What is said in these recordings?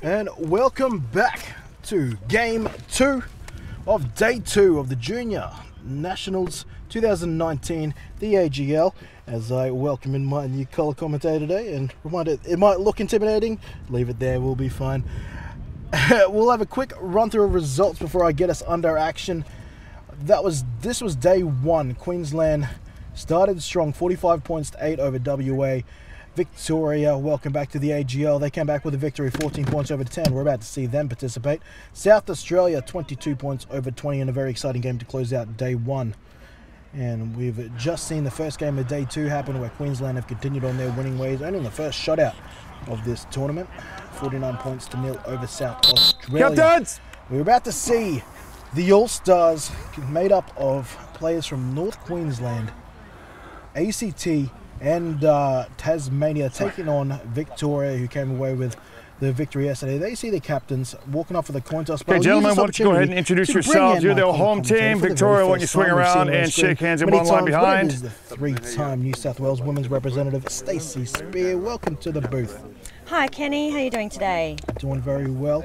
And welcome back to Game 2 of Day 2 of the Junior Nationals 2019, the AGL, as I welcome in my new colour commentator today, and remind it might look intimidating, leave it there, we'll be fine. We'll have a quick run through of results before I get us under action. This was Day 1. Queensland started strong, 45 points to 8 over WA. Victoria, welcome back to the AGL. They came back with a victory, 14 points over 10. We're about to see them participate. South Australia, 22 points over 20 in a very exciting game to close out Day 1. And we've just seen the first game of Day 2 happen, where Queensland have continued on their winning ways, only in the first shutout of this tournament. 49 points to 0 over South Australia. Captains! We're about to see the All-Stars made up of players from North Queensland, ACT, and Tasmania taking on Victoria, who came away with the victory yesterday. They see the captains walking off for the coin toss. Okay, gentlemen, why don't you go ahead and introduce yourselves. You're the home team. Victoria, why don't you swing around and shake hands in one line behind. Is the three-time New South Wales women's representative, Stacey Spear. Welcome to the booth. Hi, Kenny. How are you doing today? Doing very well.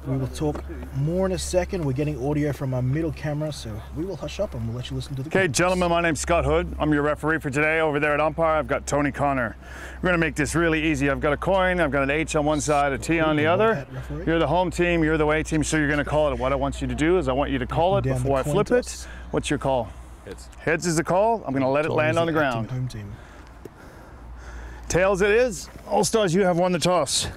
We will talk more in a second. We're getting audio from our middle camera, so we will hush up and we'll let you listen to the Okay, gentlemen, my name's Scott Hood. I'm your referee for today. Over there at umpire, I've got Tony Connor. We're going to make this really easy. I've got a coin, I've got an H on one side, a T on the other. You're the home team, you're the away team, so you're going to call it. What I want you to do is I want you to call it before I flip it. What's your call? Heads. Heads is the call. I'm going to let it land on the ground. Home team. Tails it is. All-Stars, you have won the toss.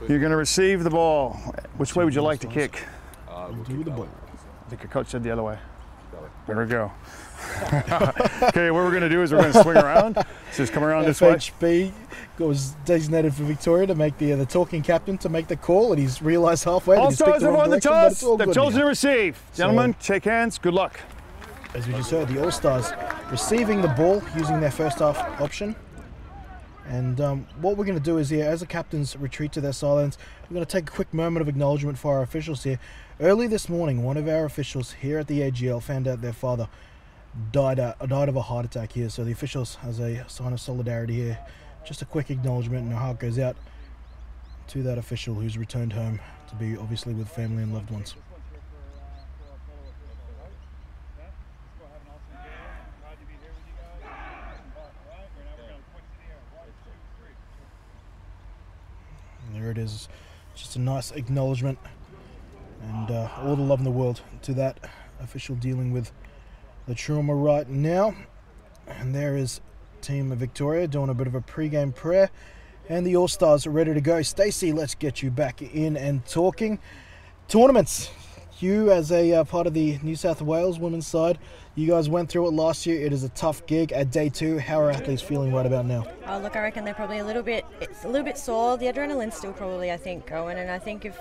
You're going to receive the ball. Which way would you like to kick? Do the ball. I think your coach said the other way. There we go. Okay, what we're going to do is we're going to swing around. So just come around this way. FHB was designated for Victoria to make the talking captain to make the call, and he's realised halfway that he's picked the wrong direction, but it's all good. They've chosen to receive. Gentlemen, shake hands. Good luck. As we just heard, the All-Stars receiving the ball using their first half option. And what we're going to do is here, as the captains retreat to their silence, we're going to take a quick moment of acknowledgement for our officials here. Early this morning, one of our officials here at the AGL found out their father died of a heart attack here. So the officials, as a sign of solidarity here, just a quick acknowledgement, and our heart goes out to that official who's returned home to be obviously with family and loved ones. There it is, just a nice acknowledgement, and all the love in the world to that official dealing with the trauma right now. And there is Team Victoria doing a bit of a pre-game prayer, and the All-Stars are ready to go. Stacey, let's get you back in and talking tournaments. You, as a part of the New South Wales women's side, you guys went through it last year. It is a tough gig at Day 2. How are athletes feeling right about now? Oh, look, I reckon they're probably a little bit sore. The adrenaline's still probably, I think, going. And I think if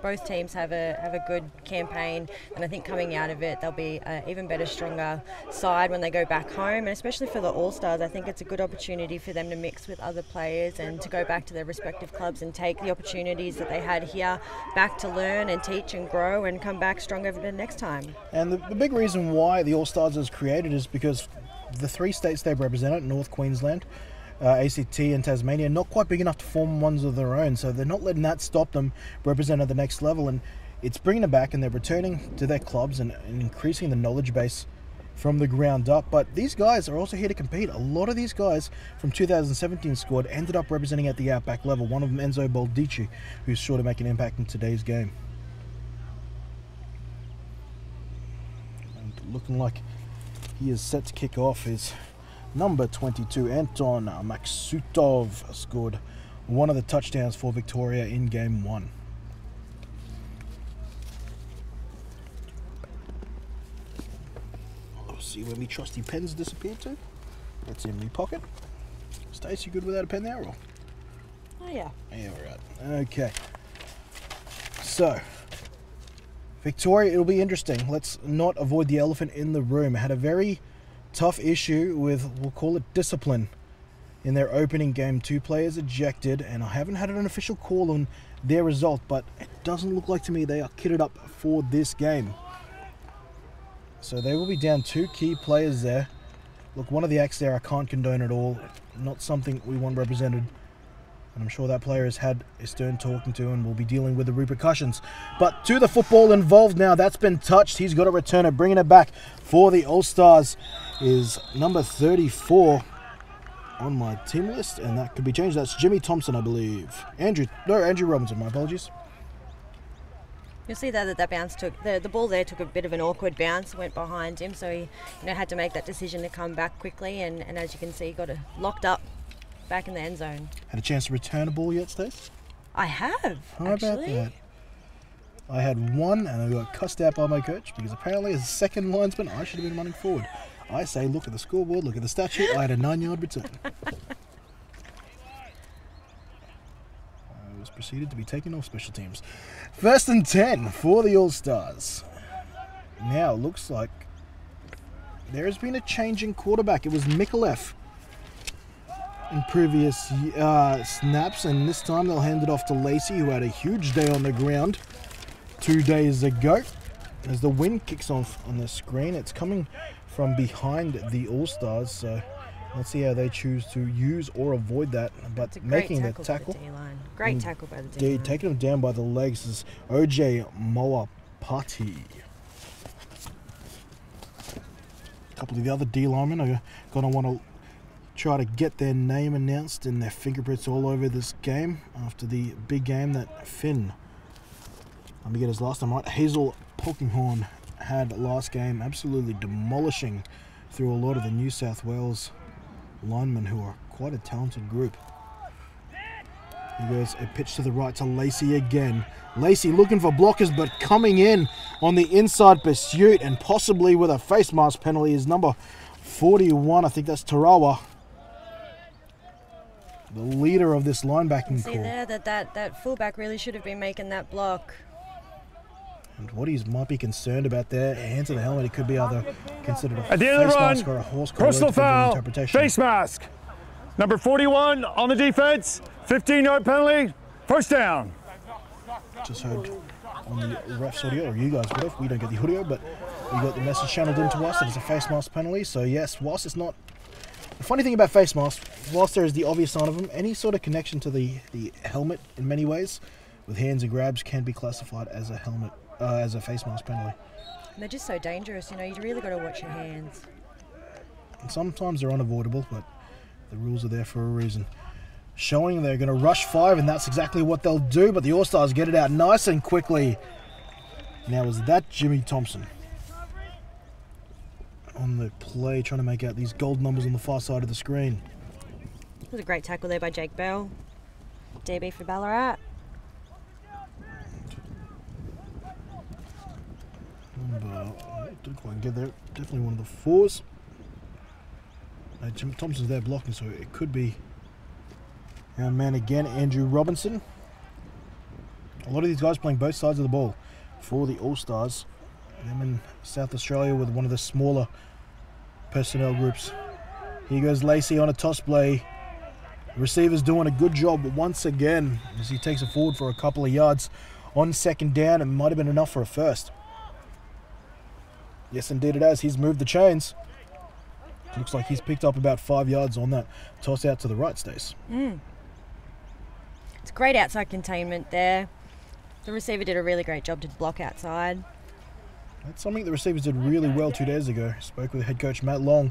both teams have a good campaign, and I think coming out of it, they'll be an even better, stronger side when they go back home. And especially for the All-Stars, I think it's a good opportunity for them to mix with other players and to go back to their respective clubs and take the opportunities that they had here back to learn and teach and grow and come back stronger the next time. And the big reason why the All-Stars was created is because the three states they represented, North Queensland, ACT and Tasmania, not quite big enough to form ones of their own, so they're not letting that stop them represent at the next level, and it's bringing them back, and they're returning to their clubs and increasing the knowledge base from the ground up. But these guys are also here to compete. A lot of these guys from 2017 squad ended up representing at the Outback level. One of them, Enzo Boldici, who's sure to make an impact in today's game. Looking like he is set to kick off. His number 22, Anton Maksutov, scored one of the touchdowns for Victoria in Game 1. Let's see where my trusty pens disappeared to. It's in my pocket. Stacey, you good without a pen there? Or? Oh, yeah. Yeah, we're right. Okay. So, Victoria, it'll be interesting. Let's not avoid the elephant in the room. Had a very tough issue with, we'll call it discipline, in their opening game. 2 players ejected, and I haven't had an official call on their result, but it doesn't look like to me they are kitted up for this game. So they will be down 2 key players there. Look, one of the acts there I can't condone at all. Not something we want represented And I'm sure that player has had a stern talking to and will be dealing with the repercussions. But to the football involved now. That's been touched. He's got to return it. Bringing it back for the All-Stars is number 34 on my team list. And that could be changed. That's Jimmy Thompson, I believe. Andrew Robinson. My apologies. You'll see there that bounce took the ball there took a bit of an awkward bounce, went behind him, so he had to make that decision to come back quickly. And as you can see, got it locked up. Back in the end zone. Had a chance to return a ball yet, Stace? I have. How about that? I had one and I got cussed out by my coach because apparently as a second linesman I should have been running forward. I say look at the scoreboard, look at the stat sheet, I had a 9-yard return. I was proceeded to be taken off special teams. 1st and 10 for the All-Stars. Now it looks like there has been a change in quarterback. It was Mikulev in previous snaps, and this time they'll hand it off to Lacey, who had a huge day on the ground 2 days ago. As the wind kicks off on the screen, it's coming from behind the All-Stars, so let's see how they choose to use or avoid that. But making the tackle, great tackle by the D-line. Taking him down by the legs is OJ Moapati. A couple of the other D-linemen are going to want to try to get their name announced and their fingerprints all over this game after the big game that Finn, let me get his last name right, Hazel Polkinghorn had last game, absolutely demolishing through a lot of the New South Wales linemen, who are quite a talented group. Here goes a pitch to the right to Lacey again. Lacey looking for blockers, but coming in on the inside pursuit and possibly with a face mask penalty is number 41. I think that's Tarawa, the leader of this linebacking See core. there that fullback really should have been making that block. And what he might be concerned about there, hands to the helmet, it could be either considered a At the end of face the mask or run, a horse collar. personal foul, interpretation. face mask. Number 41 on the defense, 15-yard penalty, first down. Just heard on the ref's audio, or you guys would have, we don't get the audio, but we got the message channeled into us that it's a face mask penalty. So yes, whilst it's not, the funny thing about face masks, whilst there is the obvious sign of them, any sort of connection to the helmet in many ways, with hands and grabs, can be classified as a helmet, as a face mask penalty. They're just so dangerous, you really got to watch your hands. And sometimes they're unavoidable, but the rules are there for a reason. Showing they're going to rush 5, and that's exactly what they'll do, but the All-Stars get it out nice and quickly. Now, is that Jimmy Thompson on the play, trying to make out these gold numbers on the far side of the screen? It was a great tackle there by Jake Bell, DB for Ballarat. Didn't quite get there. Definitely one of the 4s. Jimmy Thompson's there blocking, so it could be our man again, Andrew Robinson. A lot of these guys playing both sides of the ball for the All-Stars. I'm in South Australia with one of the smaller personnel groups. Here goes Lacey on a toss play. The receiver's doing a good job once again as he takes it forward for a couple of yards on second down. It might have been enough for a first. Yes, indeed it has. He's moved the chains. Looks like he's picked up about 5 yards on that toss out to the right, Stace. It's great outside containment there. The receiver did a really great job to block outside. That's something the receivers did really well 2 days ago. Spoke with head coach Matt Long.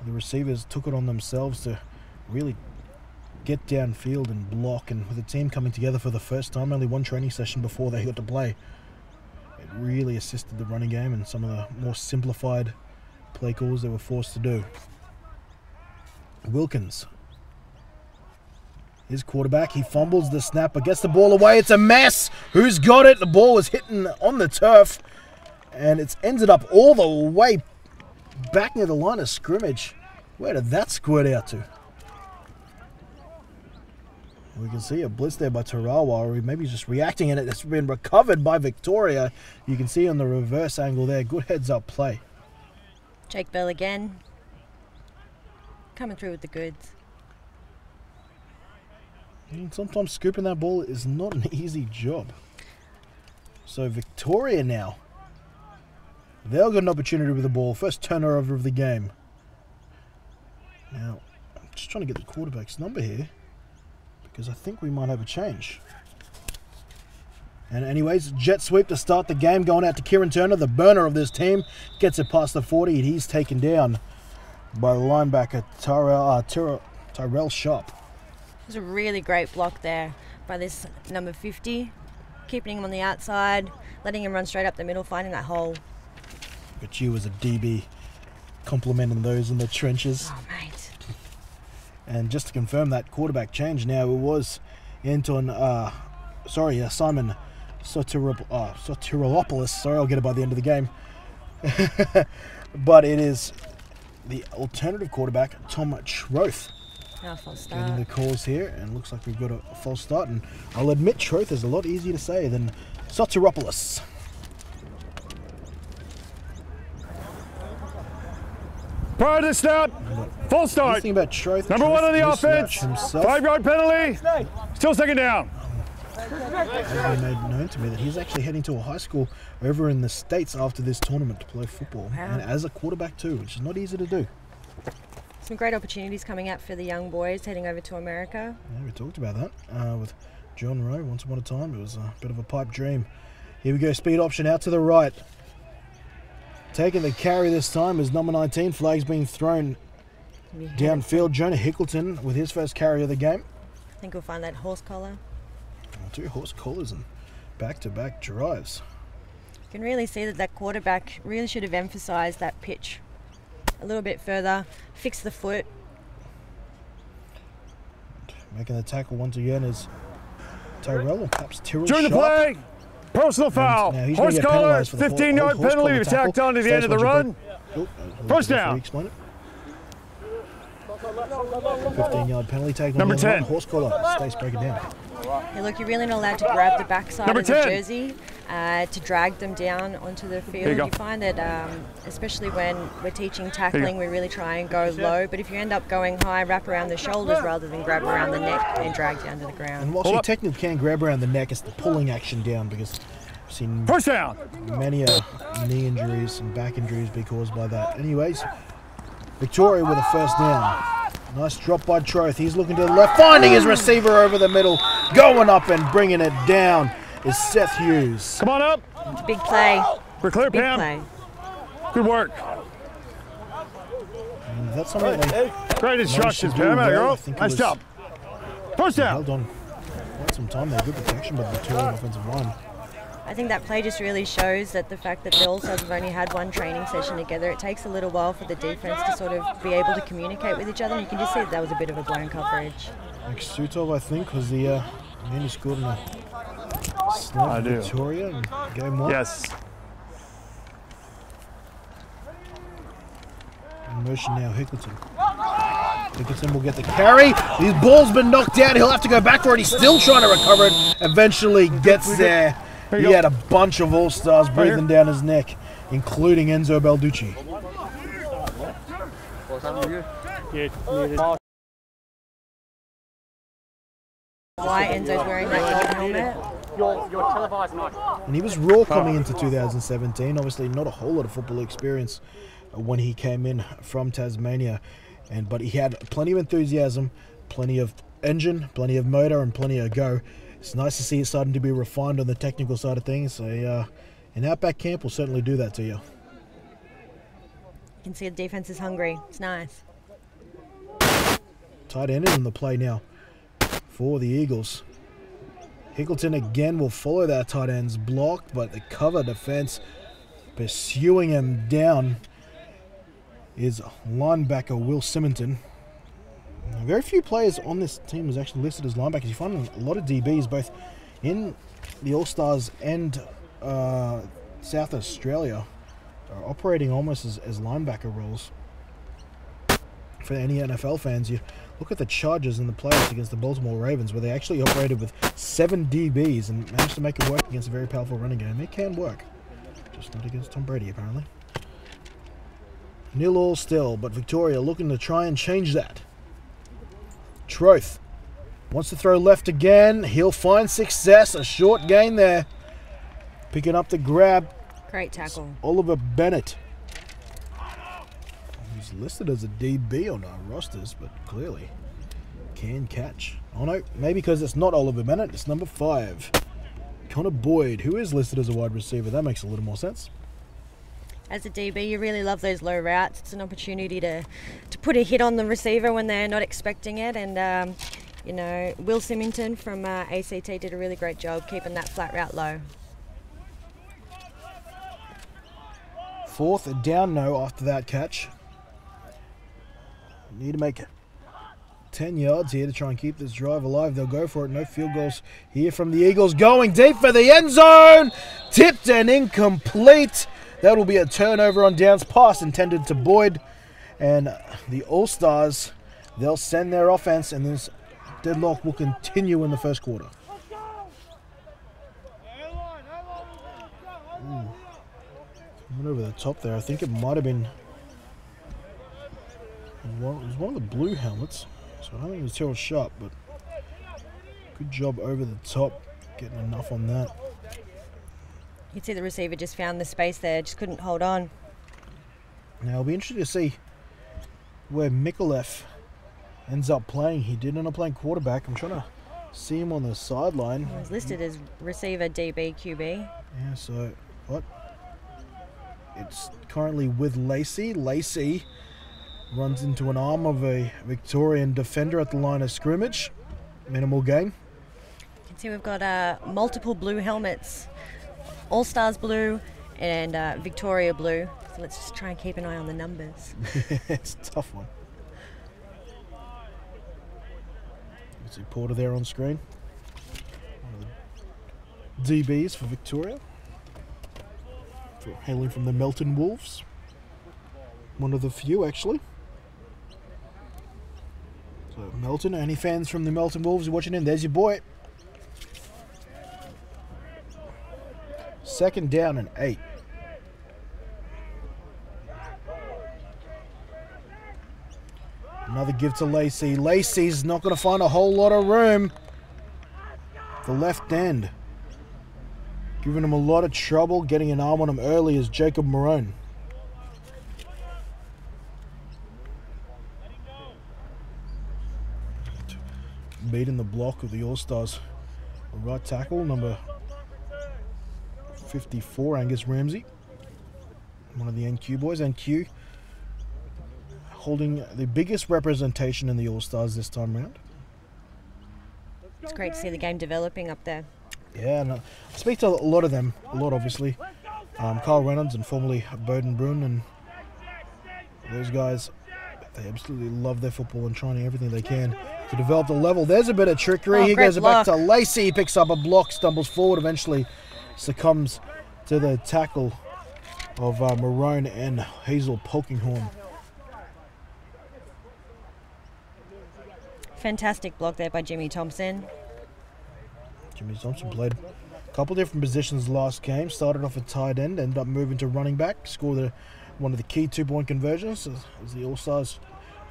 The receivers took it on themselves to really get downfield and block, and with the team coming together for the first time, only one training session before they got to play, it really assisted the running game and some of the more simplified play calls they were forced to do. Wilkins, his quarterback, he fumbles the snap but gets the ball away. It's a mess. Who's got it? The ball was hitting on the turf and it's ended up all the way back near the line of scrimmage. Where did that squirt out to? We can see a blitz there by Tarawa, or maybe he's just reacting, and it's been recovered by Victoria. You can see on the reverse angle there, good heads-up play. Jake Bell again, coming through with the goods. And sometimes scooping that ball is not an easy job. So Victoria now, they'll get an opportunity with the ball. First turnover of the game. Now, I'm just trying to get the quarterback's number here. because I think we might have a change. And anyways, jet sweep to start the game, going out to Kieran Turner, the burner of this team. Gets it past the 40, and he's taken down by the linebacker Tyrell Sharp. It was a really great block there by this number 50, keeping him on the outside, letting him run straight up the middle, finding that hole. But you as a DB complimenting those in the trenches. Oh, mate. And just to confirm that quarterback change now, it was Simon Sotiropoulos. Sorry, I'll get it by the end of the game. But it is the alternative quarterback, Tom Troth. False start. Getting the calls here, and looks like we've got a false start. And I'll admit, Troth is a lot easier to say than Sotiropoulos. Prior to snap, full start. Thing about Troth, Number one on the offense. Himself. 5-yard penalty. Still second down. Has been made known to me that he's actually heading to a high school over in the States after this tournament to play football. Wow. And as a quarterback too, which is not easy to do. Some great opportunities coming up for the young boys heading over to America. Yeah, we talked about that with John Rowe once upon a time. It was a bit of a pipe dream. Here we go, speed option out to the right. Taking the carry this time is number 19. Flag's being thrown downfield. Jonah Hickleton with his first carry of the game. I think we'll find that horse collar. 2 horse collars and back-to-back drives. You can really see that that quarterback really should have emphasised that pitch a little bit further, fix the foot. Making the tackle once again is Tyrell, or perhaps Tyrell During the Sharp. play, personal foul. Horse collar, 15-yard penalty tacked on to the end of the run. First down. Explain it. 15-yard penalty taken. Number 10. Horse collar. Stace, break it down. Yeah, look, you're really not allowed to grab the backside Number of the 10. jersey to drag them down onto the field. You find that, especially when we're teaching tackling, we really try and go low. But if you end up going high, wrap around the shoulders rather than grab around the neck and drag down to the ground. And whilst you technically can grab around the neck, it's the pulling action down, because I've seen First down. many knee injuries and back injuries be caused by that. Anyways, Victoria with a first down. Nice drop by Troth. He's looking to the left, finding his receiver over the middle. Going up and bringing it down is Seth Hughes. Come on up. It's a big play. We're clear, Big Pam. play. Good work. And that's something they Great instructions, managed to do Pam. well. I Girl. think it Nice was- job. First down. held on quite some time there. Good protection by the Victorian offensive line. I think that play just really shows that the fact that the All-Stars have only had one training session together, it takes a little while for the defense to sort of be able to communicate with each other. And you can just see that was a bit of a blown coverage. Sutov, I think, was the man who scored in a snap I for do. Victoria in game 1. Yes. In motion now, Hickleton. Hickleton will get the carry. His ball's been knocked out. He'll have to go back for it. He's still trying to recover it. Eventually gets there. He had a bunch of All-Stars breathing down his neck, including Enzo Balducci. Why Enzo's wearing that gold helmet? Your televised night. And he was raw coming into 2017. Obviously, not a whole lot of football experience when he came in from Tasmania, but he had plenty of enthusiasm, plenty of engine, plenty of motor, and plenty of go. It's nice to see it starting to be refined on the technical side of things. So, an Outback camp will certainly do that to you. You can see the defense is hungry. It's nice. Tight end in the play now for the Eagles. Hickleton again will follow that tight end's block, but the cover defense pursuing him down is linebacker Will Simonton. Very few players on this team was actually listed as linebackers. You find a lot of DBs both in the All-Stars and South Australia are operating almost as linebacker roles. For any NFL fans, you look at the Chargers and the playoffs against the Baltimore Ravens, where they actually operated with 7 DBs and managed to make it work against a very powerful running game. It can work, just not against Tom Brady apparently. 0-0 still, but Victoria looking to try and change that. Troth wants to throw left again. He'll find success. A short gain there. Picking up the grab. Great tackle. Oliver Bennett. He's listed as a DB on our rosters, but clearly can catch. Oh no, maybe because it's not Oliver Bennett, it's number 5. Connor Boyd, who is listed as a wide receiver. That makes a little more sense. As a DB, you really love those low routes. It's an opportunity to put a hit on the receiver when they're not expecting it. And, you know, Will Symington from ACT did a really great job keeping that flat route low. 4th down no after that catch. Need to make 10 yards here to try and keep this drive alive. They'll go for it. No field goals here from the Eagles. Going deep for the end zone. Tipped and incomplete. That will be a turnover on downs. Pass intended to Boyd. And the All-Stars, they'll send their offense, and this deadlock will continue in the first quarter. Went over the top there. I think it might have been... Well, it was one of the blue helmets. So I don't think it was Terrell Sharp, but good job over the top, getting enough on that. You can see the receiver just found the space there, just couldn't hold on. Now it'll be interesting to see where Mikulev ends up playing. He did end up playing quarterback. I'm trying to see him on the sideline. He's listed as receiver, DB, QB. Yeah, so what? It's currently with Lacey. Lacey runs into an arm of a Victorian defender at the line of scrimmage. Minimal gain. You can see we've got multiple blue helmets. All-Stars blue and Victoria blue. So let's just try and keep an eye on the numbers. It's a tough one. You see Porter there on screen. One of the DBs for Victoria. Hailing from the Melton Wolves. One of the few, actually. So Melton, any fans from the Melton Wolves watching in? There's your boy. 2nd down and 8. Another give to Lacey. Lacey's not going to find a whole lot of room. The left end. Giving him a lot of trouble. Getting an arm on him early is Jacob Marone. Beating the block of the All-Stars. Right tackle, number 54, Angus Ramsey. One of the NQ boys. NQ holding the biggest representation in the All-Stars this time around. It's great to see the game developing up there. Yeah, and I speak to a lot of them, obviously. Carl Reynolds and formerly Bowden Bruin, and those guys, they absolutely love their football and trying everything they can to develop the level. There's a bit of trickery. He goes back to Lacey. He picks up a block, stumbles forward, eventually succumbs to the tackle of Marone and Hazel Polkinghorn. Fantastic block there by Jimmy Thompson. Jimmy Thompson played a couple different positions last game. Started off at tight end, ended up moving to running back. Scored one of the key 2-point conversions as the All-Stars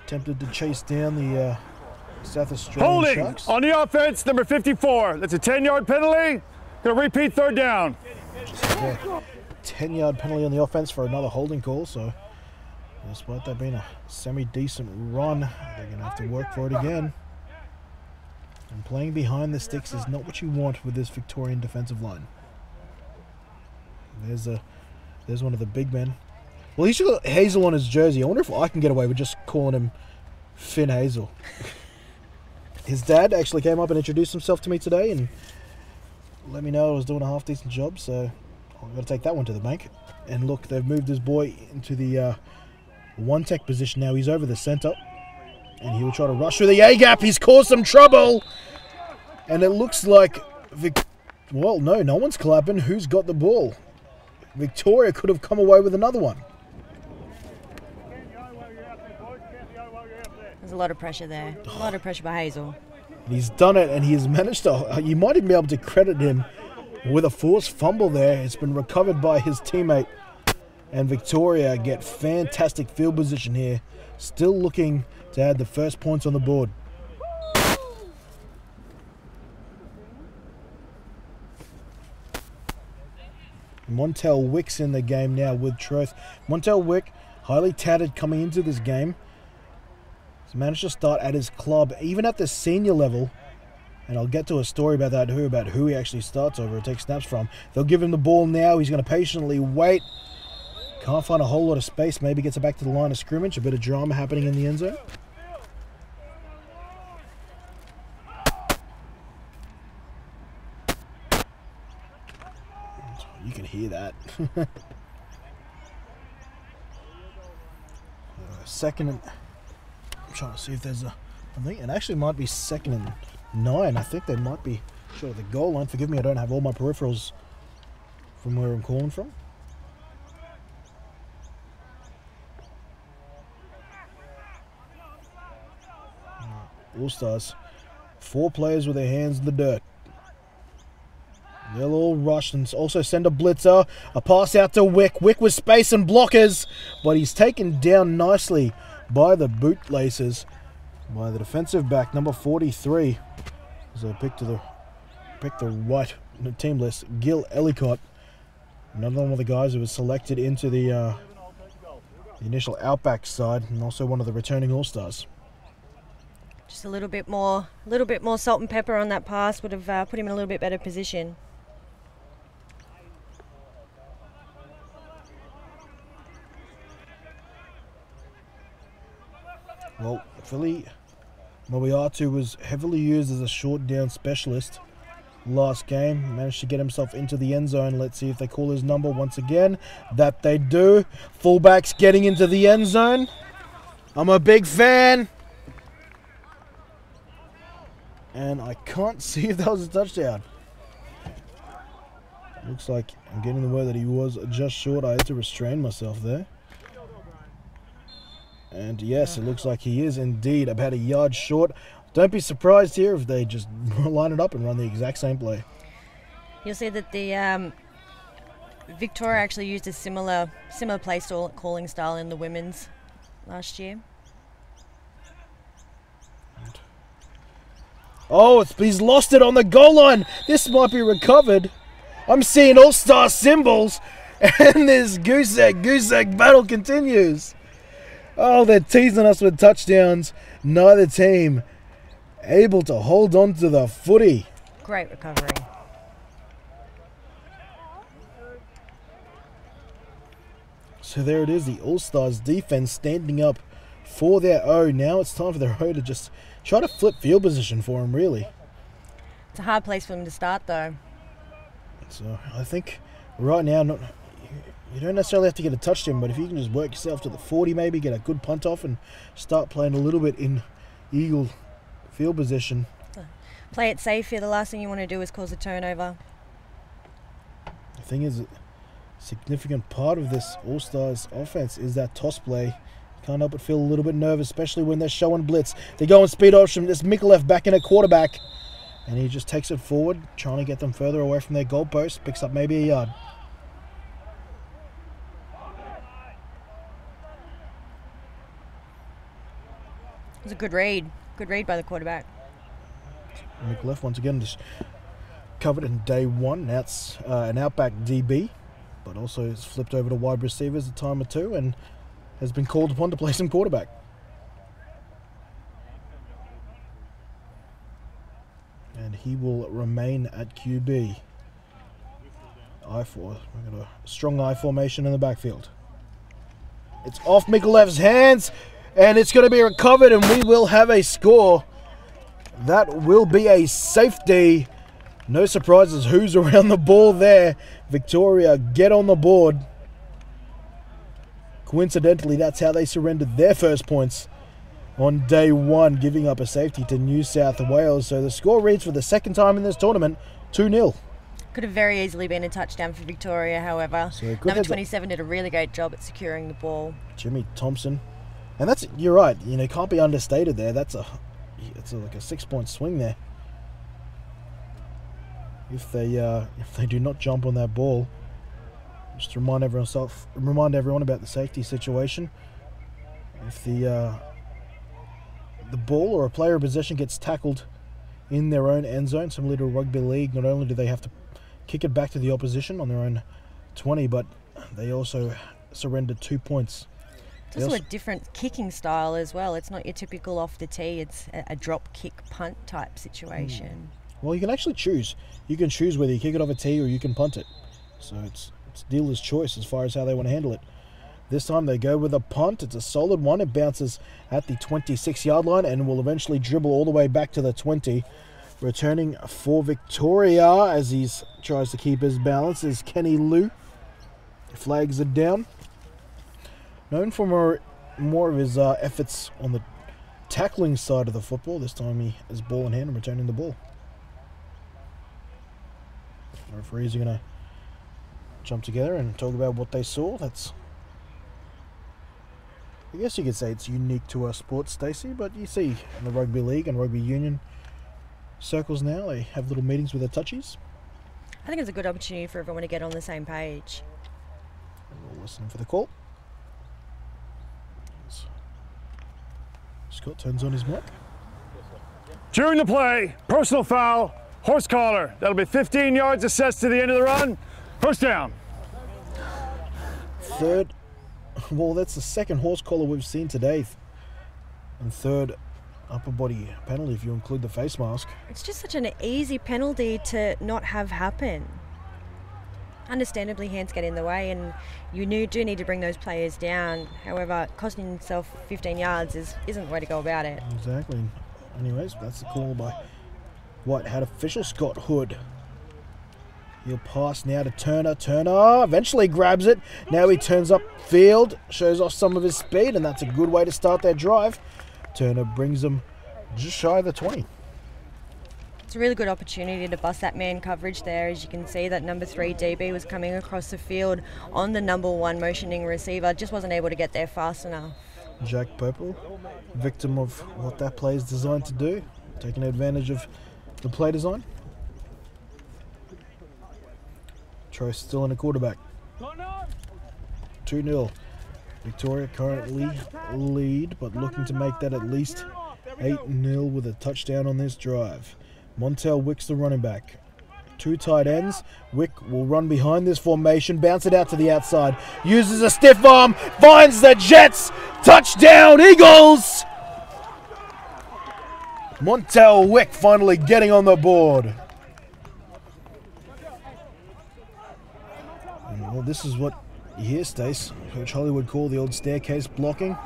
attempted to chase down the South Australian Holding Sharks. on the offense, number 54. That's a 10-yard penalty. Gonna repeat 3rd down. 10-yard penalty on the offense for another holding call. So despite that being a semi-decent run, they're going to have to work for it again. And playing behind the sticks is not what you want with this Victorian defensive line. There's one of the big men. Well, he's got Hazel on his jersey. I wonder if I can get away with just calling him Finn Hazel. His dad actually came up and introduced himself to me today and let me know I was doing a half-decent job, so I've got to take that one to the bank. And look, they've moved this boy into the one-tech position now. He's over the center. And he will try to rush through the A-gap. He's caused some trouble. And it looks like... Well, no one's clapping. Who's got the ball? Victoria could have come away with another one. There's a lot of pressure there. A lot of pressure by Hazel. He's done it, and he's managed to... You might even be able to credit him with a forced fumble there. It's been recovered by his teammate. And Victoria get fantastic field position here. Still looking to add the first points on the board. Montel Wick's in the game now with Troth. Montel Wick, highly touted coming into this game. He's managed to start at his club, even at the senior level. And I'll get to a story about that about who he actually starts over or takes snaps from. They'll give him the ball now. He's going to patiently wait. Can't find a whole lot of space. Maybe gets it back to the line of scrimmage. A bit of drama happening in the end zone. You can hear that. Second and... I'm trying to see if there's a... I think it actually might be 2nd and 9. I think they might be short of the goal line. Forgive me, I don't have all my peripherals from where I'm calling from. All Stars. 4 players with their hands in the dirt. They'll all rush and also send a blitzer. A pass out to Wick. Wick with space and blockers. But he's taken down nicely by the bootlaces. By the defensive back, number 43. As I pick the right team list, Gil Ellicott. Another one of the guys who was selected into the initial Outback side, and also one of the returning All-Stars. Just a little bit more salt and pepper on that pass would have put him in a little bit better position. Well, Philly Mobiatu was heavily used as a short down specialist last game. Managed to get himself into the end zone. Let's see if they call his number once again. That they do. Fullbacks getting into the end zone. I'm a big fan. And I can't see if that was a touchdown. Looks like I'm getting the word that he was just short. I had to restrain myself there. And yes, it looks like he is indeed about a yard short. Don't be surprised here if they just line it up and run the exact same play. You'll see that the Victoria actually used a similar play calling style in the women's last year. Oh, he's lost it on the goal line. This might be recovered. I'm seeing all-star symbols, and this goose egg battle continues. Oh, they're teasing us with touchdowns. Neither team able to hold on to the footy. Great recovery. So there it is, the All-Stars defense standing up for their O. Now it's time for their O to just try to flip field position for them, really. It's a hard place for them to start, though. So I think right now, you don't necessarily have to get a touchdown, but if you can just work yourself to the 40 maybe, get a good punt off and start playing a little bit in Eagle field position. Play it safe here. The last thing you want to do is cause a turnover. The thing is, a significant part of this All-Stars offense is that toss play. Can't help but feel a little bit nervous, especially when they're showing blitz. They go and speed option. This Mikulev back in at quarterback. And he just takes it forward, trying to get them further away from their goalpost. Picks up maybe a yard. It was a good read. Good read by the quarterback. Mikulev once again just covered in day one. Now it's an outback DB, but also has flipped over to wide receivers a time or two and has been called upon to play some quarterback. And he will remain at QB. I-4. We've got a strong I formation in the backfield. It's off Mikulev's hands, and it's going to be recovered, and we will have a score. That will be a safety. No surprises who's around the ball there. Victoria get on the board. Coincidentally, that's how they surrendered their first points on day one, giving up a safety to New South Wales. So the score reads for the second time in this tournament, 2-0. Could have very easily been a touchdown for Victoria, however. So number 27 did a really great job at securing the ball. Jimmy Thompson. And that's, you're right, you know, can't be understated there. It's like a 6-point swing there. If they do not jump on that ball. Just to remind everyone about the safety situation. If the ball or a player in possession gets tackled in their own end zone, similar to rugby league, not only do they have to kick it back to the opposition on their own 20, but they also surrender 2 points It's also a different kicking style as well. It's not your typical off the tee. It's a drop kick punt type situation. Well, you can actually choose. You can choose whether you kick it off a tee or you can punt it. So it's dealer's choice as far as how they want to handle it. This time they go with a punt. It's a solid one. It bounces at the 26-yard line and will eventually dribble all the way back to the 20. Returning for Victoria as he tries to keep his balance is Kenny Liu. Flags are down. Known for more of his efforts on the tackling side of the football. This time he has ball in hand and returning the ball. The referees are going to jump together and talk about what they saw. I guess you could say it's unique to our sport, Stacey, but you see in the rugby league and rugby union circles now, they have little meetings with the touchies. I think it's a good opportunity for everyone to get on the same page. We'll listen for the call. Scott turns on his mic. During the play, personal foul, horse collar. That'll be 15 yards assessed to the end of the run. First down. Third, well, that's the second horse collar we've seen today. And third, upper body penalty if you include the face mask. It's just such an easy penalty to not have happen. Understandably, hands get in the way, and you do need to bring those players down. However, costing yourself 15 yards isn't the way to go about it. Exactly. Anyways, that's the call by White Hat official Scott Hood. He'll pass now to Turner. Turner eventually grabs it. Now he turns up field, shows off some of his speed, and that's a good way to start their drive. Turner brings them just shy of the 20. It's a really good opportunity to bust that man coverage there. As you can see, that number 3 DB was coming across the field on the number 1 motioning receiver. Just wasn't able to get there fast enough. Jack Popel, victim of what that play is designed to do, taking advantage of the play design. Troy still in a quarterback. 2-0. Victoria currently lead, but looking to make that at least 8-0 with a touchdown on this drive. Montel Wick's the running back. 2 tight ends. Wick will run behind this formation, bounce it out to the outside, uses a stiff arm, finds the Jets. Touchdown, Eagles! Montel Wick finally getting on the board. And, well, this is what you hear, Stace. Coach Hollywood call the old staircase blocking.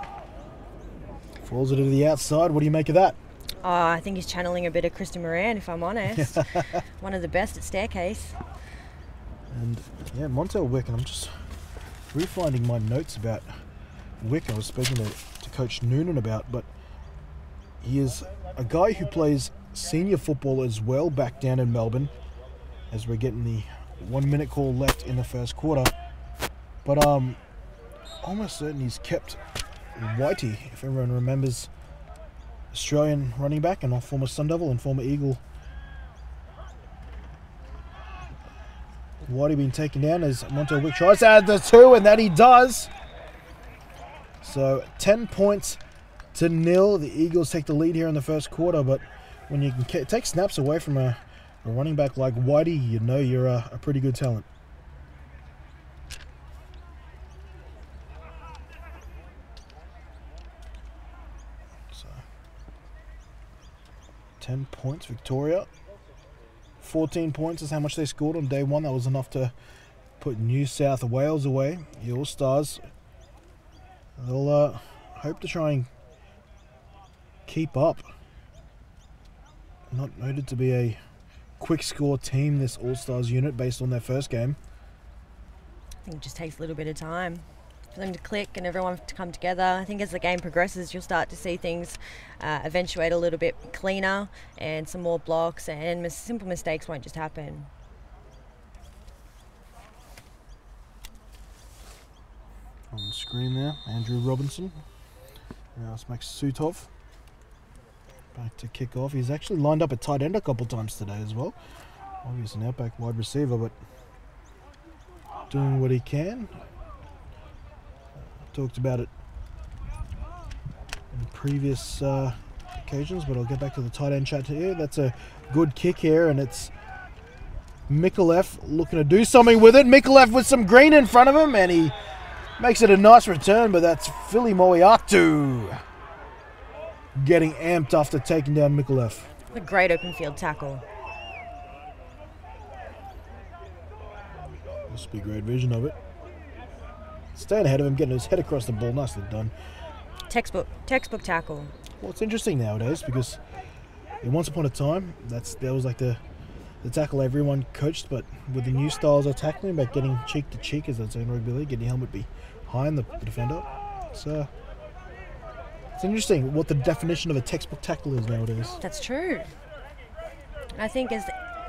Falls it to the outside. What do you make of that? Oh, I think he's channeling a bit of Kristen Moran, if I'm honest. One of the best at staircase. And yeah, Montel Wick, and I'm just refinding my notes about Wick. I was speaking to Coach Noonan about, but he is a guy who plays senior football as well back down in Melbourne, as we're getting the 1 minute call left in the first quarter. But almost certain he's kept Whitey, if everyone remembers, Australian running back and a former Sun Devil and former Eagle. Whitey being taken down as Montel Wick tries to add the 2, and that he does. So 10 points to 0. The Eagles take the lead here in the first quarter, but when you can take snaps away from a running back like Whitey, you know you're a pretty good talent. So 10 points, Victoria. 14 points is how much they scored on day 1. That was enough to put New South Wales away. The All-Stars, they'll hope to try and keep up. Not noted to be a quick score team, this All-Stars unit, based on their first game. I think it just takes a little bit of time for them to click and everyone to come together. I think as the game progresses, you'll start to see things eventuate a little bit cleaner and some more blocks, and simple mistakes won't just happen. On the screen there, Andrew Robinson. Now it's Max Sutov. Back to kick off. He's actually lined up at tight end a couple times today as well. Obviously an outback wide receiver, but doing what he can. Talked about it in previous occasions, but I'll get back to the tight end chat here. That's a good kick here, and it's Mikulev looking to do something with it. Mikulev with some green in front of him, and he Makes it a nice return, but that's Philly Moiatu getting amped after taking down Mikulev. A great open field tackle. Must be a great vision of it. Staying ahead of him, getting his head across the ball. Nicely done. Textbook tackle. Well, it's interesting nowadays because once upon a time, that was like the tackle everyone coached, but with the new styles of tackling, about getting cheek to cheek, as they say in rugby league, getting your helmet behind the defender. So it's interesting what the definition of a textbook tackle is nowadays. That's true. I think as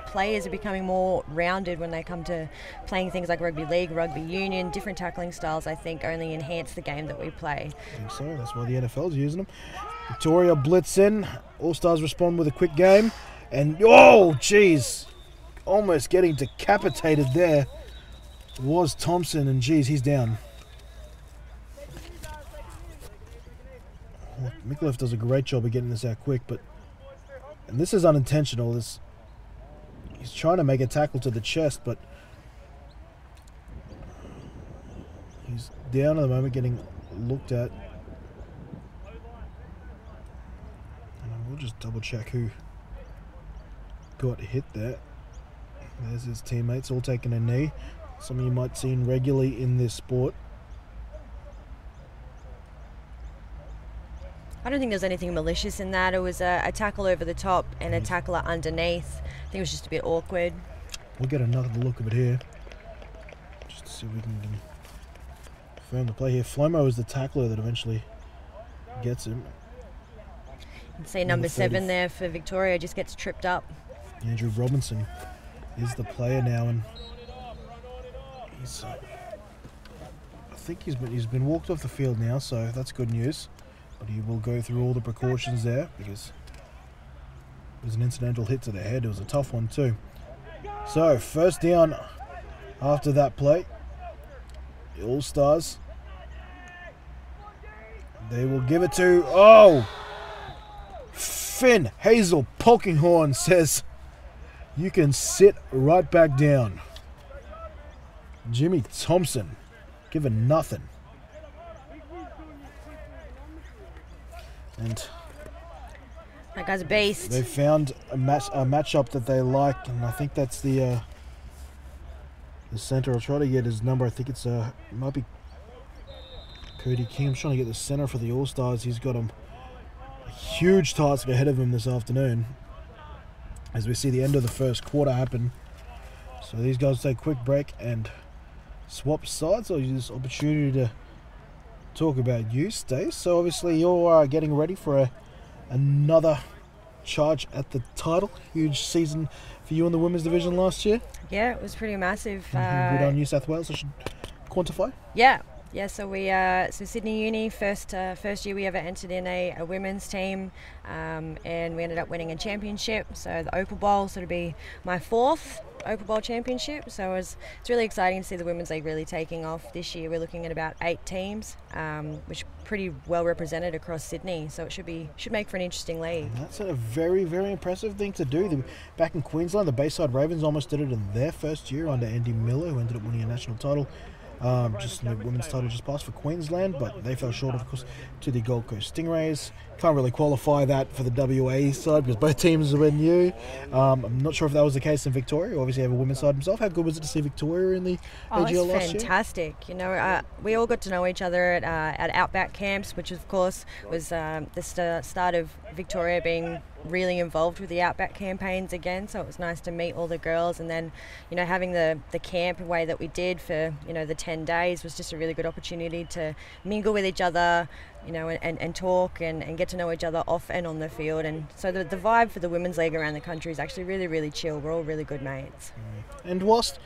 players are becoming more rounded when they come to playing things like rugby league, rugby union, different tackling styles, I think only enhance the game that we play. I think so. That's why the NFL's using them. Victoria blitz in. All Stars respond with a quick game. And, oh, jeez. Almost getting decapitated there was Thompson. And, geez, he's down. Well, Mikulev does a great job of getting this out quick. And this is unintentional. He's trying to make a tackle to the chest, but he's down at the moment, getting looked at. And we'll just double check who got hit there. There's his teammates all taking a knee. Some of you might see regularly in this sport. I don't think there's anything malicious in that. It was a tackle over the top and a tackler underneath. I think it was just a bit awkward. We'll get another look of it here, just to see if we can confirm the play here. Flomo is the tackler that eventually gets him. You can see number 7 there for Victoria just gets tripped up. Andrew Robinson is the player now, and I think he's been walked off the field now, so that's good news. But he will go through all the precautions there because it was an incidental hit to the head. It was a tough one too. So first down after that play. The All Stars. They will give it to Finn Hazel Polkinghorn says you can sit right back down. Jimmy Thompson given nothing. And that guy's a beast. They found a matchup that they like, and I think that's the center. I'll try to get his number. I think it might be Cody King. I'm trying to get the center for the All Stars. He's got a huge task ahead of him this afternoon as we see the end of the first quarter happen. So these guys take a quick break and swap sides. I'll use this opportunity to talk about you, Stace. So obviously you're getting ready for another charge at the title. Huge season for you in the women's division last year. Yeah, it was pretty massive. Gridiron New South Wales, I should quantify. Yeah. So we so Sydney Uni first year we ever entered in a women's team, and we ended up winning a championship. So the Opal Bowl sort of be my 4th Opal Bowl championship. So it's really exciting to see the women's league really taking off this year. We're looking at about 8 teams, which are pretty well represented across Sydney. So it should make for an interesting league. And that's a very, very impressive thing to do. Back in Queensland, the Bayside Ravens almost did it in their first year under Andy Miller, who ended up winning a national title. Just the women's title just passed for Queensland, but they fell short, of course, to the Gold Coast Stingrays. Can't really qualify that for the WA side because both teams were new. I'm not sure if that was the case in Victoria. Obviously, have a women's side himself. How good was it to see Victoria in the AGL last year? Oh, it's fantastic. You know, we all got to know each other at Outback camps, which of course was the start of Victoria being really involved with the Outback campaigns again. So it was nice to meet all the girls, and then, you know, having the camp way that we did for, you know, the 10 days was just a really good opportunity to mingle with each other, you know, and talk and get to know each other off and on the field. And so the vibe for the women's league around the country is actually really, really chill. We're all really good mates. And whilst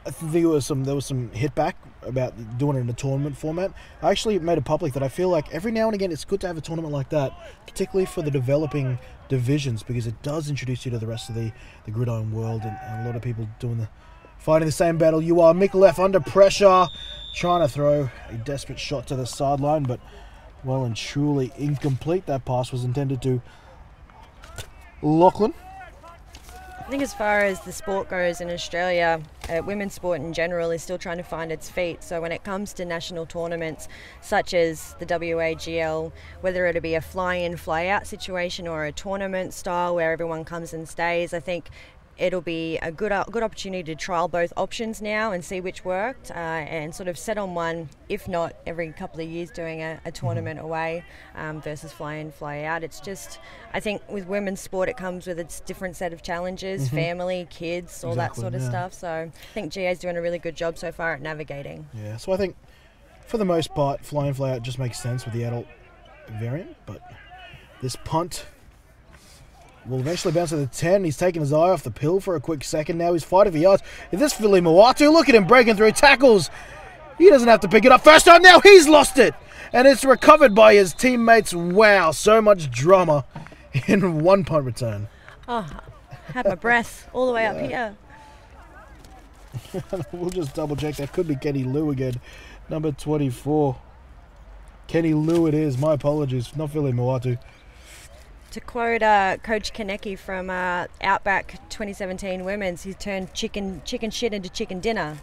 I think there was some hit back about doing it in a tournament format, I actually made it public that I feel like every now and again it's good to have a tournament like that, particularly for the developing divisions, because it does introduce you to the rest of the gridiron world, and a lot of people fighting the same battle you are. Mikulev under pressure, trying to throw a desperate shot to the sideline, but well and truly incomplete. That pass was intended to Lachlan. I think as far as the sport goes in Australia, women's sport in general is still trying to find its feet. So when it comes to national tournaments such as the WAGL, whether it be a fly-in, fly-out situation or a tournament style where everyone comes and stays, I think it'll be a good opportunity to trial both options now and see which worked, and sort of set on one, if not every couple of years doing a tournament away versus fly in, fly out. It's just, I think with women's sport it comes with its different set of challenges, family, kids, all that sort of stuff. So I think GA's doing a really good job so far at navigating. Yeah, so I think for the most part fly in, fly out just makes sense with the adult variant, but this punt will eventually bounce to the 10. He's taken his eye off the pill for a quick second. Now he's fighting for yards. Is this Philly Moatu? Look at him breaking through tackles. He doesn't have to pick it up first time. Now he's lost it. And it's recovered by his teammates. Wow, so much drama in one punt return. Oh, had my breath all the way up here. We'll just double check. That could be Kenny Liu again. Number 24. Kenny Liu it is. My apologies. Not Philly Moatu. To quote Coach Kaneki from Outback 2017 Women's, he's turned chicken shit into chicken dinner.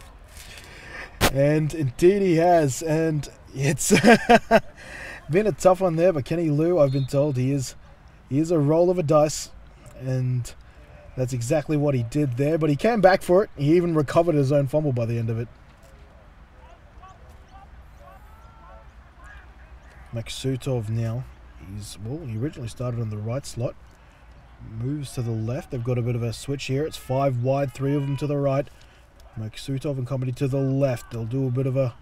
And indeed he has. And it's been a tough one there, but Kenny Liu, I've been told he is a roll of a dice. And that's exactly what he did there. But he came back for it. He even recovered his own fumble by the end of it. Maksutov now. He originally started on the right slot. Moves to the left. They've got a bit of a switch here. It's 5 wide, 3 of them to the right. Maksutov and company to the left. They'll do a bit of a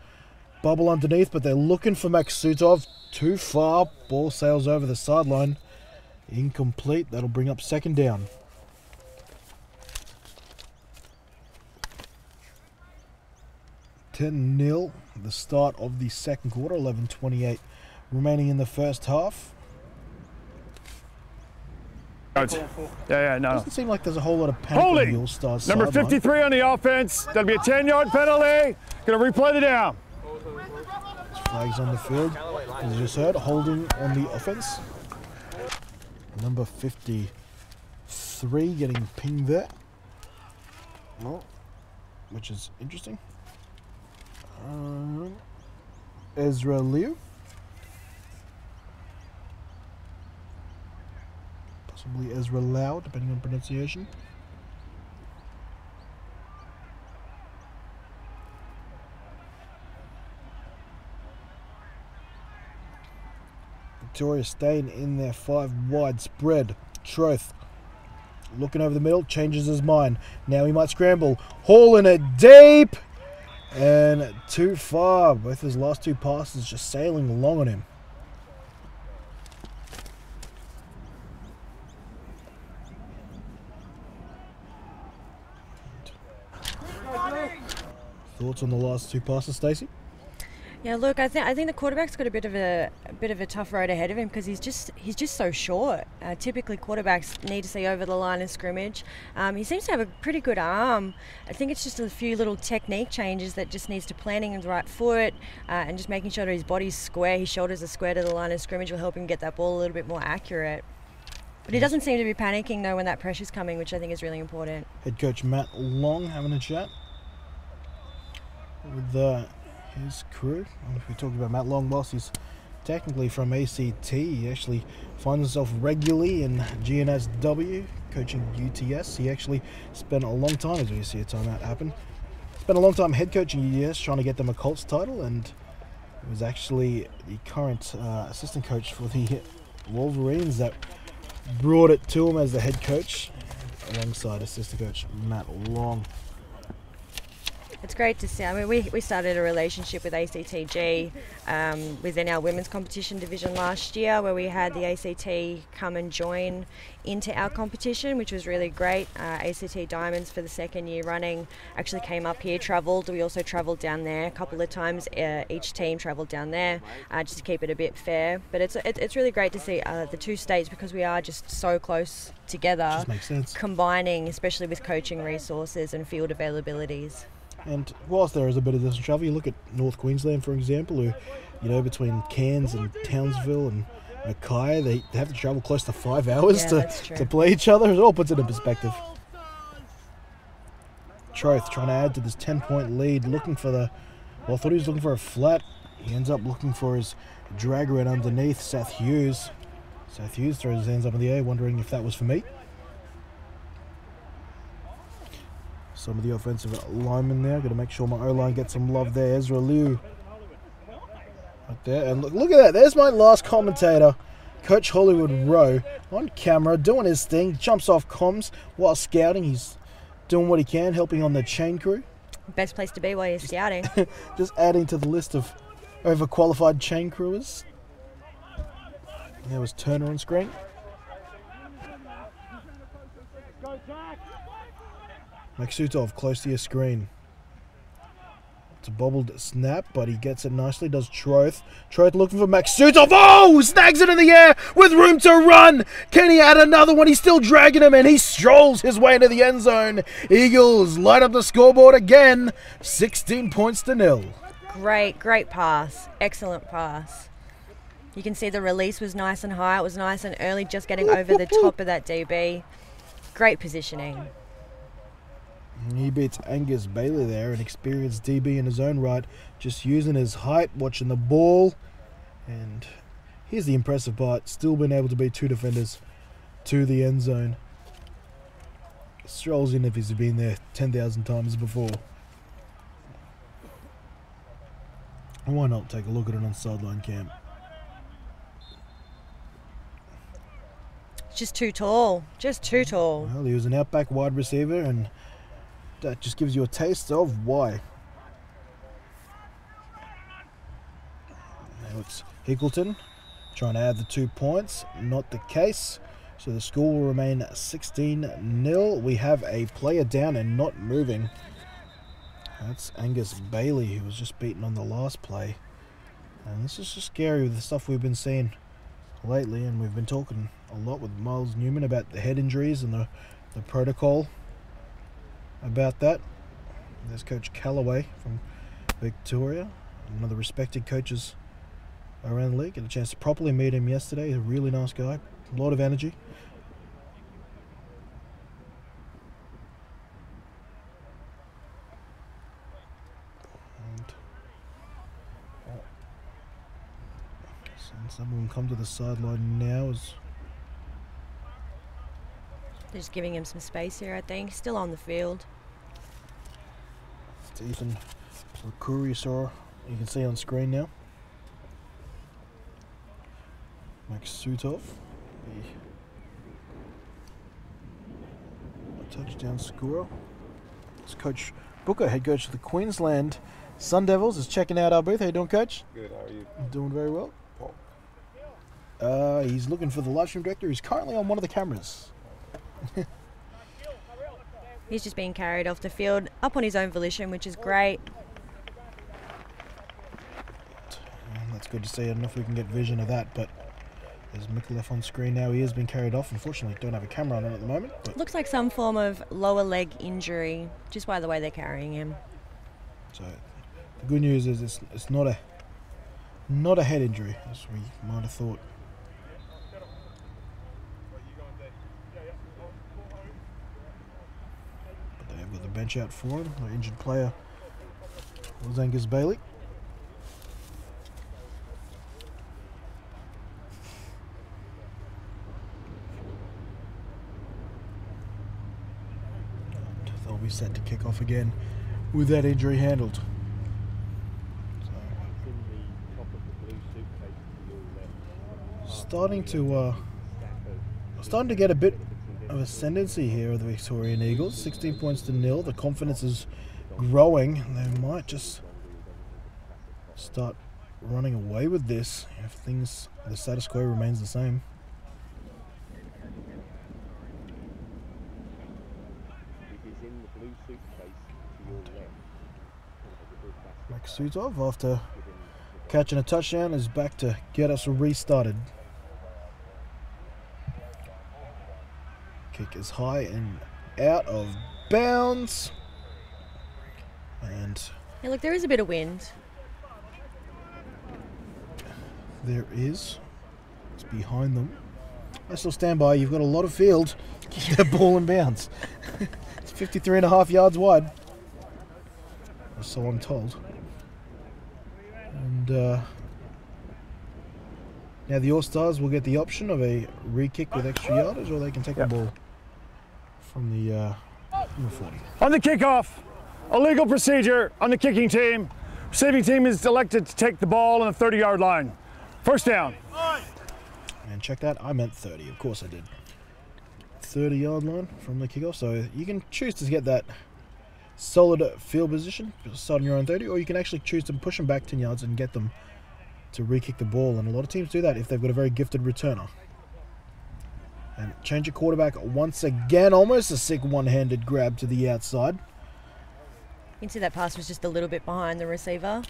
bubble underneath, but they're looking for Maksutov. Too far. Ball sails over the sideline. Incomplete. That'll bring up second down. (10-0). The start of the second quarter. 11:28 remaining in the first half. No. Doesn't seem like there's a whole lot of panic on the All-Stars Number 53 on the offense. That'll be a 10-yard penalty. Gonna replay the down. Flags on the field. As you just heard, holding on the offense. Number 53 getting pinged there. Well, which is interesting. Ezra Liu. Possibly Ezra Lau, depending on pronunciation. Victoria staying in their 5 wide spread. Troth looking over the middle, changes his mind. Now he might scramble. Hauling it deep. And too far. Both his last 2 passes just sailing along on him. Thoughts on the last 2 passes, Stacey? Yeah, look, I think the quarterback's got a bit of a tough road ahead of him because he's just so short. Typically, quarterbacks need to see over the line of scrimmage. He seems to have a pretty good arm. I think it's just a few little technique changes that just needs to planting the right foot and just making sure that his body's square, his shoulders are square to the line of scrimmage will help him get that ball a little bit more accurate. But he doesn't seem to be panicking though when that pressure's coming, which I think is really important. Head coach Matt Long having a chat with his crew. If we're talking about Matt Long, whilst he's technically from ACT, he actually finds himself regularly in GNSW, coaching UTS. He actually spent a long time, as we see a timeout happen, spent a long time head coaching UTS, trying to get them a Colts title, and was actually the current assistant coach for the Wolverines that brought it to him as the head coach, alongside assistant coach Matt Long. It's great to see. I mean, we started a relationship with ACTG within our women's competition division last year, where we had the ACT come and join into our competition, which was really great. ACT Diamonds for the 2nd year running actually came up here, travelled. We also travelled down there a couple of times. Each team travelled down there just to keep it a bit fair. But it's really great to see the 2 states, because we are just so close together, Just makes sense. combining, especially with coaching resources and field availabilities. And whilst there is a bit of distance travel, you look at North Queensland, for example, who, between Cairns and Townsville and Mackay, they have to travel close to 5 hours to play each other. It all puts it in perspective. Troth trying to add to this 10-point lead, looking for the... Well, I thought he was looking for a flat. He ends up looking for his drag right underneath Seth Hughes. Seth Hughes throws his hands up in the air, wondering if that was for me. Some of the offensive linemen there. Got to make sure my O-line gets some love there. Ezra Liu. Right there. And look at that. There's my last commentator, Coach Hollywood Rowe, on camera, doing his thing. Jumps off comms while scouting. He's doing what he can, helping on the chain crew. Best place to be while you're scouting. Just adding to the list of overqualified chain crewers. There was Turner on screen. Maksutov close to your screen. It's a bobbled snap, but he gets it nicely. Does Troth. Troth looking for Maksutov. Oh! Snags it in the air with room to run. Can he add another one? He's still dragging him, and he strolls his way into the end zone. Eagles light up the scoreboard again. 16 points to 0. Great pass. Excellent pass. You can see the release was nice and high. It was nice and early, just getting over the top of that DB. Great positioning. He beats Angus Bailey there, an experienced DB in his own right, just using his height, watching the ball. And here's the impressive part, still been able to beat 2 defenders to the end zone. Strolls in if he's been there 10,000 times before. Why not take a look at it on sideline cam? Just too tall. Just too tall. Well, he was an outback wide receiver, and that just gives you a taste of why. Now it's Hickleton trying to add the 2 points. Not the case. So the score will remain 16-0. We have a player down and not moving. That's Angus Bailey, who was just beaten on the last play. And this is just scary with the stuff we've been seeing lately, and we've been talking a lot with Miles Newman about the head injuries and the protocol about that. There's Coach Callaway from Victoria, one of the respected coaches around the league. Had a chance to properly meet him yesterday. A really nice guy, a lot of energy. And some of them come to the sideline now as They're just giving him some space here, I think. Still on the field. it's Ethan Curry saw. You can see on screen now. Maksutov, the touchdown scorer. It's Coach Booker, head coach of the Queensland Sun Devils, is checking out our booth. How you doing, Coach? Good, how are you? Doing very well. He's looking for the live stream director. He's currently on one of the cameras. He's just being carried off the field up on his own volition, which is great. And that's good to see. I don't know if we can get vision of that, but there's Mikulev on screen now. He has been carried off. Unfortunately, don't have a camera on him at the moment. But Looks like some form of lower leg injury, just by the way they're carrying him. so the good news is it's not a head injury, as we might have thought. But they've got the bench out for him. The injured player was Angus Bailey. And they'll be set to kick off again with that injury handled. Starting to get a bit of ascendancy here of the Victorian Eagles. 16 points to 0. The confidence is growing. They might just start running away with this if the status quo remains the same. Maksutov, after catching a touchdown, is back to get us restarted. Kick is high and out of bounds. And Yeah, look, there is a bit of wind. there is. It's behind them. I still stand by. You've got a lot of field. Keep that ball in bounds. It's 53.5 yards wide. so I'm told. And now the All-Stars will get the option of a re-kick with extra yardage, or they can take the ball from the 40. On the kickoff, a legal procedure on the kicking team. Receiving team is elected to take the ball on the 30-yard line. First down. And check that, I meant 30, of course I did. 30-yard line from the kickoff, so you can choose to get that solid field position, start on your own 30, or you can actually choose to push them back 10 yards and get them to re-kick the ball, and a lot of teams do that if they've got a very gifted returner. And change your quarterback once again, almost a sick one-handed grab to the outside. You can see that pass was just a little bit behind the receiver.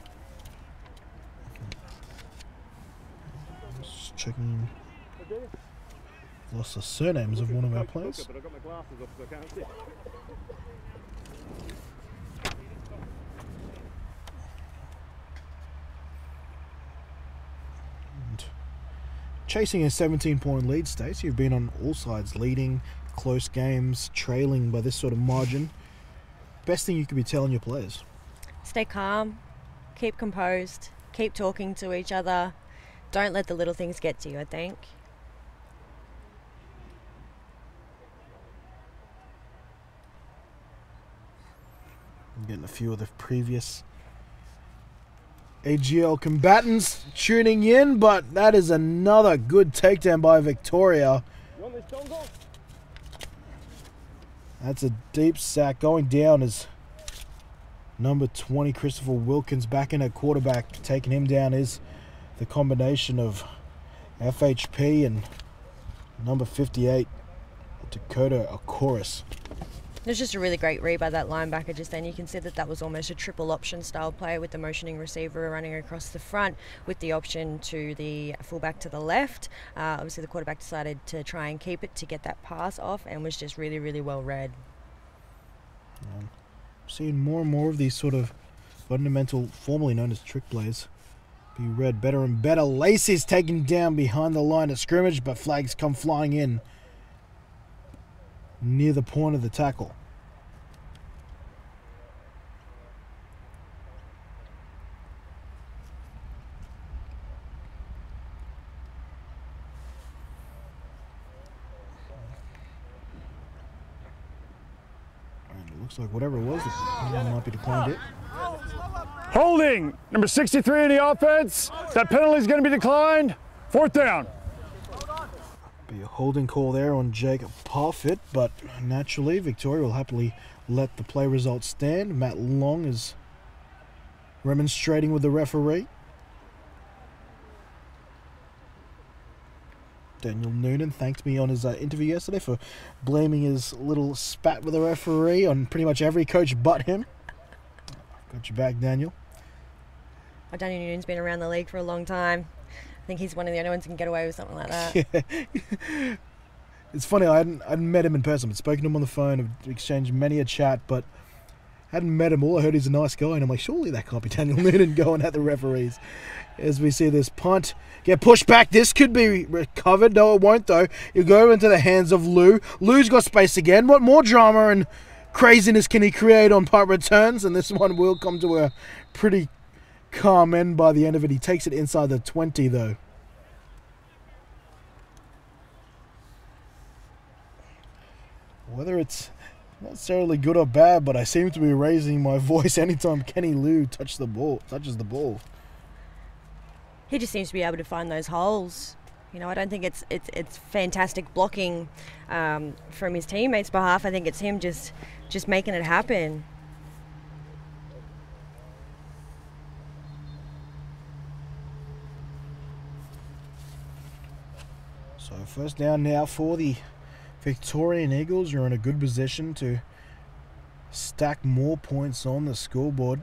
Just checking. Lost the surnames of one of our players. And chasing a 17-point lead, Stace, you've been on all sides, leading, close games, trailing by this sort of margin. Best thing you could be telling your players? Stay calm, keep composed, keep talking to each other. Don't let the little things get to you, I think. I'm getting a few of the previous AGL combatants tuning in, but that is another good takedown by Victoria. That's a deep sack. Going down is number 20, Christopher Wilkins, back in at quarterback. Taking him down is the combination of FHP and number 58, Dakota Akoris. There's just a really great read by that linebacker just then. You can see that that was almost a triple option style play with the motioning receiver running across the front with the option to the fullback to the left. Obviously the quarterback decided to try and keep it to get that pass off and was just really, really well read. Seeing more and more of these sort of fundamental, formerly known as trick plays, be read better and better. Lacey's taken down behind the line of scrimmage, but flags come flying in near the point of the tackle. And it looks like whatever it was, it might be declined it. Holding, number 63 in the offense. That penalty is going to be declined. Fourth down. Be a holding call there on Jake Parfit, but naturally Victoria will happily let the play result stand. Matt Long is remonstrating with the referee. Daniel Noonan thanked me on his interview yesterday for blaming his little spat with the referee on pretty much every coach but him. Got you back, Daniel. Oh, Daniel Noonan's been around the league for a long time. I think he's one of the only ones who can get away with something like that. Yeah. It's funny, I hadn't met him in person. I'd spoken to him on the phone, I've exchanged many a chat, but hadn't met him. All I heard he's a nice guy, and I'm like, surely that can't be Daniel Noonan going at the referees. As we see this punt get pushed back, this could be recovered. No, it won't, though. You go into the hands of Lou. Lou's got space again. What more drama and craziness can he create on punt returns? And this one will come to a pretty calm end by the end of it. He takes it inside the 20, though. Whether it's necessarily good or bad, but I seem to be raising my voice anytime Kenny Lou touches the ball. He just seems to be able to find those holes. You know, I don't think it's fantastic blocking from his teammates' behalf. I think it's him just making it happen. So first down now for the Victorian Eagles. You're in a good position to stack more points on the scoreboard.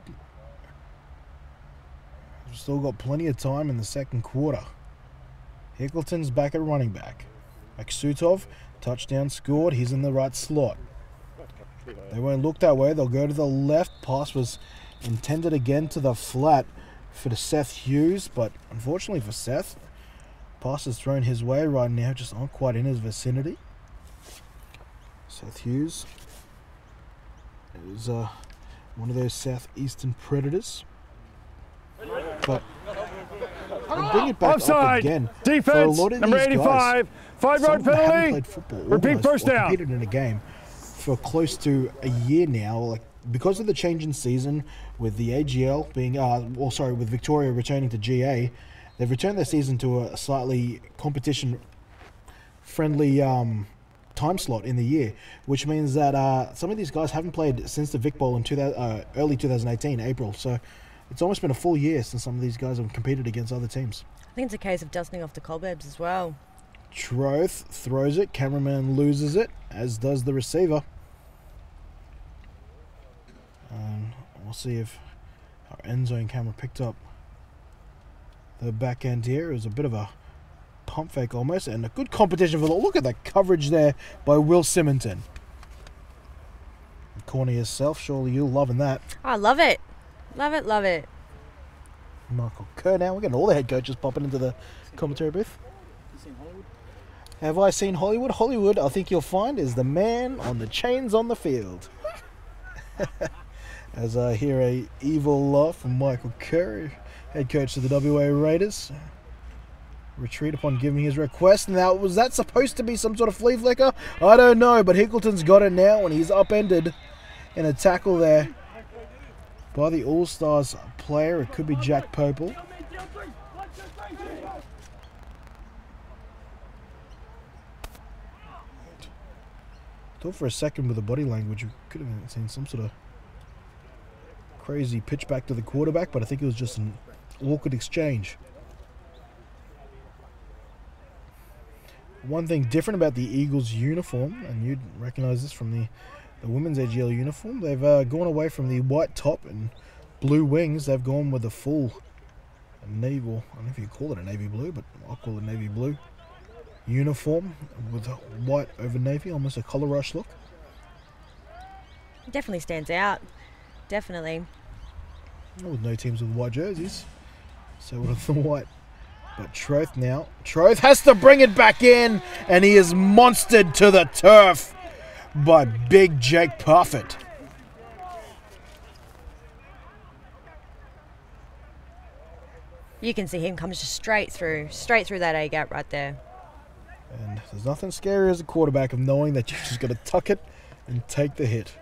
We've still got plenty of time in the second quarter. Hickleton's back at running back. Maksutov, touchdown scored. He's in the right slot. They won't look that way. They'll go to the left. Pass was intended again to the flat for the Seth Hughes, but unfortunately for Seth, pass is thrown his way right now, just not quite in his vicinity. Seth Hughes is one of those southeastern predators. But they bring it back Offside. up again. Defense. For a lot of Number these 85. Guys, 5-yard some of them haven't penalty. played football Repeat almost, first or down. competed in a game for close to a year now. Like, because of the change in season with the AGL being, with Victoria returning to GA, they've returned their season to a slightly competition-friendly time slot in the year, which means that some of these guys haven't played since the Vic Bowl in early 2018, April. So it's almost been a full year since some of these guys have competed against other teams. I think it's a case of dusting off the cobwebs as well. Troth throws it, cameraman loses it, as does the receiver. We'll see if our end zone camera picked up the back end here. It was a bit of a pump fake almost, and a good competition for the look at the coverage there by Will Symington. Corner yourself, surely you're loving that. I love it. Love it, love it. Michael Kerr now. We're getting all the head coaches popping into the commentary booth. Have I seen Hollywood? Hollywood, I think you'll find, is the man on the chains on the field. As I hear a evil laugh from Michael Kerr, head coach of the WA Raiders. Retreat upon giving his request. Now, was that supposed to be some sort of flea flicker? I don't know, but Hickleton's got it now, and he's upended in a tackle there by the All-Stars player. It could be Jack Popel. Thought for a second with the body language, you could have seen some sort of crazy pitch back to the quarterback, but I think it was just an awkward exchange. One thing different about the Eagles uniform, and you'd recognize this from the women's AGL uniform, they've gone away from the white top and blue wings. They've gone with the full navy, well, I don't know if you call it a navy blue, but I'll call it navy blue uniform with white over navy, almost a color rush look. It definitely stands out. Definitely. With no teams with white jerseys, so with the white. But Troth now. Troth has to bring it back in, and he is monstered to the turf by big Jake Parfitt. You can see him come just straight through that A-gap right there. And there's nothing scary as a quarterback of knowing that you've just got to tuck it and take the hit.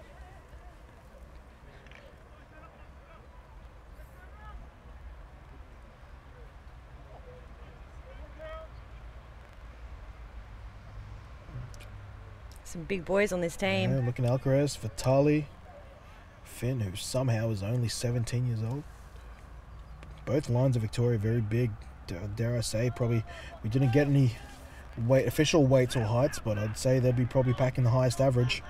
Some big boys on this team. Yeah, looking at Alcaraz, Vitali, Finn, who somehow is only 17 years old. Both lines of Victoria very big. Dare I say, probably we didn't get any official weights or heights, but I'd say they'd be probably packing the highest average.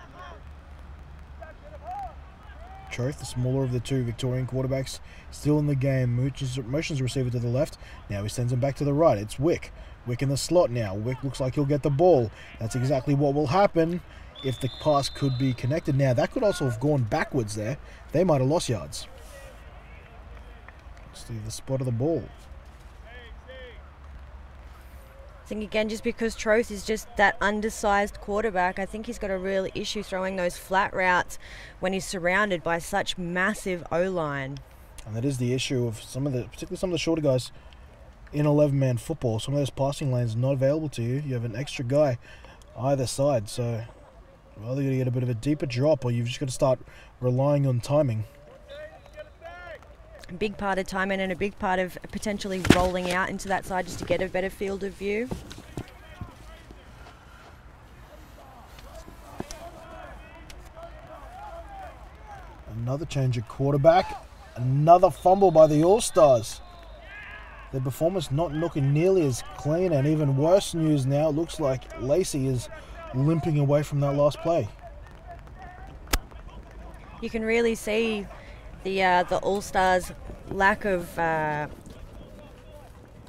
Troth, the smaller of the two Victorian quarterbacks, still in the game. Motions the receiver to the left. Now he sends him back to the right. It's Wick. Wick in the slot now. Wick looks like he'll get the ball. That's exactly what will happen if the pass could be connected. Now, that could also have gone backwards there. They might have lost yards. Let's see the spot of the ball. I think, again, just because Troth is just that undersized quarterback, I think he's got a real issue throwing those flat routes when he's surrounded by such massive O-line. And that is the issue of particularly some of the shorter guys in 11-man football. Some of those passing lanes are not available to you. You have an extra guy either side, so either you're going to get a bit of a deeper drop, or you've just got to start relying on timing. A big part of timing and a big part of potentially rolling out into that side just to get a better field of view. Another change at quarterback. Another fumble by the All-Stars. Their performance not looking nearly as clean, and even worse news now, it looks like Lacey is limping away from that last play. You can really see the All-Stars lack of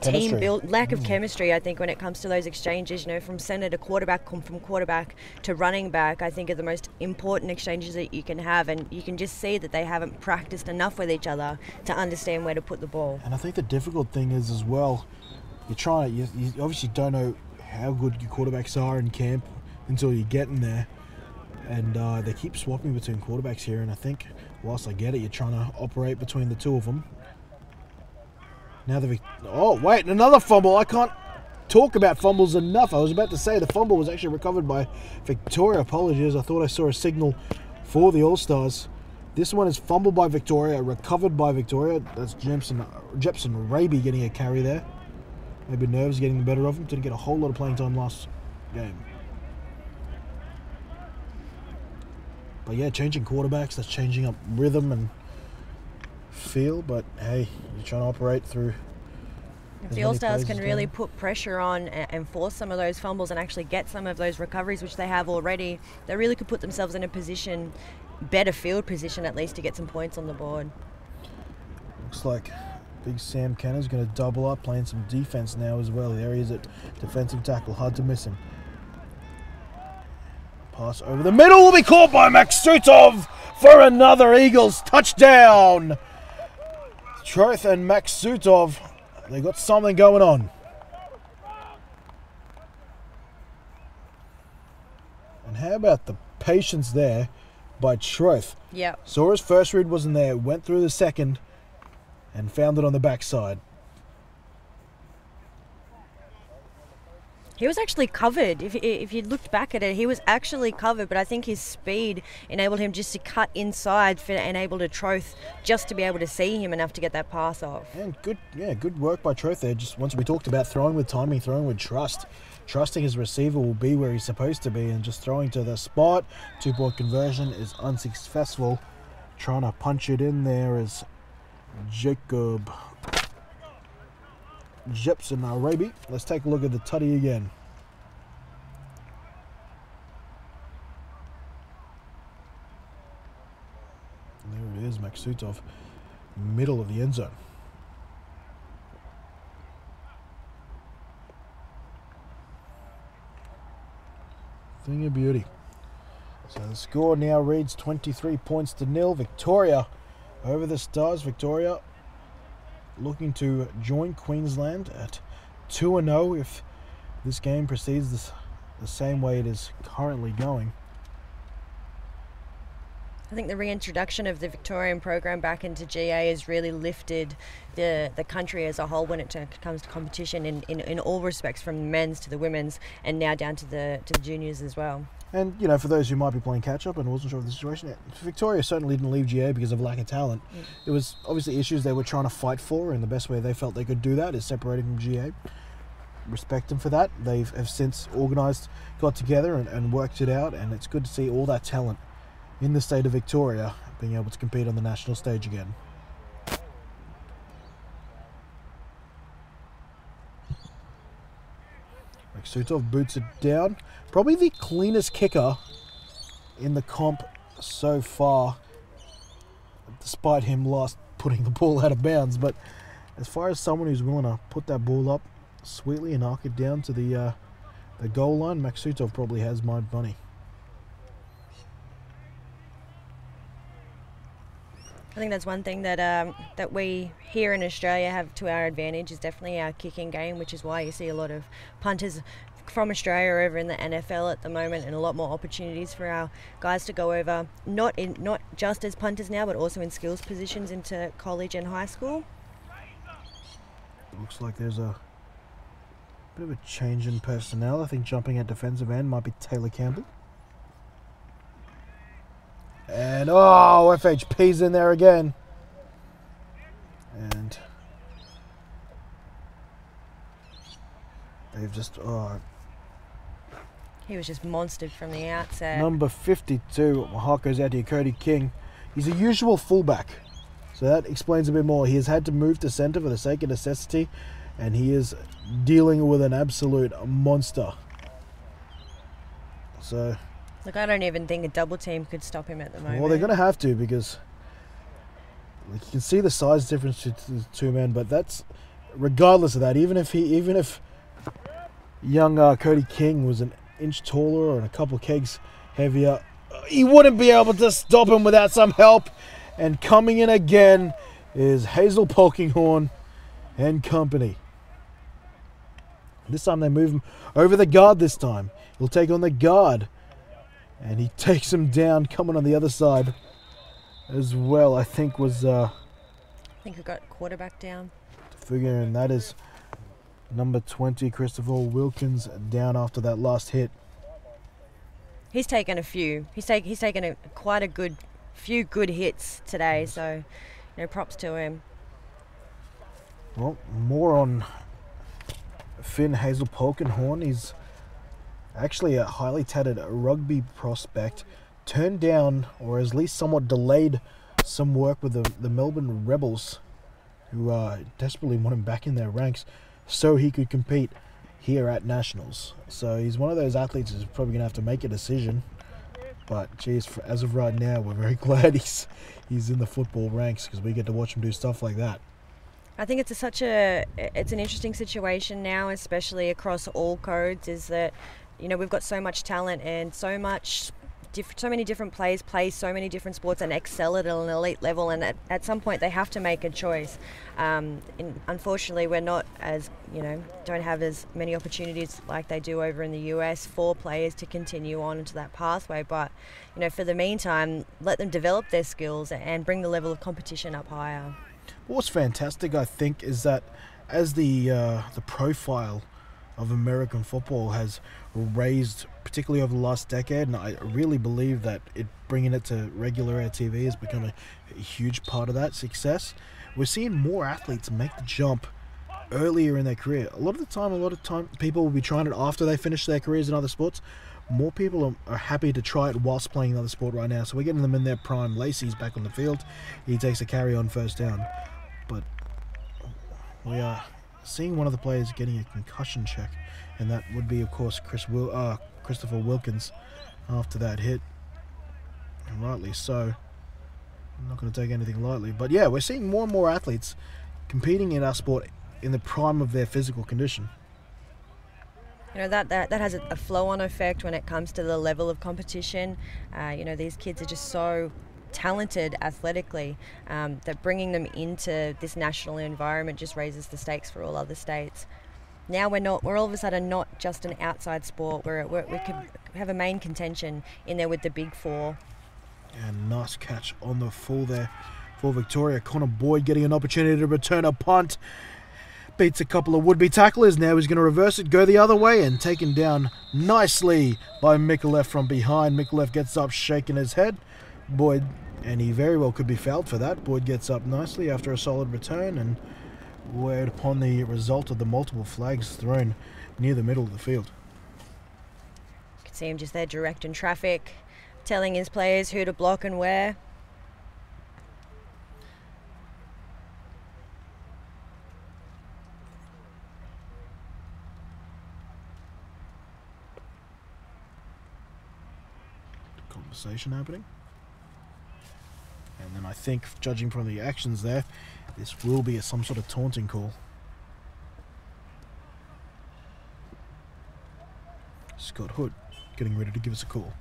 team build, lack of chemistry, I think, when it comes to those exchanges, you know, from center to quarterback, from quarterback to running back, I think are the most important exchanges that you can have, and you can just see that they haven't practiced enough with each other to understand where to put the ball. And I think the difficult thing is as well, you obviously don't know how good your quarterbacks are in camp until you get in there, and they keep swapping between quarterbacks here, and I think Whilst I get it, you're trying to operate between the two of them. Now oh, wait, another fumble. I can't talk about fumbles enough. I was about to say the fumble was actually recovered by Victoria. Apologies, I thought I saw a signal for the All-Stars. This one is fumbled by Victoria, recovered by Victoria. That's Jepson Raby getting a carry there. Maybe nerves getting the better of him. Didn't get a whole lot of playing time last game. But yeah, changing quarterbacks, that's changing up rhythm and feel. But hey, you're trying to operate through. If the All-Stars can really put pressure on and force some of those fumbles and actually get some of those recoveries, which they have already, they really could put themselves in a position, better field position at least, to get some points on the board. Looks like Big Sam Kenner's going to double up, playing some defense now as well. There he is at defensive tackle, hard to miss him. Pass over the middle will be caught by Maksutov for another Eagles touchdown. Troth and Maksutov, they got something going on. And how about the patience there by Troth? Yeah. Saw his first read wasn't there, went through the second and found it on the backside. He was actually covered. If you looked back at it, he was actually covered, but I think his speed enabled him just to cut inside and able to Troth just to be able to see him enough to get that pass off. And good work by Troth there. Just once we talked about throwing with timing, throwing with trust. Trusting his receiver will be where he's supposed to be and just throwing to the spot. 2-point conversion is unsuccessful. Trying to punch it in there is Jacob Jepson Arabi. Let's take a look at the tutty again. There it is, Maksutov, middle of the end zone. Thing of beauty. So the score now reads 23 points to 0. Victoria over the Stars. Victoria looking to join Queensland at 2-0 if this game proceeds the same way it is currently going. I think the reintroduction of the Victorian program back into GA has really lifted the country as a whole when it comes to competition in all respects, from the men's to the women's and now down to the juniors as well. And, you know, for those who might be playing catch-up and wasn't sure of the situation, Victoria certainly didn't leave GA because of lack of talent. It was obviously issues they were trying to fight for, and the best way they felt they could do that is separating from GA. Respect them for that. They have since organised, got together and worked it out, and it's good to see all that talent in the state of Victoria being able to compete on the national stage again. Maksutov boots it down. Probably the cleanest kicker in the comp so far, despite him last putting the ball out of bounds. But as far as someone who's willing to put that ball up sweetly and arc it down to the goal line, Maksutov probably has my money. I think that's one thing that we here in Australia have to our advantage, is definitely our kicking game, which is why you see a lot of punters from Australia over in the NFL at the moment, and a lot more opportunities for our guys to go over, not just as punters now, but also in skills positions into college and high school. Looks like there's a bit of a change in personnel. I think jumping at defensive end might be Taylor Campbell. And oh, FHP's in there again. And they've just, he was just monstered from the outset. Number 52, my heart goes out to you, Cody King. He's a usual fullback, so that explains a bit more. He has had to move to centre for the sake of necessity, and he is dealing with an absolute monster. So, look, I don't even think a double team could stop him at the moment. well, they're going to have to, because like, you can see the size difference to the two men. But that's regardless of that. Even if young Cody King was an inch taller and a couple kegs heavier, he wouldn't be able to stop him without some help. And coming in again is Hazel Polkinghorn and company. This time they move him over the guard. This time he'll take on the guard. And he takes him down, coming on the other side. as well, I think was I think we got quarterback down. figuring that is number 20, Christopher Wilkins, down after that last hit. He's taken a few. He's taken quite a good few good hits today. So, props to him. Well, more on Finn Hazel Polkenhorn. He's actually a highly touted rugby prospect, turned down or at least somewhat delayed some work with the Melbourne Rebels, who desperately want him back in their ranks so he could compete here at Nationals. So he's one of those athletes who's probably going to have to make a decision. But geez, as of right now, we're very glad he's in the football ranks, because we get to watch him do stuff like that. I think it's an interesting situation now, especially across all codes, is that, we've got so much talent and so many different players play so many different sports and excel at an elite level, and at some point they have to make a choice. Unfortunately, we're not don't have as many opportunities like they do over in the US for players to continue on into that pathway. But for the meantime, let them develop their skills and bring the level of competition up higher. What's fantastic, I think, is that as the profile of American football has raised, particularly over the last decade, and I really believe that bringing it to regular air TV has become a huge part of that success. We're seeing more athletes make the jump earlier in their career. A lot of time, people will be trying it after they finish their careers in other sports. More people are happy to try it whilst playing another sport right now. So we're getting them in their prime. Lacey's back on the field. He takes a carry on first down. But we are seeing one of the players getting a concussion check, and that would be, of course, Christopher Wilkins after that hit. And rightly so. I'm not going to take anything lightly. But yeah, we're seeing more and more athletes competing in our sport in the prime of their physical condition. That has a flow-on effect when it comes to the level of competition. These kids are just so talented athletically that bringing them into this national environment just raises the stakes for all other states. Now we're all of a sudden not just an outside sport. We could have a main contention in there with the big four. And nice catch on the full there for Victoria. Connor Boyd getting an opportunity to return a punt. Beats a couple of would-be tacklers. Now he's going to reverse it, go the other way, and taken down nicely by Mikulev from behind. Mikulev gets up, shaking his head. Boyd, and he very well could be fouled for that. Boyd gets up nicely after a solid return, and word upon the result of the multiple flags thrown near the middle of the field. You can see him just there directing traffic, telling his players who to block and where. Conversation happening. And then I think, judging from the actions there, this will be some sort of taunting call. Scott Hood getting ready to give us a call.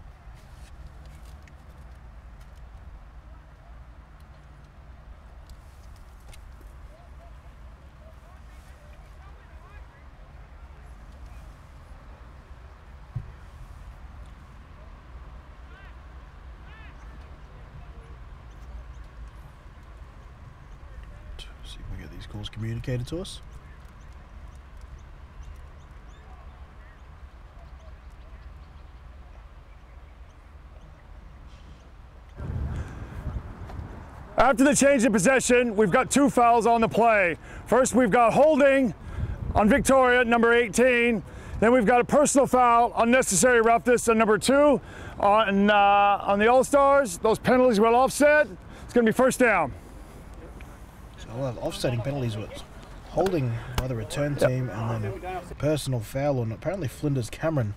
See if we get these calls communicated to us. After the change of possession, we've got two fouls on the play. First, we've got holding on Victoria, number 18. Then we've got a personal foul, unnecessary roughness on number 2. On the All-Stars, those penalties will offset. It's going to be first down. So we'll have offsetting penalties with holding by the return team, and then personal foul on apparently Flinders Cameron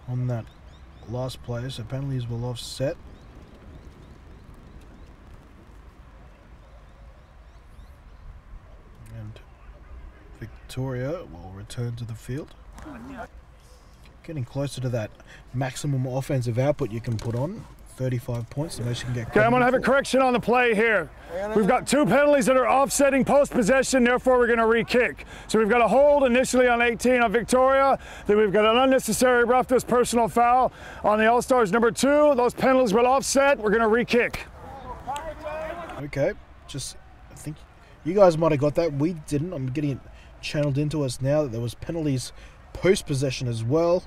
on that last play. So penalties will offset. And Victoria will return to the field. Getting closer to that maximum offensive output you can put on. 35 points, the most you can get. Okay, I'm going to have a correction on the play here. We've got two penalties that are offsetting post-possession, therefore we're going to re-kick. So we've got a hold initially on 18 on Victoria, then we've got an unnecessary roughness personal foul on the All-Stars number 2. Those penalties will offset, we're going to re-kick. Okay, I think you guys might have got that. We didn't. I'm getting it channeled into us now that there was penalties post-possession as well.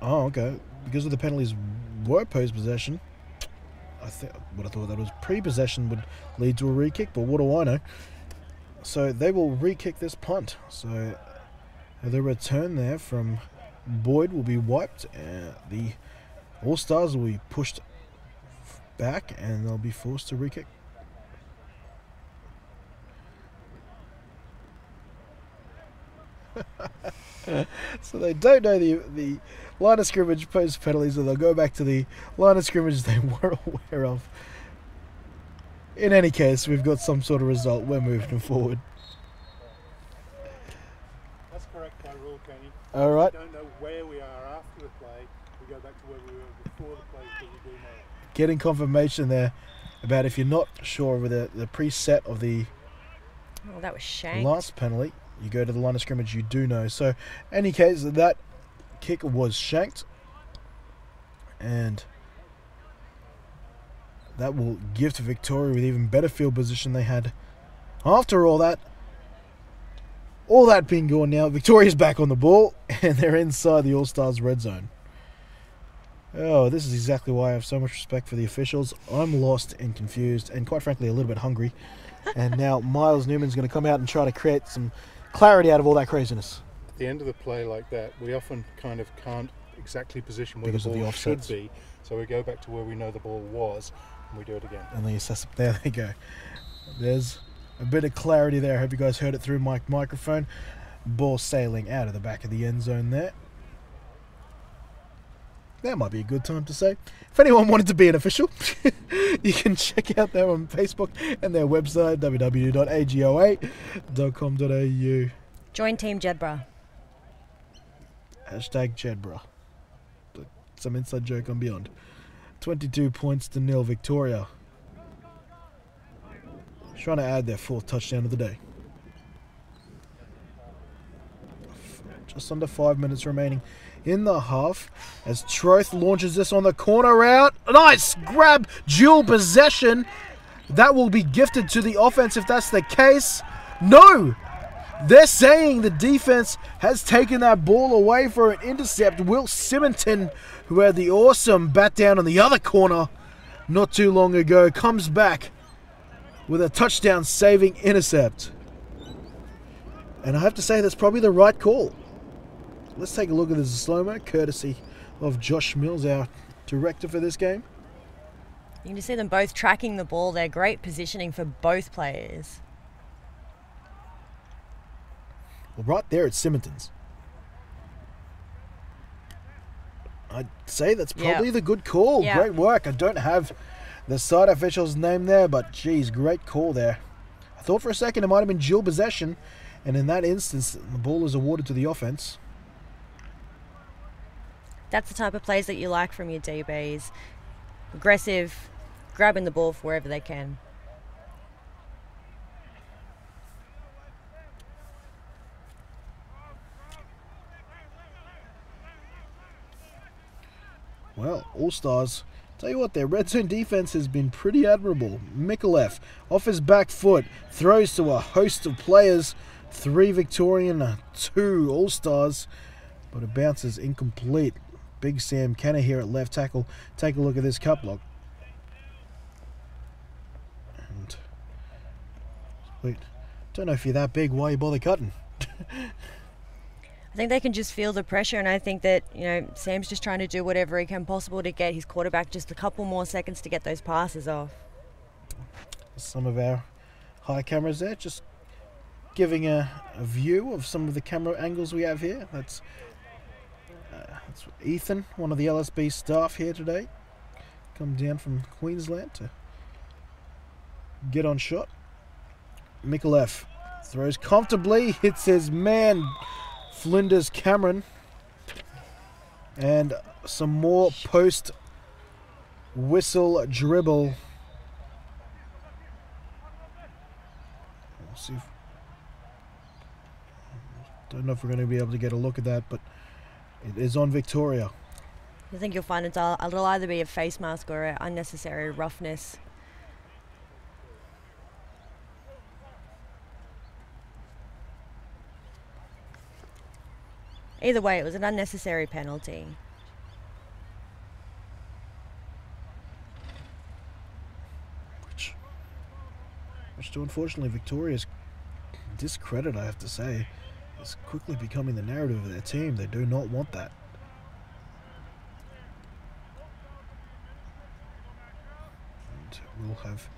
Oh, okay. Because of the penalties were post-possession, I would have thought that was pre-possession would lead to a re-kick, but what do I know? So they will re-kick this punt. So the return there from Boyd will be wiped. The All-Stars will be pushed back and they'll be forced to re-kick. So they don't know the line of scrimmage post penalties, and they'll go back to the line of scrimmage they were aware of. In any case, we've got some sort of result. We're moving forward. That's correct by rule, Kenny. All right. We don't know where we are after the play. We go back to where we were before the play because we do know it. Getting confirmation there about if you're not sure with the preset of the that was shanked. last penalty, you go to the line of scrimmage, you do know. So, any case, that kick was shanked. And that will give to Victoria with even better field position they had. After all that being gone now, Victoria's back on the ball and they're inside the All-Stars red zone. Oh, this is exactly why I have so much respect for the officials. I'm lost and confused and quite frankly a little bit hungry. And now Miles Newman's going to come out and try to create some clarity out of all that craziness. At the end of the play like that, we often kind of can't exactly position where Because the of the ball should offsets. be. So we go back to where we know the ball was and we do it again. And they assess it. There they go. There's a bit of clarity there. I hope you guys heard it through my microphone. Ball sailing out of the back of the end zone there. That might be a good time to say. If anyone wanted to be an official, you can check out them on Facebook and their website, www.agoa.com.au. Join Team Jedbra. Hashtag Jedbra. Some inside joke on Beyond. 22 points to 0 Victoria. Trying to add their fourth touchdown of the day. Just under 5 minutes remaining in the half as Troth launches this on the corner route. Nice grab, dual possession. That will be gifted to the offense if that's the case. No! They're saying the defense has taken that ball away for an intercept. Will Simonton, who had the awesome bat down on the other corner not too long ago, comes back with a touchdown saving intercept. And I have to say that's probably the right call. Let's take a look at this slow-mo, courtesy of Josh Mills, our director for this game. You can just see them both tracking the ball. They're great positioning for both players. Well, right there it's Simonton's. I'd say that's probably the good call. Yeah. Great work. I don't have the side official's name there, but geez, great call there. I thought for a second it might have been dual possession, and in that instance, the ball is awarded to the offense. That's the type of plays that you like from your DBs. Aggressive, grabbing the ball for wherever they can. Well, All-Stars, tell you what, their red zone defense has been pretty admirable. Mikulev, off his back foot, throws to a host of players. 3 Victorian, 2 All-Stars, but it bounces incomplete. Big Sam Kenner here at left tackle. Take a look at this cut block. And wait, don't know if you're that big, why you bother cutting? I think they can just feel the pressure, and I think that, you know, Sam's just trying to do whatever he can possible to get his quarterback just a couple more seconds to get those passes off. Some of our high cameras there, just giving a view of some of the camera angles we have here. That's Ethan, one of the LSB staff here today. Come down from Queensland to get on shot. Mikulev throws comfortably, hits his man Flinders Cameron, and some more post whistle dribble. We'll see if, don't know if we're going to be able to get a look at that, but it is on Victoria. I think you'll find it'll either be a face mask or an unnecessary roughness. Either way, it was an unnecessary penalty. Which to unfortunately Victoria's discredit, I have to say, is quickly becoming the narrative of their team. They do not want that. And we'll have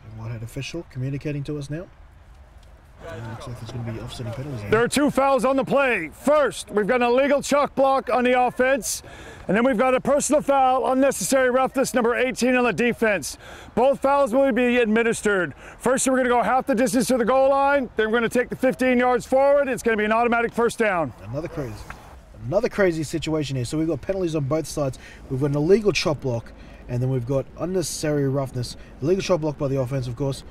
the Whitehead official communicating to us now. Looks like there's going to be offsetting penalties here. There are 2 fouls on the play. First, we've got an illegal chalk block on the offense, and then we've got a personal foul, unnecessary roughness, number 18 on the defense. Both fouls will be administered. First, we're going to go half the distance to the goal line. Then we're going to take the 15 yards forward. It's going to be an automatic first down. Another crazy situation here. So we've got penalties on both sides. We've got an illegal chop block, and then we've got unnecessary roughness. Illegal chop block by the offense, of course.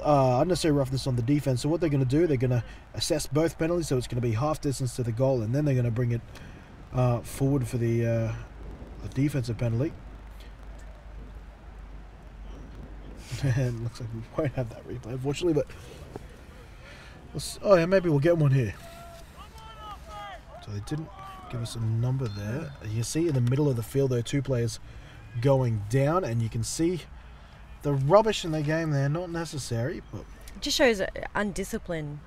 Unnecessary roughness on the defense. So what they're going to do, they're going to assess both penalties. So it's going to be half distance to the goal, and then they're going to bring it forward for the defensive penalty. And looks like we won't have that replay, unfortunately. But oh yeah, maybe we'll get one here. So they didn't give us a number there. You see in the middle of the field there are 2 players going down, and you can see the rubbish in the game there, not necessary, but It just shows undiscipline.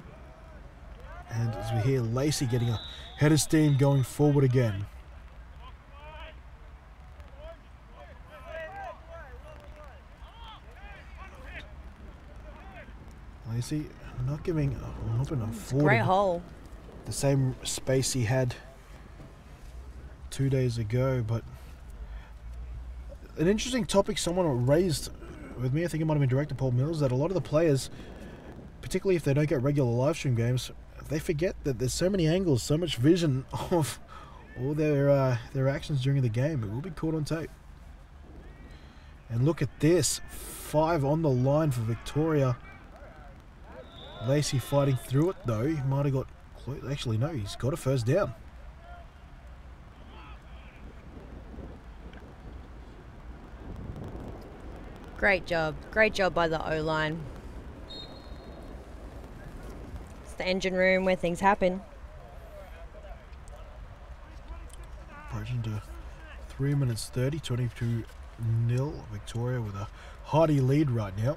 and as we hear Lacey getting a head of steam going forward again. Lacey not giving Great hole. the same space he had 2 days ago, but an interesting topic someone raised with me, I think it might have been Director Paul Mills, that a lot of the players, particularly if they don't get regular live stream games, they forget that there's so many angles, so much vision of all their actions during the game. It will be caught on tape. And look at this, 5 on the line for Victoria. Lacey fighting through it though. He might have got, actually no, he's got a first down. Great job by the O-line. It's the engine room where things happen. Approaching to 3 minutes 30, 22-0. Victoria with a hearty lead right now.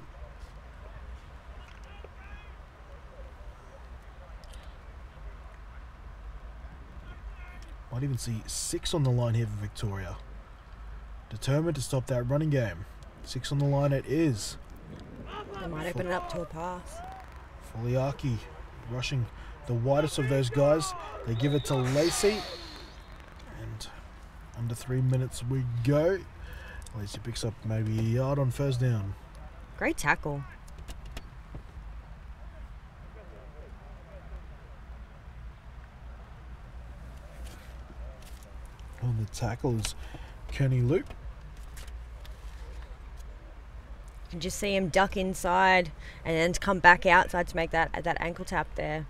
Might even see 6 on the line here for Victoria. Determined to stop that running game. 6 on the line it is. They might open it up to a pass. Foliaki rushing the widest of those guys. They give it to Lacey. And under 3 minutes we go. Lacey picks up maybe a yard on first down. Great tackle. On the tackle is Kenny Loop. You can just see him duck inside and then come back outside to make that ankle tap there.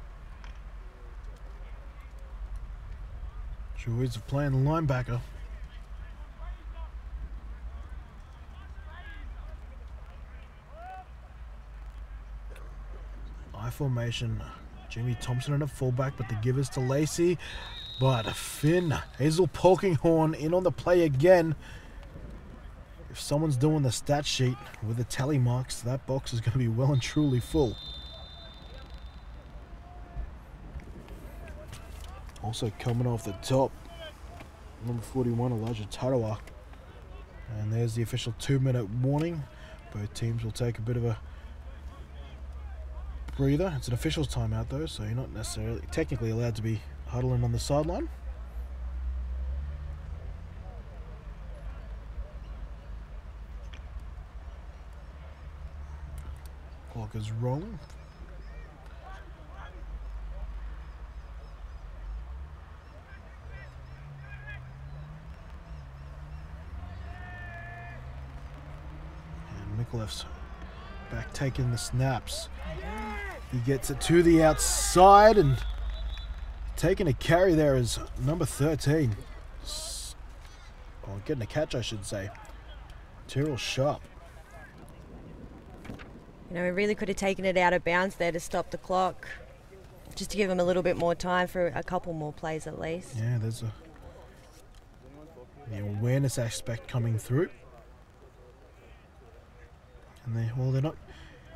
Joys of playing the linebacker. I formation. Jimmy Thompson and a fullback, but the give is to Lacey. But Finn, Hazel Polkinghorn in on the play again. If someone's doing the stat sheet with the tally marks, that box is going to be well and truly full. Also coming off the top, number 41, Elijah Tarawa. And there's the official 2-minute warning. Both teams will take a bit of a breather. It's an official's timeout though, so you're not necessarily technically allowed to be huddling on the sideline. Clock is rolling. And Mikulev's back taking the snaps. He gets it to the outside and taking a carry there is number 13. Or getting a catch, I should say. Tyrrell Sharp. You know, we really could have taken it out of bounds there to stop the clock. Just to give them a little bit more time for a couple more plays at least. Yeah, there's the awareness aspect coming through. And they're not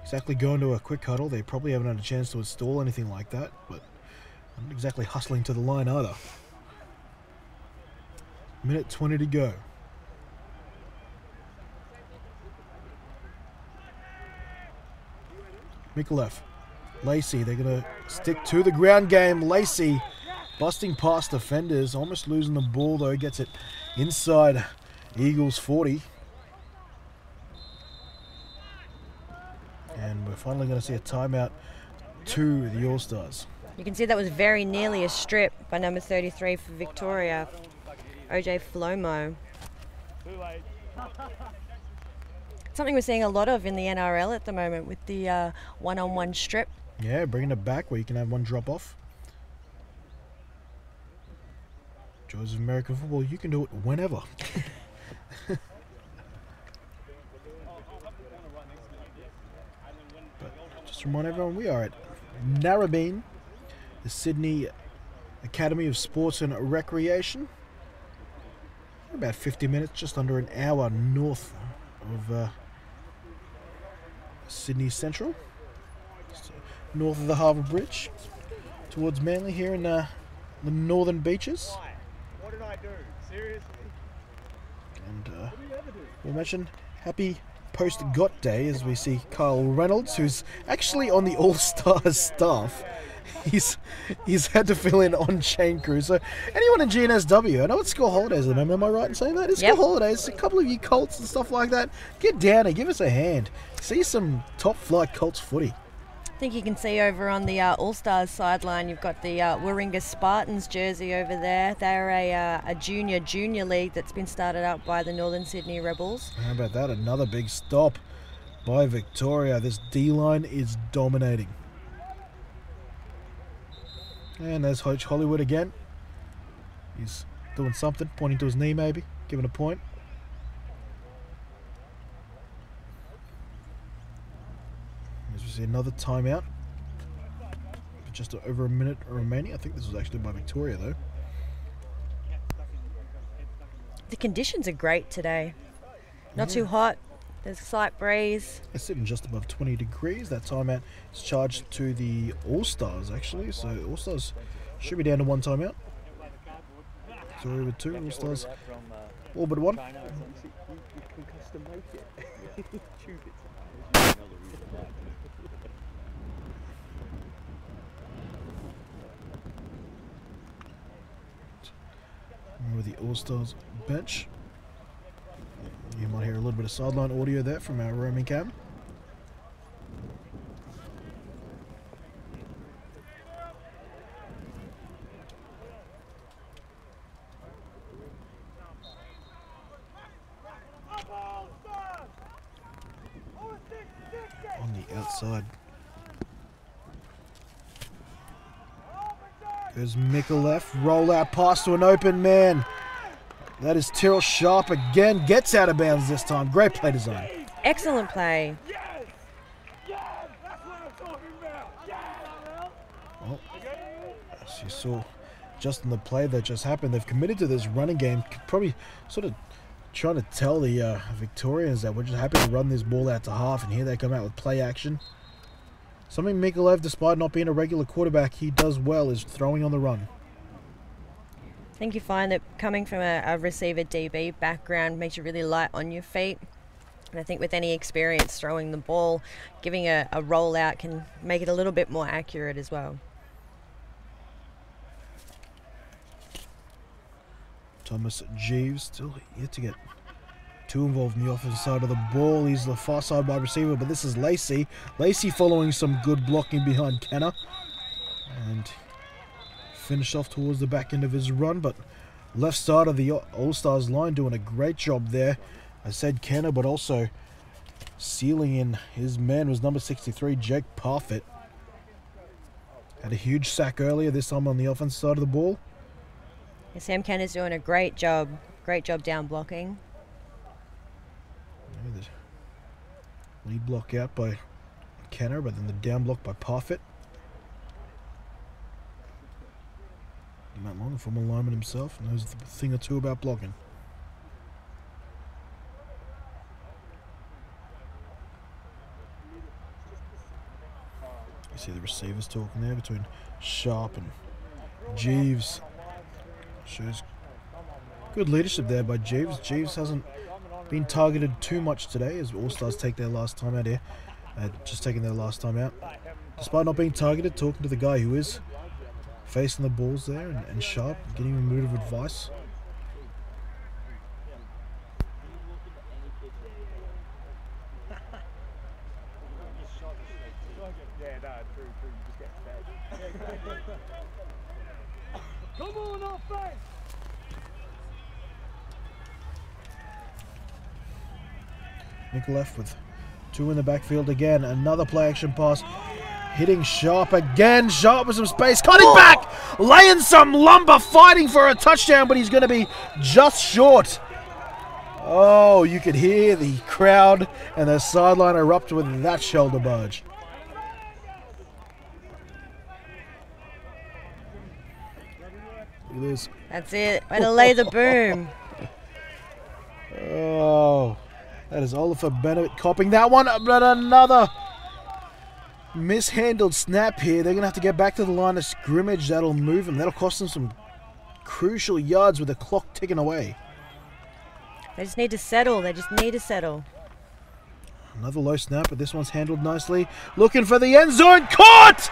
exactly going to a quick huddle. They probably haven't had a chance to install anything like that, but not exactly hustling to the line either. Minute 20 to go. Mikulev, Lacey, they're going to stick to the ground game. Lacey busting past defenders, almost losing the ball though, gets it inside Eagles 40. And we're finally going to see a timeout to the All-Stars. You can see that was very nearly a strip by number 33 for Victoria, OJ Flomo. Something we're seeing a lot of in the NRL at the moment with the one-on-one strip. Yeah, bringing it back where you can have one drop off. Joys of American football, you can do it whenever. But just to remind everyone, we are at Narrabeen, the Sydney Academy of Sports and Recreation. About 50 minutes, just under an hour north of Sydney Central, just north of the Harbour Bridge, towards Manly here in the northern beaches. What did I do? Seriously? And we mentioned happy post-GOT day as we see Kyle Reynolds, who's actually on the All-Stars staff. He's had to fill in on Chain Crew. So anyone in GNSW, I know it's school holidays at the moment, am I right in saying that? It's school holidays, a couple of you Colts and stuff like that. Get down and give us a hand. See some top flight Colts footy. I think you can see over on the All-Stars sideline, you've got the Warringah Spartans jersey over there. They're a junior league that's been started up by the Northern Sydney Rebels. How about that? Another big stop by Victoria. This D-line is dominating. And there's Coach Hollywood again. He's doing something, pointing to his knee maybe, giving a point. As we see another timeout. Just over a minute remaining. I think this was actually by Victoria though. The conditions are great today. Not too hot. There's a slight breeze. It's sitting just above 20 degrees. That timeout is charged to the All-Stars actually. So All-Stars should be down to one timeout. Victoria with two, All-Stars all but one. With the All-Stars bench. You might hear a little bit of sideline audio there from our roaming cam. On the outside. There's Mikulev, roll out pass to an open man. That is Tyrrell Sharp again, gets out of bounds this time. Great play design. Excellent play. Well, as you saw just in the play that just happened, they've committed to this running game, probably sort of trying to tell the Victorians that we're just happy to run this ball out to half, and here they come out with play action. Something Mikulev, despite not being a regular quarterback, he does well is throwing on the run. I think you find that coming from a receiver DB background makes you really light on your feet. And I think with any experience throwing the ball, giving a rollout can make it a little bit more accurate as well. Thomas Jeeves still yet to get too involved in the offensive side of the ball. He's the far side wide receiver, but this is Lacey. Lacey following some good blocking behind Kenner. And finished off towards the back end of his run, but left side of the All-Stars line doing a great job there. I said Kenner, but also sealing in his man was number 63, Jake Parfit. Had a huge sack earlier, this time on the offensive side of the ball. Yeah, Sam Kenner's doing a great job down blocking. Yeah, the lead block out by Kenner, but then the down block by Parfitt. Matt Long, former lineman himself, knows a thing or two about blocking. You see the receivers talking there between Sharp and Jeeves. Shows good leadership there by Jeeves. Jeeves hasn't been targeted too much today as All-Stars take their last time out here. Just taking their last time out. Despite not being targeted, talking to the guy who is facing the balls there and Sharp, giving him a bit of advice. Come on, offense! Mikulev with two in the backfield again. Another play action pass. Hitting Sharp again. Sharp with some space. Cutting back. Laying some lumber. Fighting for a touchdown, but he's going to be just short. Oh, you could hear the crowd and the sideline erupt with that shoulder barge. Look at this. That's it. Way to lay the boom. Oh, that is Oliver Bennett copping that one. But another mishandled snap here. They're going to have to get back to the line of scrimmage. That'll move them. That'll cost them some crucial yards with the clock ticking away. They just need to settle. They just need to settle. Another low snap, but this one's handled nicely. Looking for the end zone. Caught!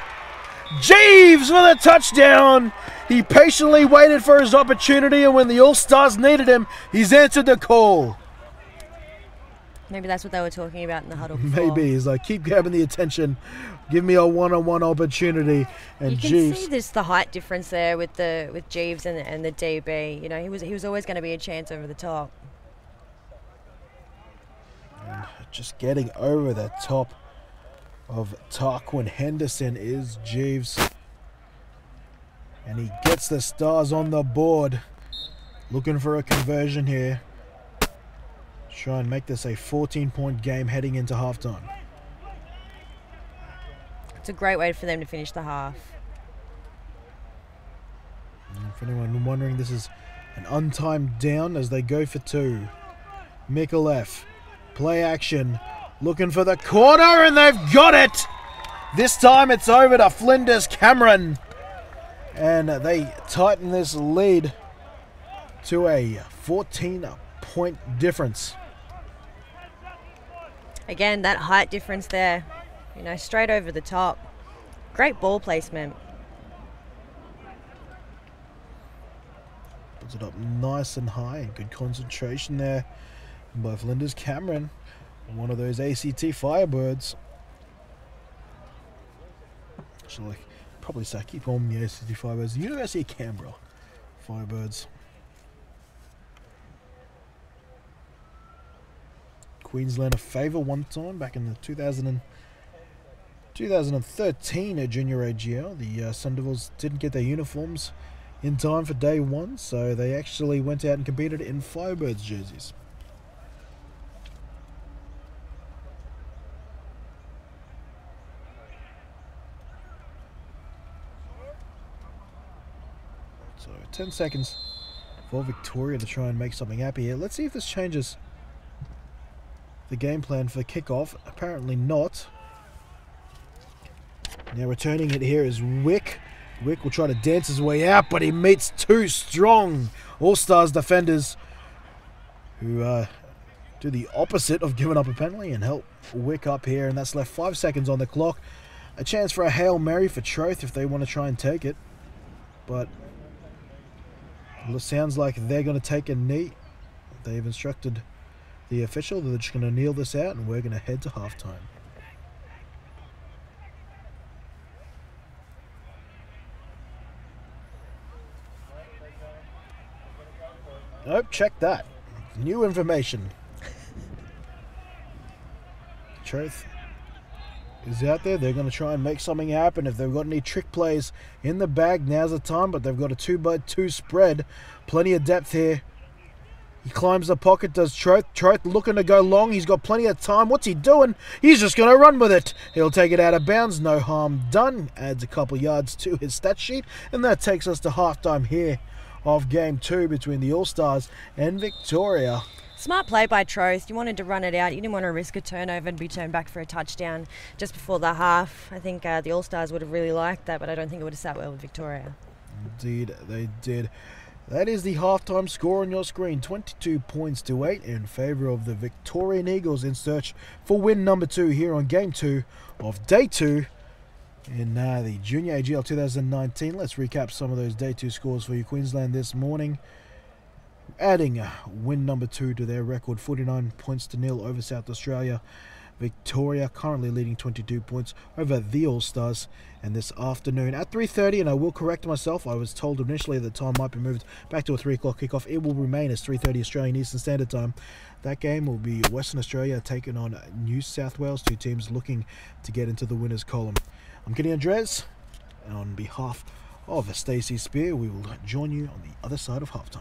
Jeeves with a touchdown. He patiently waited for his opportunity, and when the All-Stars needed him, he's answered the call. Maybe that's what they were talking about in the huddle before. Maybe. He's like, keep grabbing the attention. Give me a one-on-one opportunity. And you can Jeeves, see this the height difference there with Jeeves and the DB. You know, he was always going to be a chance over the top. and just getting over the top of Tarquin Henderson is Jeeves. And he gets the Stars on the board. Looking for a conversion here. Try and make this a 14-point game heading into halftime. It's a great way for them to finish the half. And for anyone wondering, this is an untimed down as they go for two. Mikulev, play action, looking for the corner, and they've got it! This time it's over to Flinders Cameron. And they tighten this lead to a 14-point difference. Again, that height difference there. You know, straight over the top. Great ball placement. Puts it up nice and high, and good concentration there by Flinders Cameron. One of those ACT Firebirds. Actually, probably say keep on the ACT Firebirds. The University of Canberra Firebirds. Queensland a favour one time back in the 2013 Junior AGL. The Sun Devils didn't get their uniforms in time for day one, so they actually went out and competed in Firebirds jerseys. So 10 seconds for Victoria to try and make something happy here. Let's see if this changes the game plan for kickoff. Apparently not. Now returning it here is Wick. Wick will try to dance his way out, but he meets two strong All-Stars defenders who do the opposite of giving up a penalty and help Wick up here. And that's left 5 seconds on the clock. A chance for a Hail Mary for Troth if they want to try and take it. But it sounds like they're going to take a knee. They've instructed the official that they're just going to kneel this out, and we're going to head to halftime. Nope, check that. New information. Truth is out there. They're going to try and make something happen. If they've got any trick plays in the bag, now's the time. But they've got a 2x2 spread. Plenty of depth here. He climbs the pocket, does Troth. Troth looking to go long. He's got plenty of time. What's he doing? He's just going to run with it. He'll take it out of bounds. No harm done. Adds a couple yards to his stat sheet. And that takes us to halftime here of Game 2 between the All-Stars and Victoria. Smart play by Troth. You wanted to run it out. You didn't want to risk a turnover and be turned back for a touchdown just before the half. I think the All-Stars would have really liked that, but I don't think it would have sat well with Victoria. Indeed, they did. That is the halftime score on your screen. 22 points to 8 in favour of the Victorian Eagles in search for win number 2 here on Game 2 of Day 2 in the Junior AGL 2019. Let's recap some of those Day 2 scores for you. Queensland this morning, adding win number 2 to their record, 49 points to 0 over South Australia. Victoria currently leading 22 points over the All-Stars. And this afternoon at 3:30, and I will correct myself, I was told initially the time might be moved back to a 3 o'clock kickoff. It will remain as 3:30 Australian Eastern Standard Time. That game will be Western Australia taking on New South Wales, 2 teams looking to get into the winners column. I'm Kenny Andres, and on behalf of Stacey Spear, we will join you on the other side of halftime.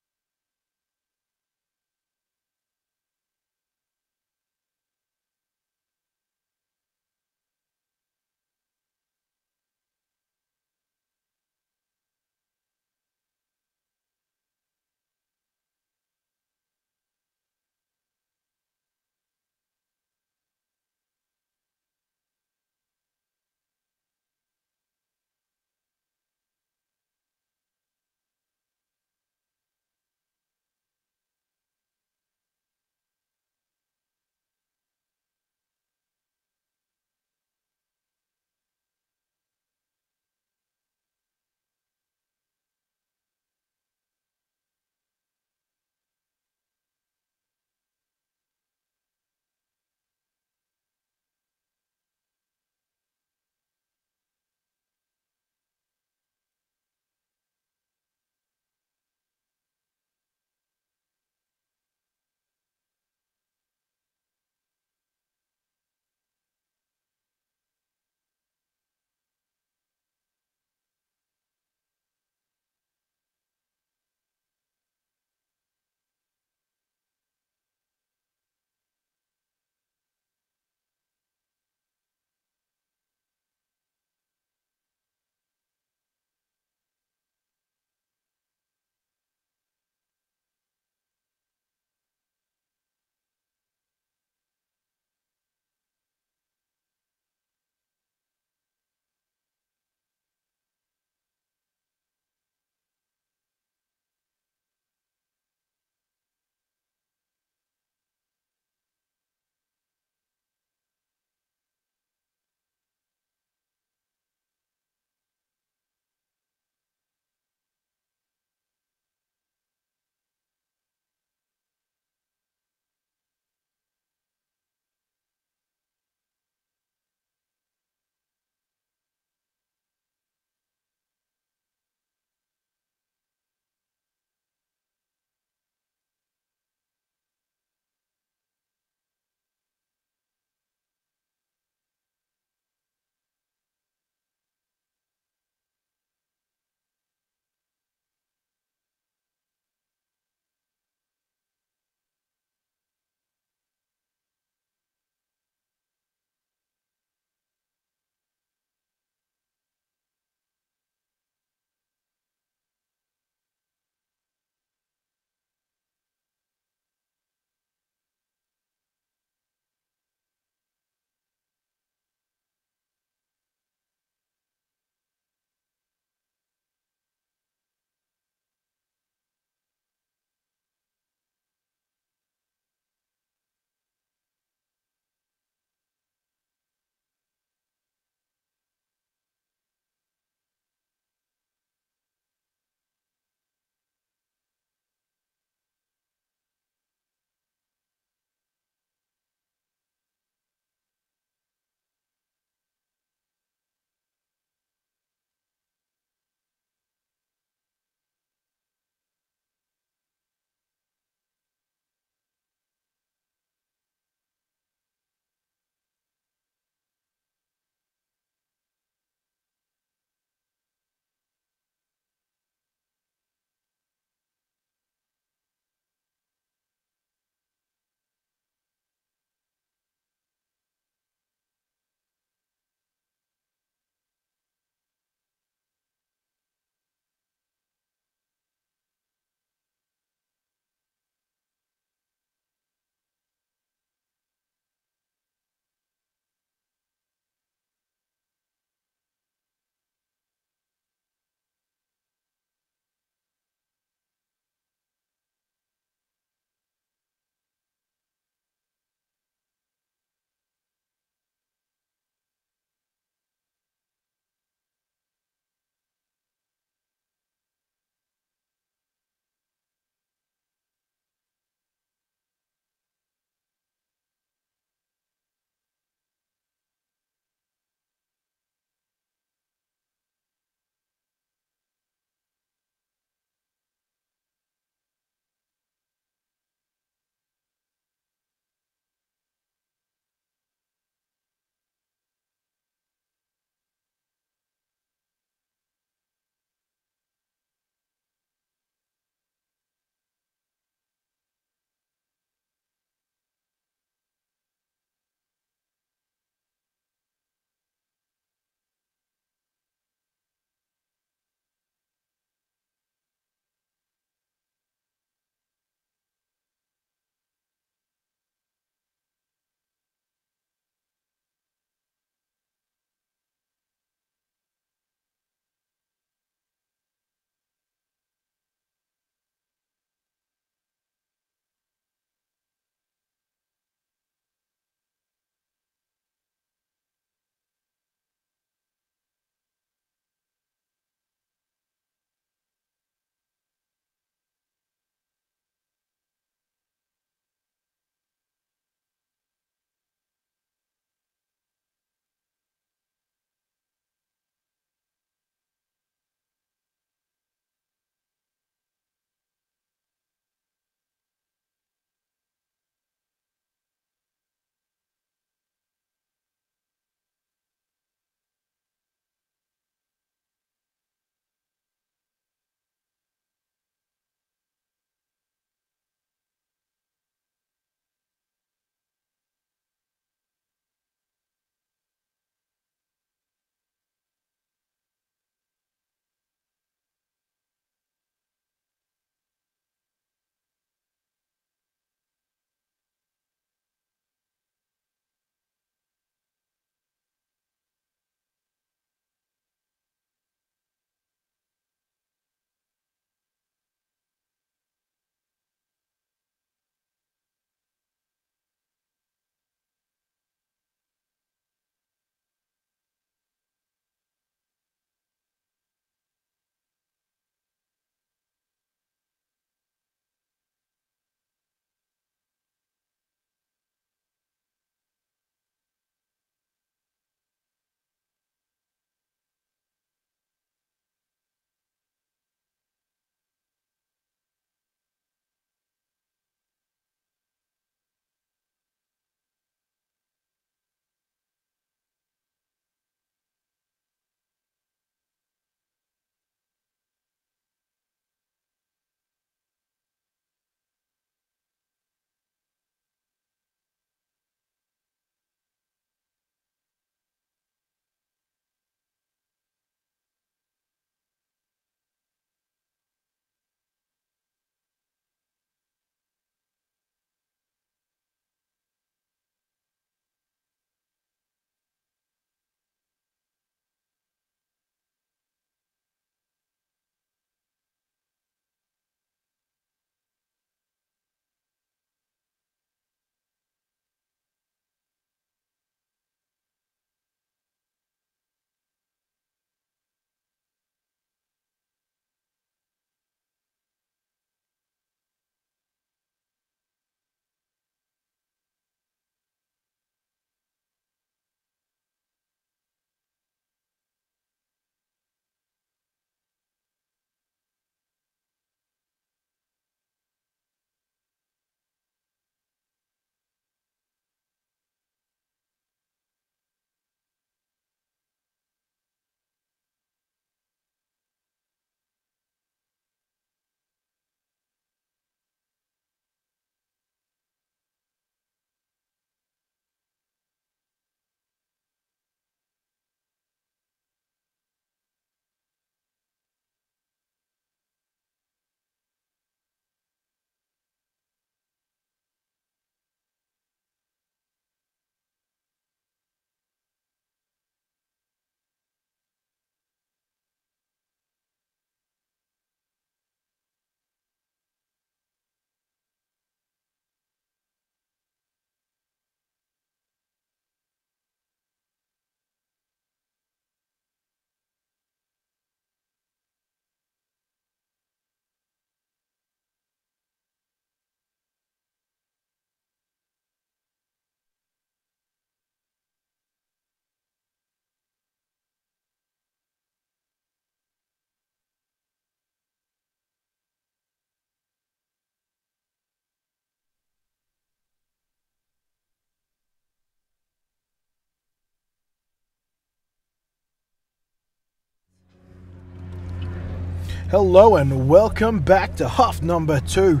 Hello and welcome back to half number 2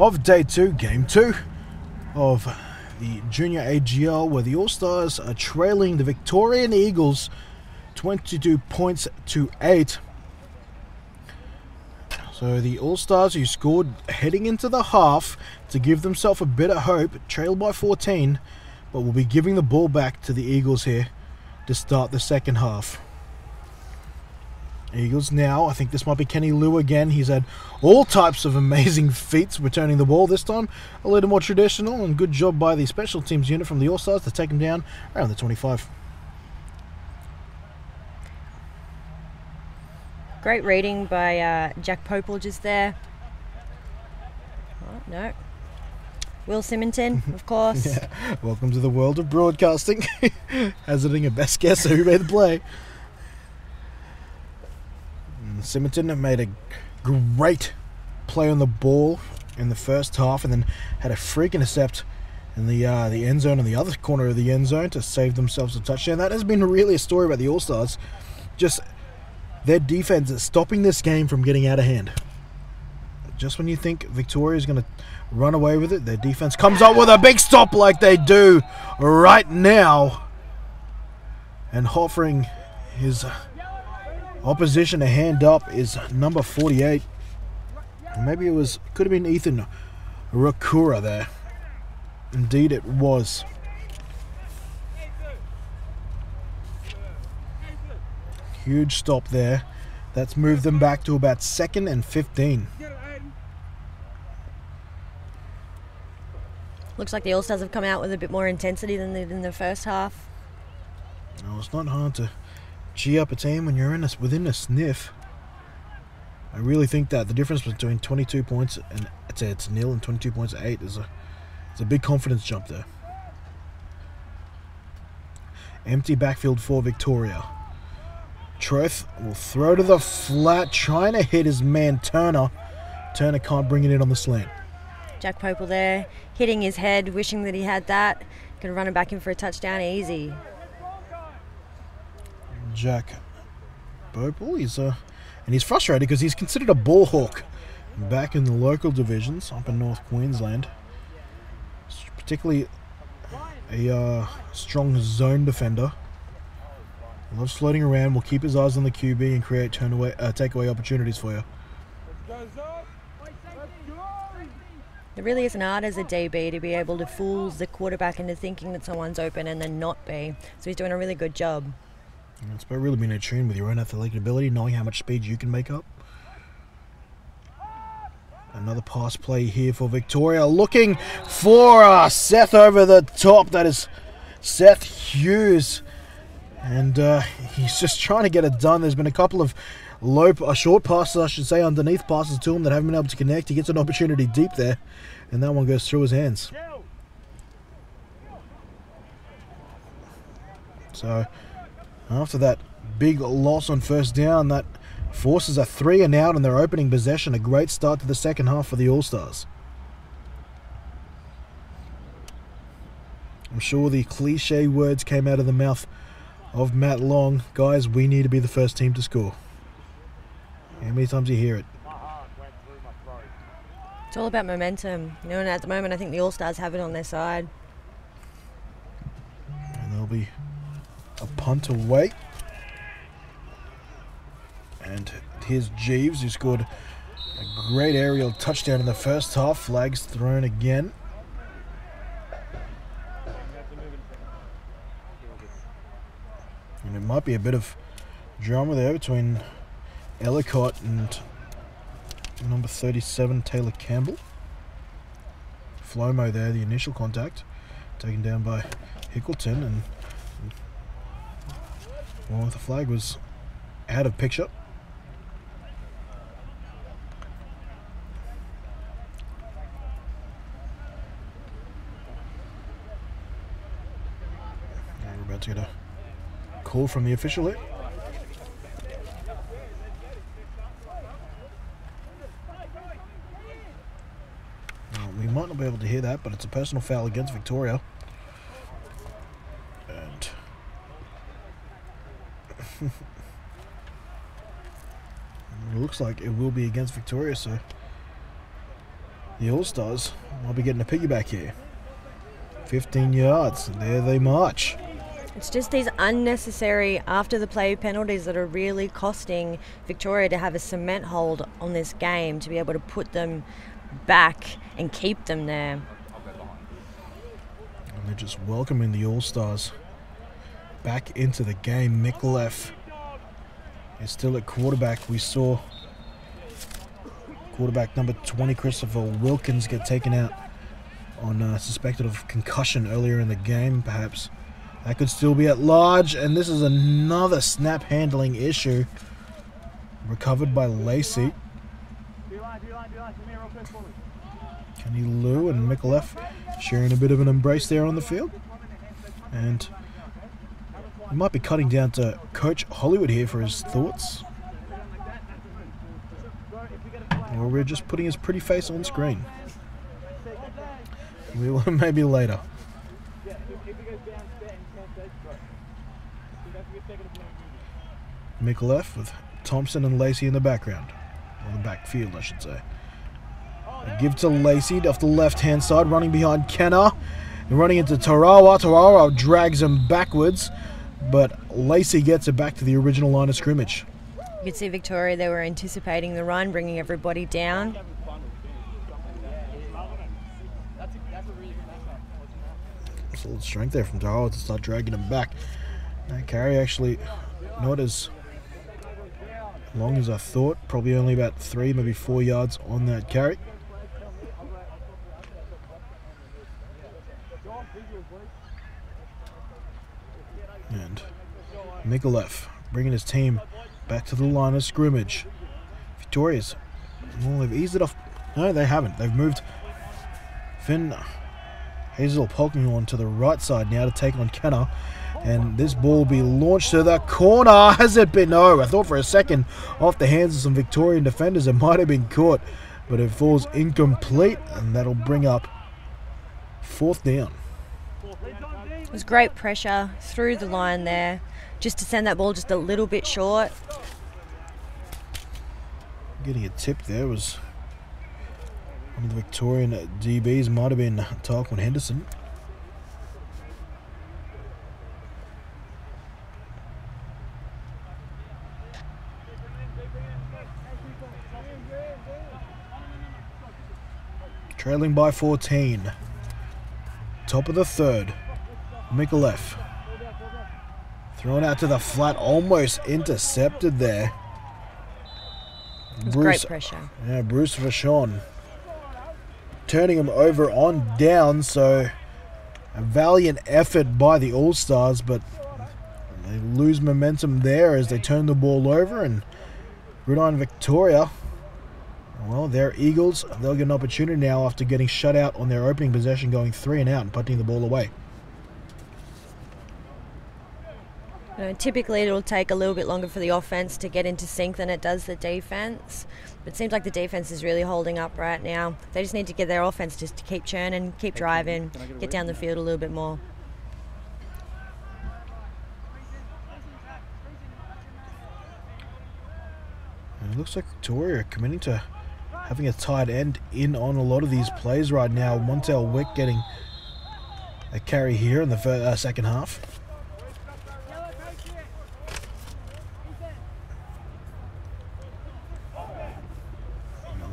of day 2, game 2 of the Junior AGL, where the All-Stars are trailing the Victorian Eagles 22 points to 8. So the All-Stars, who scored heading into the half to give themselves a bit of hope, trailed by 14, but will be giving the ball back to the Eagles here to start the second half. Eagles now, I think this might be Kenny Liu again. He's had all types of amazing feats returning the ball. This time a little more traditional, and good job by the special teams unit from the All-Stars to take him down around the 25. Great reading by Jack Popel just there. Oh, no. Will Symington, of course. Yeah. Welcome to the world of broadcasting. Hazarding a best guess who made the play. Symington made a great play on the ball in the first half, and then had a freak intercept in the end zone, on the other corner of the end zone, to save themselves a touchdown. That has been really a story about the All-Stars. Just their defense is stopping this game from getting out of hand. Just when you think Victoria is going to run away with it, their defense comes up with a big stop like they do right now, and offering his opposition a hand up is number 48. Maybe could have been Ethan Rakura there. Indeed it was. Huge stop there. That's moved them back to about 2nd and 15. Looks like the All-Stars have come out with a bit more intensity than they did in the first half. No, it's not hard to G up a team when you're within a sniff. I really think that the difference between 22 points and it's nil and 22 points at 8 is a big confidence jump there. Empty backfield for Victoria. Troth will throw to the flat, trying to hit his man Turner. Turner can't bring it in on the slant. Jack Popel there, hitting his head, wishing that he had that. Going to run him back in for a touchdown easy. Jack Popel, he's frustrated because he's considered a ball hawk back in the local divisions up in North Queensland. Particularly a strong zone defender. Loves floating around, will keep his eyes on the QB and create takeaway opportunities for you. It really is an art as a DB to be able to fool the quarterback into thinking that someone's open and then not be. So he's doing a really good job. It's about really being in tune with your own athletic ability, knowing how much speed you can make up. Another pass play here for Victoria, looking for Seth over the top. That is Seth Hughes. And he's just trying to get it done. There's been a couple of short passes, I should say, underneath passes to him that haven't been able to connect. He gets an opportunity deep there, and that one goes through his hands. So after that big loss on first down, that forces a 3 and out in their opening possession. A great start to the second half for the All-Stars. I'm sure the cliche words came out of the mouth of Matt Long. Guys, we need to be the first team to score. How many times do you hear it? It's all about momentum, and at the moment I think the All-Stars have it on their side. And there'll be a punt away. And here's Jeeves, who scored a great aerial touchdown in the first half. Flags thrown again. And it might be a bit of drama there between Ellicott and number 37, Taylor Campbell. Flomo there, the initial contact, taken down by Hickleton, and well, the flag was out of picture. Now we're about to get a call from the official here. We might not be able to hear that, but it's a personal foul against Victoria. And it looks looks like it will be against Victoria, so the All-Stars will be getting a piggyback here. 15 yards, and there they march. It's just these unnecessary after the play penalties that are really costing Victoria to have a cement hold on this game, to be able to put them back and keep them there. And they're just welcoming the All-Stars back into the game. Mikulev is still at quarterback. We saw quarterback number 20, Christopher Wilkins, get taken out on suspected of concussion earlier in the game. Perhaps that could still be at large, and this is another snap handling issue recovered by Lacey. Kenny Lou and Mikulev sharing a bit of an embrace there on the field, and we might be cutting down to Coach Hollywood here for his thoughts, or we're just putting his pretty face on screen. We will maybe later. Mikulev with Thompson and Lacey in the background, or the backfield, I should say. A give to Lacey off the left-hand side, running behind Kenna, and running into Tarawa. Tarawa drags him backwards, but Lacey gets it back to the original line of scrimmage. You could see Victoria, they were anticipating the run, bringing everybody down. There's a little strength there from Tarawa to start dragging him back. That carry actually not as long as I thought. Probably only about 3, maybe 4 yards on that carry. And Mikulev bringing his team back to the line of scrimmage. Victoria's, well, they've eased it off. No, they haven't. They've moved Finn Hazel Pokemon to the right side now to take on Kenna. And this ball will be launched to the corner. Has it been? No, I thought for a second off the hands of some Victorian defenders it might have been caught, but it falls incomplete, and that'll bring up 4th down. It was great pressure through the line there, just to send that ball just a little bit short. Getting a tip there was one of the Victorian DBs, might have been Tarquin Henderson. Trailing by 14. Top of the 3rd. Mikulev. Thrown out to the flat, almost intercepted there. It was great pressure. Yeah, Bruce Vachon turning him over on down, so a valiant effort by the All-Stars, but they lose momentum there as they turn the ball over, and Gridiron Victoria, well, they're Eagles. They'll get an opportunity now after getting shut out on their opening possession, going 3 and out and punting the ball away. Typically it'll take a little bit longer for the offense to get into sync than it does the defense, but it seems like the defense is really holding up right now. They just need to get their offense just to keep churning, keep driving, get down the field a little bit more. And it looks like Victoria are committing to having a tight end in on a lot of these plays right now. Montel Wick getting a carry here in the second half.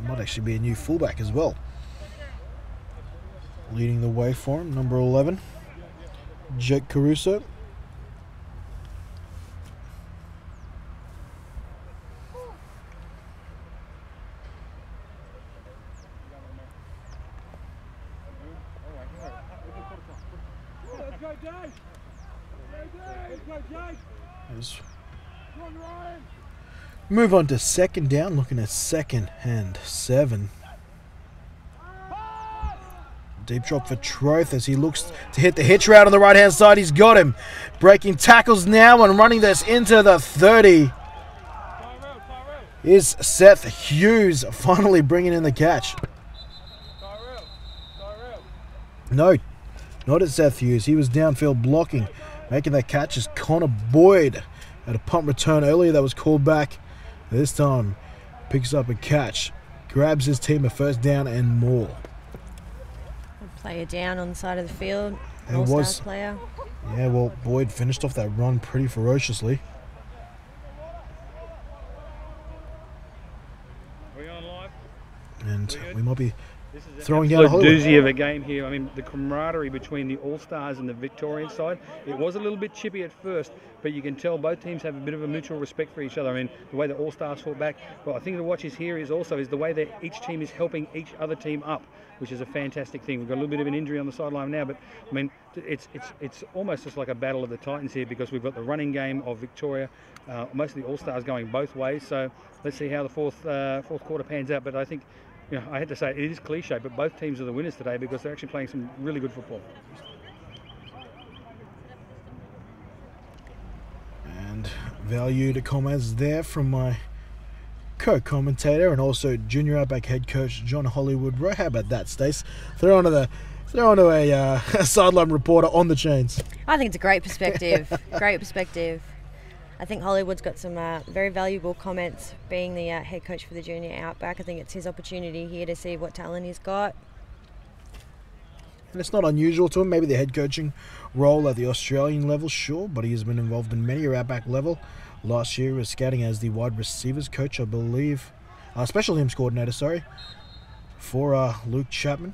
Might actually be a new fullback as well. Leading the way for him, number 11, Jake Caruso. Move on to 2nd down, looking at 2nd and 7. Deep drop for Troth as he looks to hit the hitch route on the right-hand side. He's got him. Breaking tackles now and running this into the 30 is Seth Hughes, finally bringing in the catch. No, not at Seth Hughes. He was downfield blocking. Making that catch is Connor Boyd at a punt return earlier that was called back. This time, picks up a catch, grabs his team a first down and more. Player down on the side of the field. It All-Stars was, player. yeah, well, Boyd finished off that run pretty ferociously. Are we on live? And we might be This is an throwing down a absolute Hollywood. doozy of a game here. I mean, the camaraderie between the All-Stars and the Victorian side, it was a little bit chippy at first, but you can tell both teams have a bit of a mutual respect for each other. I mean, the way the All-Stars fought back. Well, I think the watch is here is also is the way that each team is helping each other team up, which is a fantastic thing. We've got a little bit of an injury on the sideline now, but I mean, it's almost just like a battle of the Titans here because we've got the running game of Victoria, most of the All-Stars going both ways. So let's see how the fourth quarter pans out. But I think, you know, I had to say it is cliche, but both teams are the winners today because they're actually playing some really good football. And valued comments there from my co-commentator and also junior outback head coach John Hollywood. How about that, Stace? Throw onto a sideline reporter on the chains. I think it's a great perspective. Great perspective. I think Hollywood's got some very valuable comments being the head coach for the junior outback. I think it's his opportunity here to see what talent he's got. And it's not unusual to him. Maybe the head coaching role at the Australian level, sure, but he has been involved in many outback level. Last year he was scouting as the wide receivers coach, I believe. Special teams coordinator, sorry, for Luke Chapman.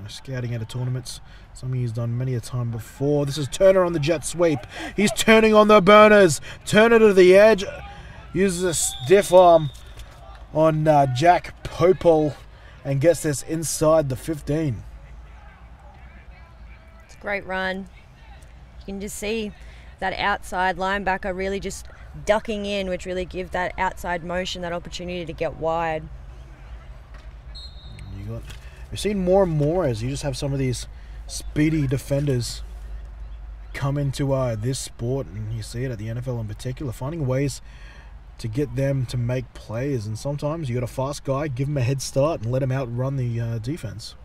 Scouting at tournaments, something he's done many a time before. This is Turner on the jet sweep. He's turning on the burners. Turner to the edge. Uses a stiff arm on Jack Popol and gets this inside the 15. It's a great run. You can just see that outside linebacker really just ducking in, which really gives that outside motion that opportunity to get wide. We've seen more and more as you just have some of these speedy defenders come into this sport, and you see it at the NFL in particular, finding ways to get them to make plays. And sometimes you got a fast guy, give him a head start and let him outrun the defense.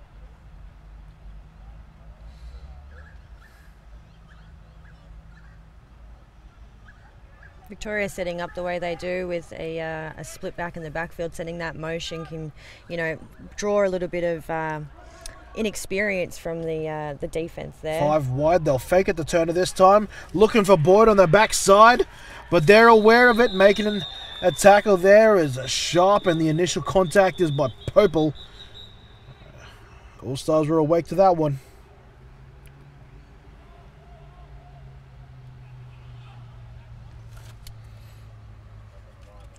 Victoria setting up the way they do with a split back in the backfield, setting that motion can, you know, draw a little bit of inexperience from the defense there. 5 wide, they'll fake it to Turner this time, looking for Boyd on the backside, but they're aware of it, making a tackle there is sharp, and the initial contact is by Popel. All-Stars were awake to that one.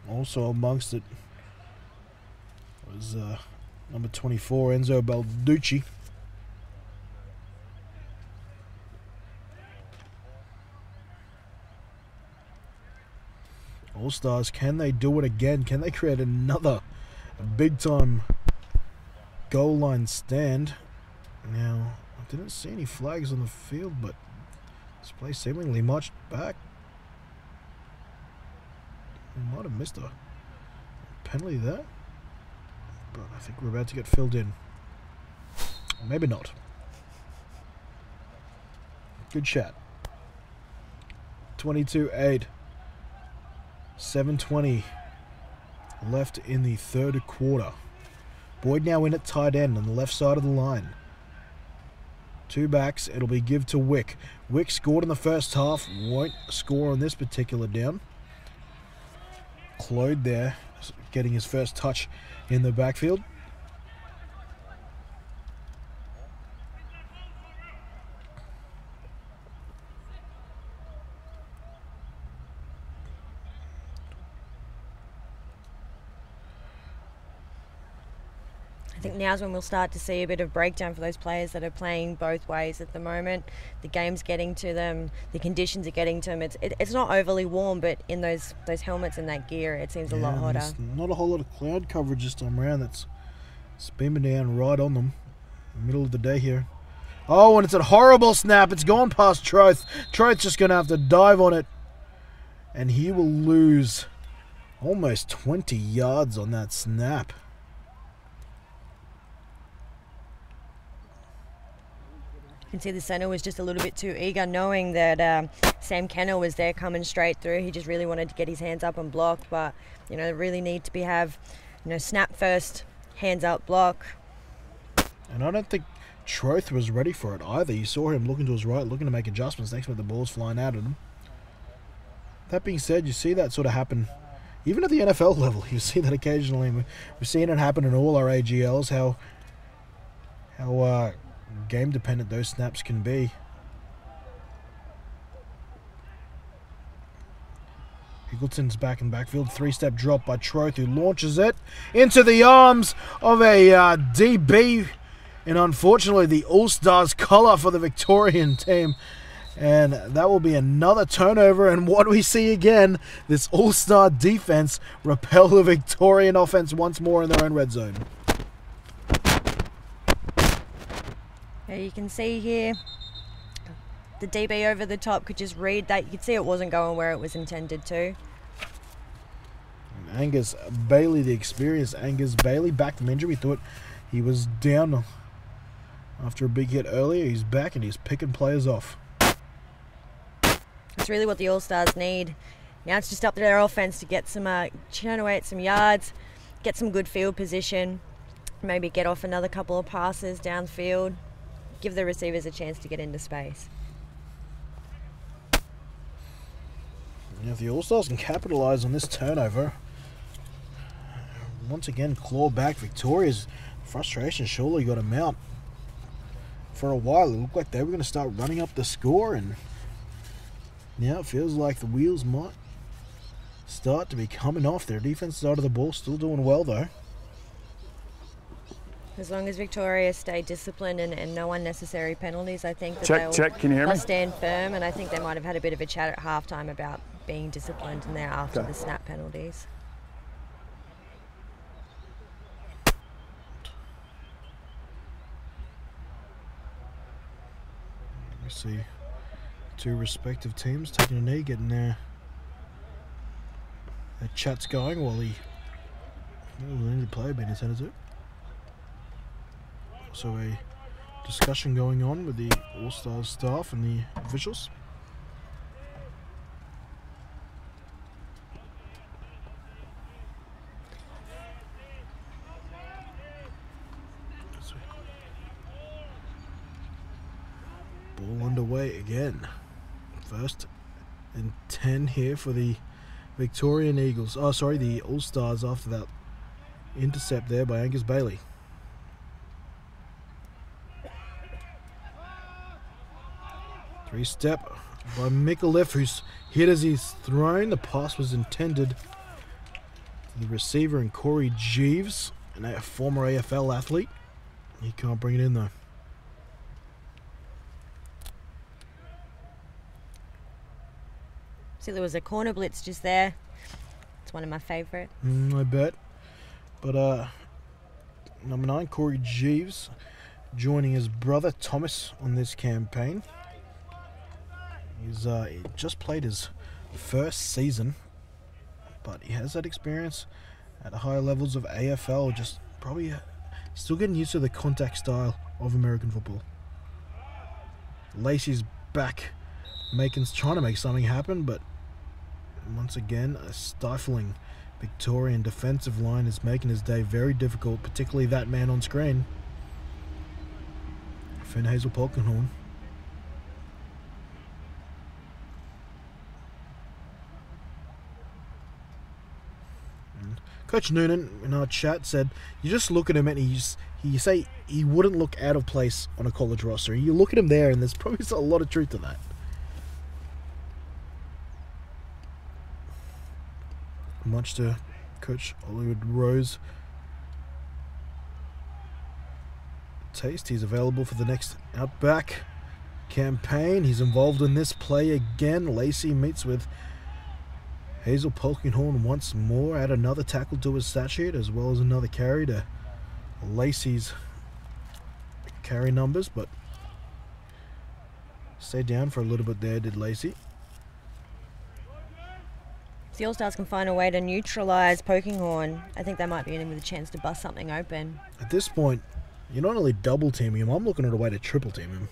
Also amongst it was number 24, Enzo Balducci. All-Stars, can they do it again? Can they create another big-time goal line stand? Now, I didn't see any flags on the field, but this play seemingly marched back. We might have missed a penalty there, but I think we're about to get filled in. Maybe not. Good chat. 22-8. 7:20 left in the third quarter. Boyd now in at tight end on the left side of the line. 2 backs. It'll be give to Wick. Wick scored in the first half. Won't score on this particular down. Claude there, getting his first touch in the backfield. I think now's when we'll start to see a bit of breakdown for those players that are playing both ways at the moment. The game's getting to them, the conditions are getting to them. It's not overly warm, but in those helmets and that gear, it seems a lot hotter. There's not a whole lot of cloud coverage this time around. That's beaming down right on them. Middle of the day here. Oh, and it's a horrible snap. It's gone past Troth. Troth's just going to have to dive on it. And he will lose almost 20 yards on that snap. You can see the centre was just a little bit too eager, knowing that Sam Kenner was there coming straight through. He just really wanted to get his hands up and block, but you know, really need to have, you know, snap first, hands up, block. And I don't think Troth was ready for it either. You saw him looking to his right, looking to make adjustments. Next minute the ball's flying out at him. That being said, you see that sort of happen even at the NFL level. You see that occasionally. We've seen it happen in all our AGLs, how game dependent those snaps can be. Eagleton's back in backfield. 3-step drop by Troth, who launches it into the arms of a DB. And unfortunately, the All-Stars collar for the Victorian team. And that will be another turnover. And what we see again, this All-Star defense repel the Victorian offense once more in their own red zone. Yeah, you can see here, the DB over the top could just read that. You could see it wasn't going where it was intended to. And Angus Bailey, the experienced Angus Bailey, back from injury. We thought he was down after a big hit earlier. He's back and he's picking players off. It's really what the All-Stars need. Now it's just up to their offense to get some, generate some yards, get some good field position, maybe get off another couple of passes downfield, give the receivers a chance to get into space. And if the All-Stars can capitalize on this turnover, once again claw back, Victoria's frustration surely got to mount. For a while it looked like they were going to start running up the score, and now it feels like the wheels might start to be coming off. Their defense side of the ball still doing well though. As long as Victoria stay disciplined and no unnecessary penalties, I think that Can you hear me? they'll stand firm, and I think they might have had a bit of a chat at halftime about being disciplined in there after the snap penalties. We see two respective teams taking a knee, getting their chats going while the injured player being attended to. Also a discussion going on with the All-Stars staff and the officials. Ball underway again. First and 10 here for the Victorian Eagles. Oh, sorry, the All-Stars after that intercept there by Angus Bailey. Three-step by Mikulev, who's hit as he's thrown. The pass was intended to the receiver and Corey Jeeves, a former AFL athlete. He can't bring it in though. See, there was a corner blitz just there. It's one of my favourite. I bet. But number 9, Corey Jeeves, joining his brother Thomas on this campaign. He's just played his first season, but he has that experience at the higher levels of AFL, just probably still getting used to the contact style of American football. Lacey's back, trying to make something happen, but once again, a stifling Victorian defensive line is making his day very difficult, particularly that man on screen, Finn Hazel-Polkenhorn. Coach Noonan in our chat said, you just look at him and you say he wouldn't look out of place on a college roster. You look at him there and there's probably a lot of truth to that. Much to Coach Hollywood Rose taste. He's available for the next Outback campaign. He's involved in this play again. Lacey meets with Hazel-Polkenhorn once more. Add another tackle to his stat sheet, as well as another carry to Lacey's carry numbers, but stayed down for a little bit there, did Lacey. If the All-Stars can find a way to neutralise Polkenhorn, I think they might be in with a chance to bust something open. At this point, you're not only double teaming him, I'm looking at a way to triple team him.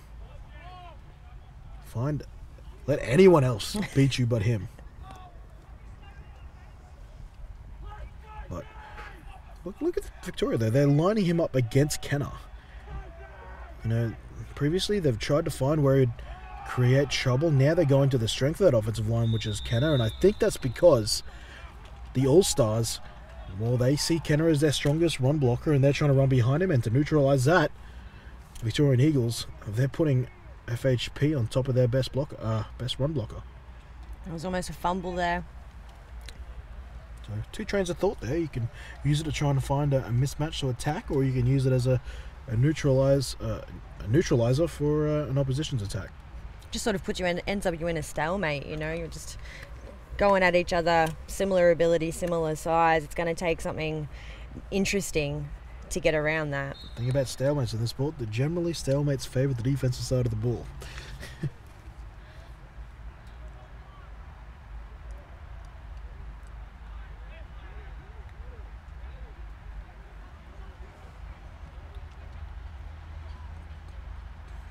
let anyone else beat you but him. But look at Victoria though. They're lining him up against Kenner. You know, previously they've tried to find where he'd create trouble. Now they're going to the strength of that offensive line, which is Kenner, and I think that's because the All-Stars, well, they see Kenner as their strongest run blocker, and they're trying to run behind him, and to neutralize that, Victorian Eagles, they're putting FHP on top of their best run blocker. It was almost a fumble there. So 2 trains of thought there. You can use it to try and find a mismatch to attack, or you can use it as a neutralizer for an opposition's attack. Just sort of ends up you in a stalemate. You know, you're just going at each other, similar ability, similar size. It's going to take something interesting to get around that. The thing about stalemates in this sport, that generally stalemates favour the defensive side of the ball.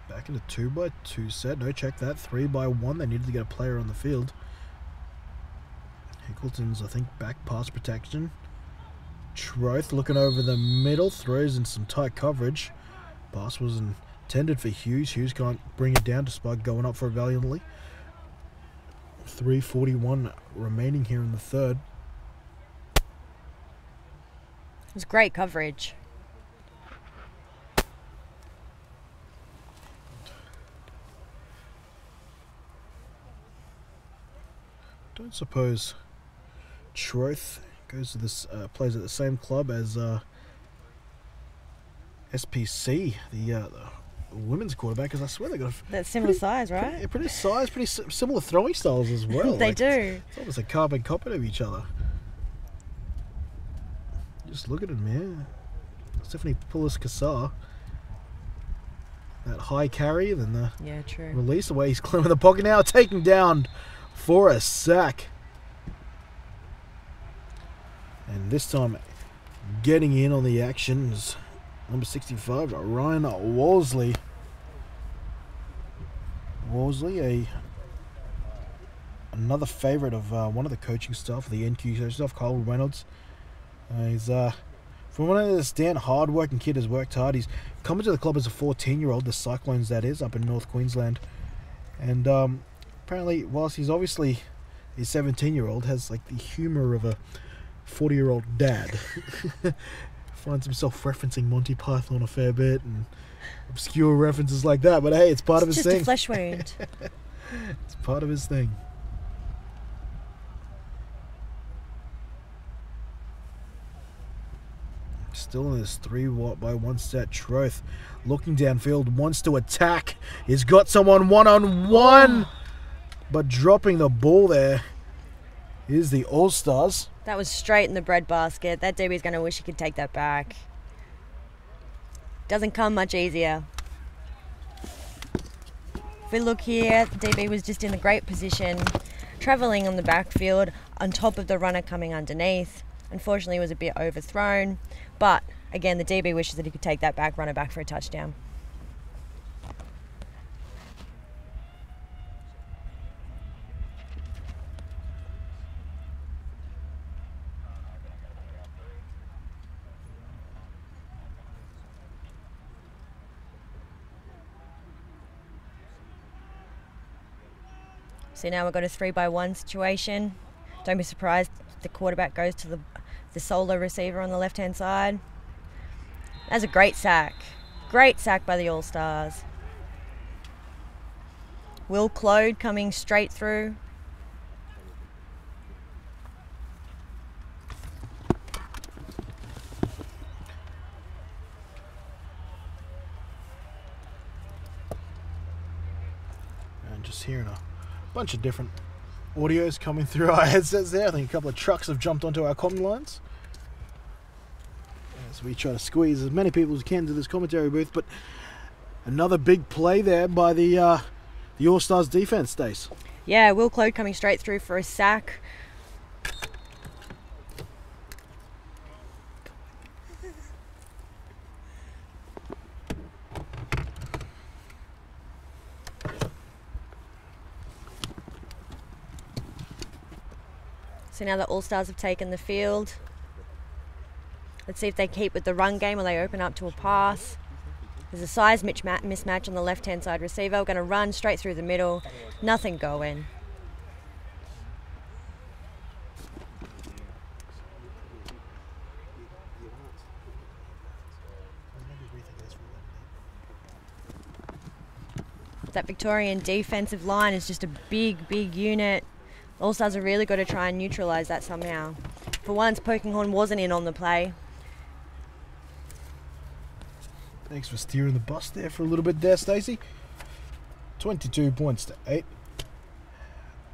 Back in a 2x2 set. No, check that. 3x1. They needed to get a player on the field. Hickleton's, I think, back pass protection. Troth looking over the middle, throws in some tight coverage. Pass was intended for Hughes. Hughes can't bring it down despite going up for it valiantly. 3:41 remaining here in the third. It was great coverage. Don't suppose Troth goes to this plays at the same club as SPC, the women's quarterback, because I swear they got That's similar size, right? pretty similar throwing styles as well. They do. It's almost a carbon copy of each other. Just look at him, man. Stephanie Poulos-Cassar. That high carry, then the true. release, the way he's climbing the pocket now, taking down for a sack. And this time, getting in on the action is number 65, Ryan Wolseley. Another favourite of one of the coaching staff, the NQ coaching staff, Kyle Reynolds. He's, from what I understand, hard-working kid, has worked hard. He's come into the club as a 14-year-old, the Cyclones that is, up in North Queensland. And apparently, whilst he's obviously a 17-year-old, has like the humour of a 40-year-old dad. Finds himself referencing Monty Python a fair bit and obscure references like that. But hey, it's part of his thing. Just a flesh wound. It's part of his thing. Still in this 3x1 set. Troth looking downfield, wants to attack. He's got someone one-on-one, but dropping the ball there is the All-Stars. That was straight in the breadbasket. That DB's going to wish he could take that back. Doesn't come much easier. If we look here, the DB was just in a great position, travelling on the backfield, on top of the runner coming underneath. Unfortunately, it was a bit overthrown. But, again, the DB wishes that he could take that back, run it back for a touchdown. So now we've got a 3x1 situation. Don't be surprised if the quarterback goes to the solo receiver on the left-hand side. That's a great sack. Great sack by the All-Stars. Will Clode coming straight through. And just hearing a bunch of different audios coming through our headsets there. I think a couple of trucks have jumped onto our comm lines as we try to squeeze as many people as we can into this commentary booth. But another big play there by the All-Stars defense, Stace. Yeah, Will Clode coming straight through for a sack. So now the All-Stars have taken the field. Let's see if they keep with the run game or they open up to a pass. There's a size mismatch on the left-hand side receiver. We're going to run straight through the middle. Nothing going. That Victorian defensive line is just a big, big unit. All-Stars have really got to try and neutralise that somehow. For once, Pokinghorn wasn't in on the play. Thanks for steering the bus there for a little bit there, Stacey. 22 points to 8.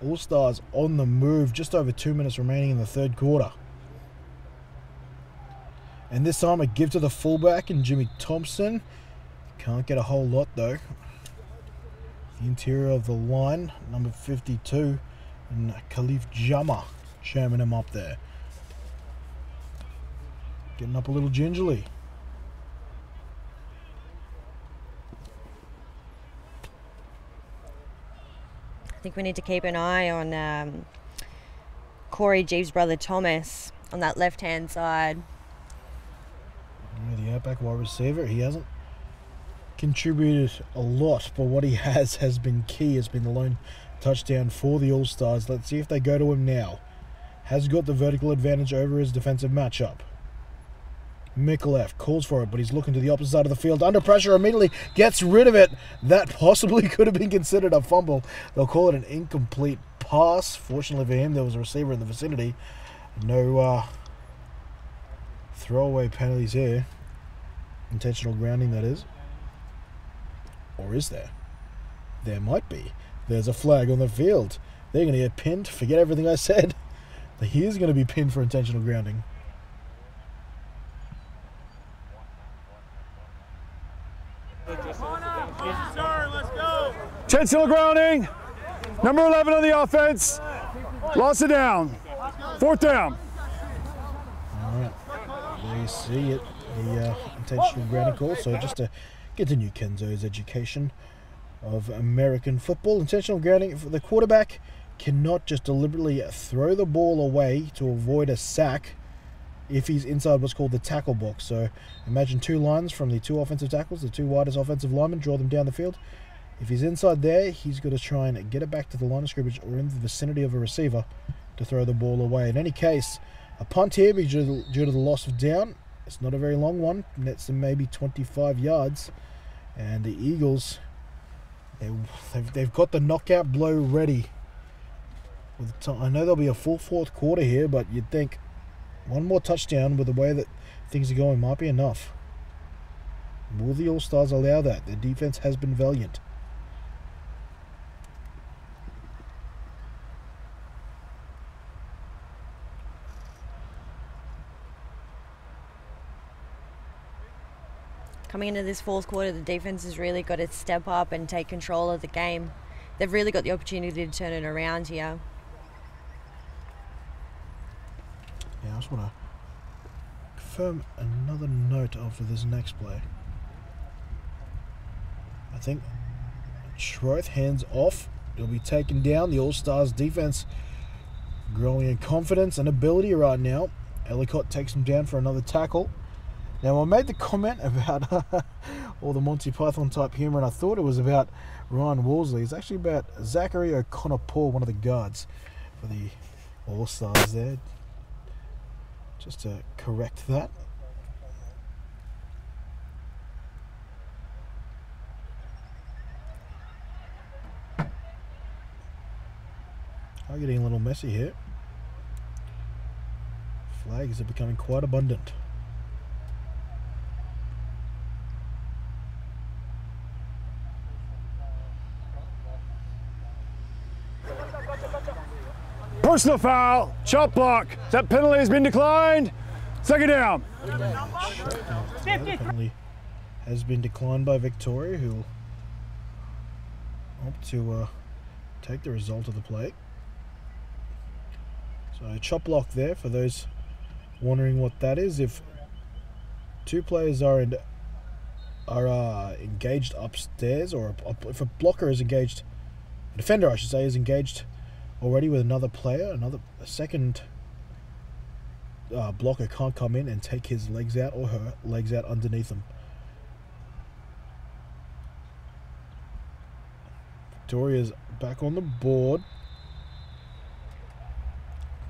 All-Stars on the move. Just over 2 minutes remaining in the third quarter. And this time a give to the fullback and Jimmy Thompson. Can't get a whole lot though. The interior of the line, number 52, and Khalif Jama jamming him up there. Getting up a little gingerly. I think we need to keep an eye on Corey Jeeves' brother Thomas on that left-hand side. Yeah, the outback wide receiver, he hasn't contributed a lot, but what he has been key, has been the lone touchdown for the All-Stars. Let's see if they go to him now. Has got the vertical advantage over his defensive matchup. Mikulev calls for it, but he's looking to the opposite side of the field. Under pressure, immediately gets rid of it. That possibly could have been considered a fumble. They'll call it an incomplete pass. Fortunately for him, there was a receiver in the vicinity. No throwaway penalties here. Intentional grounding, that is. Or is there? There might be. There's a flag on the field. They're going to get pinned. Forget everything I said. He is going to be pinned for intentional grounding. Intentional grounding. Number 11 on the offense. Lost it down. 4th down. All right. There you see it. The intentional grounding call. So just to continue Kenzo's education of American football. Intentional grounding for the quarterback cannot just deliberately throw the ball away to avoid a sack if he's inside what's called the tackle box. So imagine two lines from the two offensive tackles, the two widest offensive linemen, draw them down the field. If he's inside there, he's got to try and get it back to the line of scrimmage or in the vicinity of a receiver to throw the ball away. In any case, a punt here due to the loss of down. It's not a very long one. Nets them maybe 25 yards. And the Eagles, they've got the knockout blow ready. I know there'll be a full fourth quarter here, but you'd think one more touchdown with the way that things are going might be enough. Will the All-Stars allow that? Their defense has been valiant. Coming into this fourth quarter, the defense has really got to step up and take control of the game. They've really got the opportunity to turn it around here. Yeah, I just want to confirm another note after this next play. I think Schroth hands off. It'll be taken down. The All-Stars defense growing in confidence and ability right now. Ellicott takes him down for another tackle. Now, I made the comment about all the Monty Python type humour, and I thought it was about Ryan Wolseley. It's actually about Zachary O'Connor-Paul, one of the guards for the All-Stars there. Just to correct that. I'm getting a little messy here. Flags are becoming quite abundant. Personal foul, chop block. That penalty has been declined. 2nd down. The penalty has been declined by Victoria, who will opt to take the result of the play. So chop block there for those wondering what that is. If two players are engaged upstairs, or if a blocker is engaged, a defender I should say, is engaged already with another player. A second blocker can't come in and take his legs out or her legs out underneath him. Victoria's back on the board.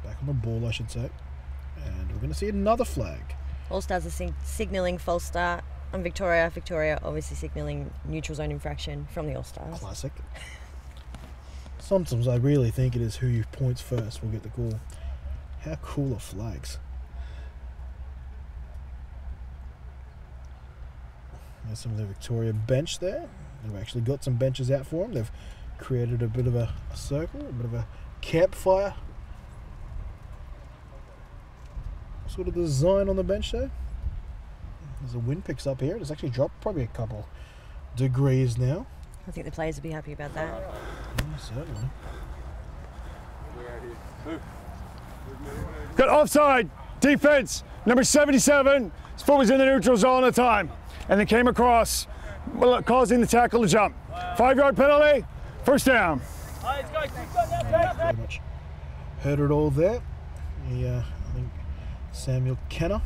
Back on the ball, I should say. And we're going to see another flag. All Stars are signalling false start on Victoria. Victoria obviously signalling neutral zone infraction from the All Stars. Classic. Sometimes I really think it is who you points first will get the call. How cool are flags? There's some of the Victoria bench there. They've actually got some benches out for them. They've created a bit of a circle, a bit of a campfire sort of design on the bench there. As the wind picks up here, it's actually dropped probably a couple degrees now. I think the players will be happy about that. Yeah, certainly. Got offside, defense, number 77. His foot was in the neutral zone at the time, and then came across, causing the tackle to jump. 5-yard penalty, first down. Pretty much heard it all there. I think Samuel Kenner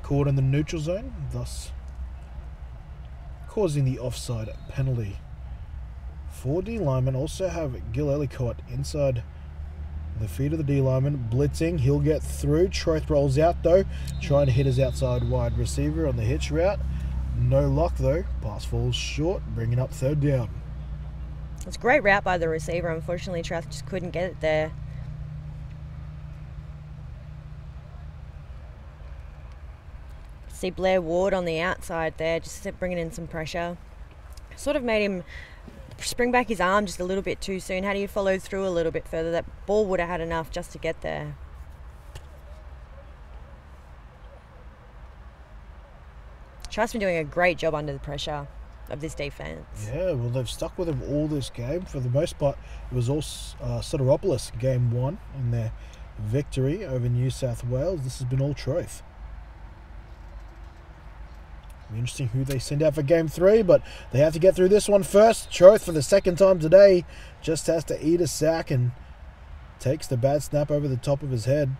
caught in the neutral zone, thus causing the offside penalty. 4 D linemen also have Gil Ellicott inside the feet of the D lineman, blitzing. He'll get through. Troth rolls out though, trying to hit his outside wide receiver on the hitch route. No luck though. Pass falls short, bringing up 3rd down. It's a great route by the receiver. Unfortunately, Troth just couldn't get it there. See Blair Ward on the outside there, just bringing in some pressure. Sort of made him spring back his arm just a little bit too soon. Had he followed through a little bit further, that ball would have had enough just to get there. Trust's been doing a great job under the pressure of this defence. Yeah, well, they've stuck with him all this game. For the most part, it was all Soteropoulos game 1 in their victory over New South Wales. This has been all Troth. Be interesting who they send out for game 3, but they have to get through this one first. Troth, for the 2nd time today, just has to eat a sack and takes the bad snap over the top of his head.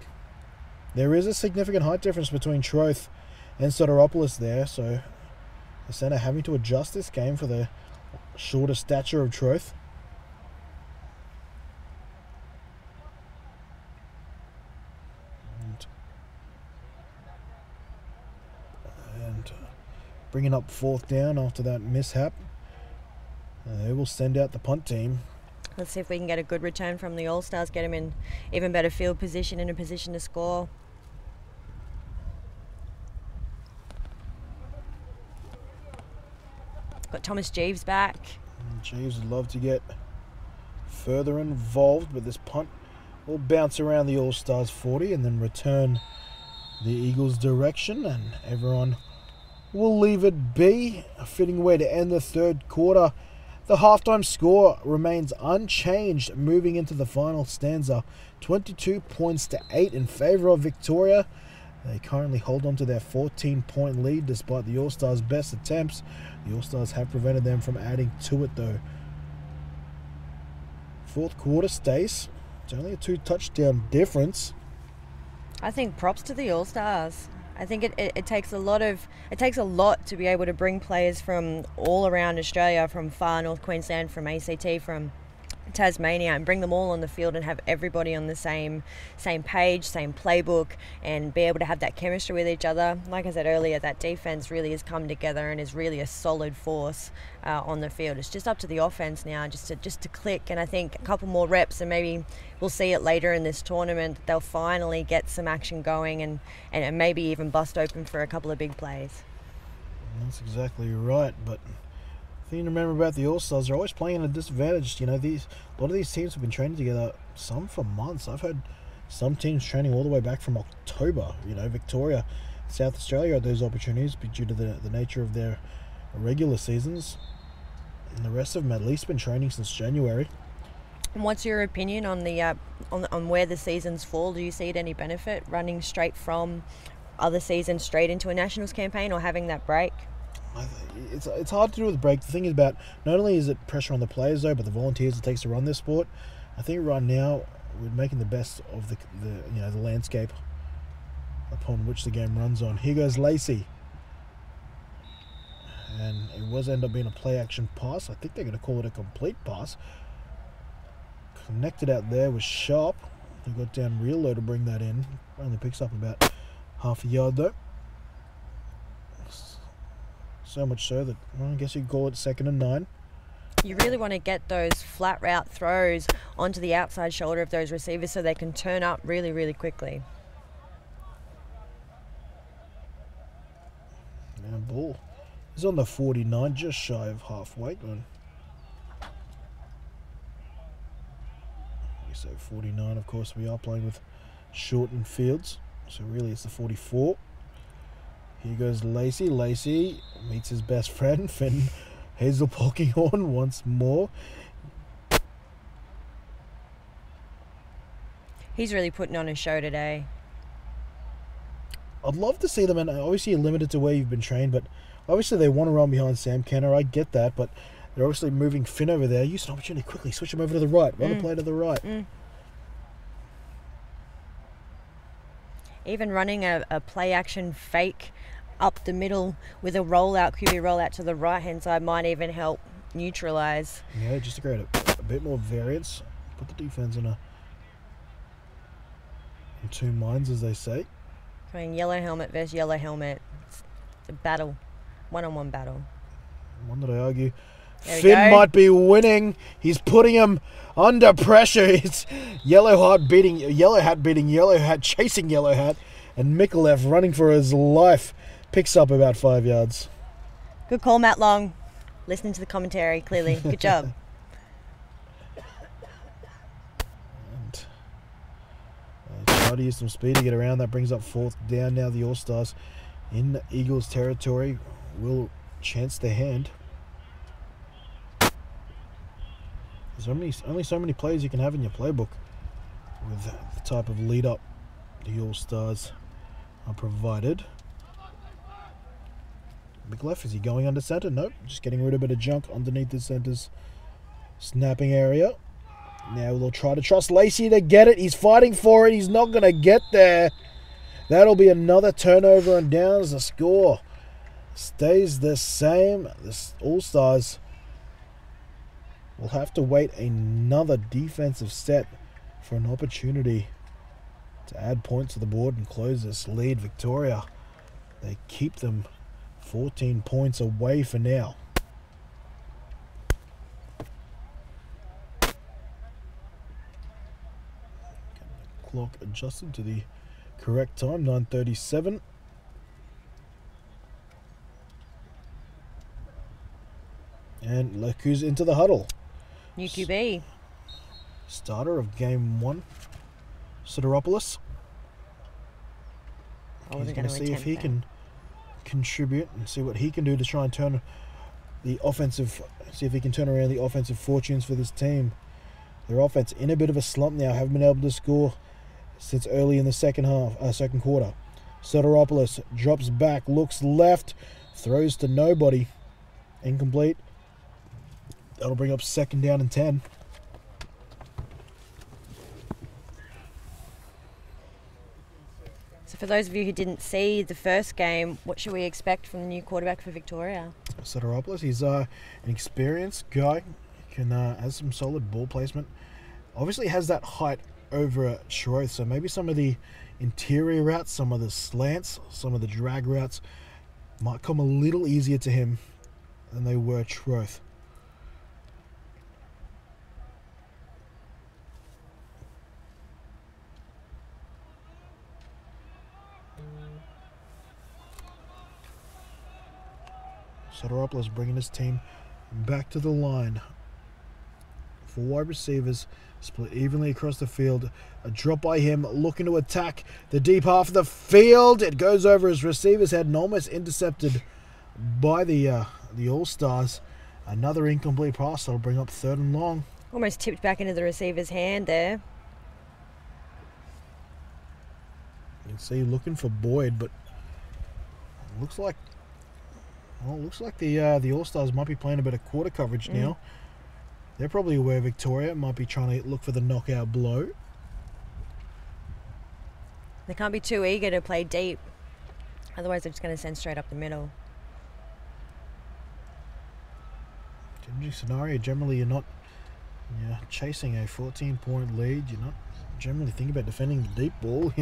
There is a significant height difference between Troth and Soteropoulos there, so the centre having to adjust this game for the shorter stature of Troth. And bringing up 4th down after that mishap. They will send out the punt team. Let's see if we can get a good return from the All-Stars, get him in even better field position, in a position to score. Got Thomas Jeeves back. Jeeves would love to get further involved, but this punt will bounce around the All-Stars 40 and then return the Eagles' direction, and everyone will leave it be. A fitting way to end the 3rd quarter. The halftime score remains unchanged moving into the final stanza. 22 points to 8 in favour of Victoria. They currently hold on to their 14-point lead despite the All-Stars' best attempts. The All-Stars have prevented them from adding to it though. 4th quarter stays. It's only a 2-touchdown difference. I think props to the All-Stars. I think it takes a lot to be able to bring players from all around Australia, from far North Queensland, from ACT, from Tasmania, and bring them all on the field and have everybody on the same page, same playbook, and be able to have that chemistry with each other. Like I said earlier, that defense really has come together and is really a solid force on the field. It's just up to the offense now just to click, and I think a couple more reps and maybe we'll see it later in this tournament. They'll finally get some action going and maybe even bust open for a couple of big plays. That's exactly right, but the thing to remember about the All-Stars, they're always playing at a disadvantage. You know, a lot of these teams have been training together, some for months. I've heard some teams training all the way back from October. You know, Victoria, South Australia had those opportunities due to the nature of their regular seasons. And the rest of them at least been training since January. And what's your opinion on the on where the seasons fall? Do you see it any benefit running straight from other seasons straight into a Nationals campaign, or having that break? It's hard to do with the break. The thing is about, not only is it pressure on the players though, but the volunteers it takes to run this sport. I think right now we're making the best of the landscape upon which the game runs on. Here goes Lacey. And it was end up being a play action pass. I think they're going to call it a complete pass. Connected out there was Sharp. He got down real low to bring that in. Only picks up about half a yard though. So much so that, well, I guess you could call it 2nd and 9. You really want to get those flat route throws onto the outside shoulder of those receivers so they can turn up really, really quickly. Now ball is on the 49, just shy of halfway. So 49, of course, we are playing with shortened fields. So really it's the 44. Here goes Lacey. Lacey meets his best friend, Finn Hazel Polkinghorn once more. He's really putting on a show today. I'd love to see them, and obviously you're limited to where you've been trained, but obviously they want to run behind Sam Kenner. I get that, but they're obviously moving Finn over there. Use an opportunity quickly. Switch him over to the right. Run a play to the right. Even running a play-action fake up the middle with a rollout, QB rollout to the right-hand side might even help neutralise. Yeah, just to create a bit more variance. Put the defence in two minds, as they say. I mean, yellow helmet versus yellow helmet. It's a battle. One-on-one battle. One that I argue Finn might be winning. He's putting him under pressure. It's Yellow Hat beating Yellow Hat, chasing Yellow Hat, and Mikulev running for his life. Picks up about 5 yards. Good call, Matt Long. Listening to the commentary, clearly. Good job. And try to use some speed to get around. That brings up 4th down. Now the All-Stars in Eagles territory will chance their hand. There's only so many plays you can have in your playbook with the type of lead up the All-Stars are provided. Big left, is he going under centre? Nope, just getting rid of a bit of junk underneath the centre's snapping area. Now they'll try to trust Lacey to get it. He's fighting for it. He's not going to get there. That'll be another turnover and downs. The score stays the same. The All-Stars will have to wait another defensive set for an opportunity to add points to the board and close this lead. Victoria, they keep them 14 points away for now. Clock adjusted to the correct time, 9:37. And Leku's into the huddle. New QB. Starter of game 1, Sideropoulos. He's going to see if he can contribute and see what he can do to try and turn the offensive, see if he can turn around the offensive fortunes for this team. Their offense in a bit of a slump now, haven't been able to score since early in the second quarter. Sideropoulos drops back, looks left, throws to nobody, incomplete. That'll bring up 2nd down and 10. So for those of you who didn't see the first game, what should we expect from the new quarterback for Victoria? Sideropoulos, he's an experienced guy. Has some solid ball placement. Obviously has that height over Shroth, so maybe some of the interior routes, some of the slants, some of the drag routes might come a little easier to him than they were Shroth. Sideropoulos bringing his team back to the line. 4 wide receivers split evenly across the field. A drop by him, looking to attack the deep half of the field. It goes over his receiver's head and almost intercepted by the All-Stars. Another incomplete pass that'll bring up 3rd and long. Almost tipped back into the receiver's hand there. You can see looking for Boyd, but it looks like the All-Stars might be playing a bit of quarter coverage now. They're probably aware Victoria might be trying to look for the knockout blow. They can't be too eager to play deep. Otherwise, they're just going to send straight up the middle. Changing scenario, generally you're not chasing a 14-point lead. You're not generally thinking about defending the deep ball,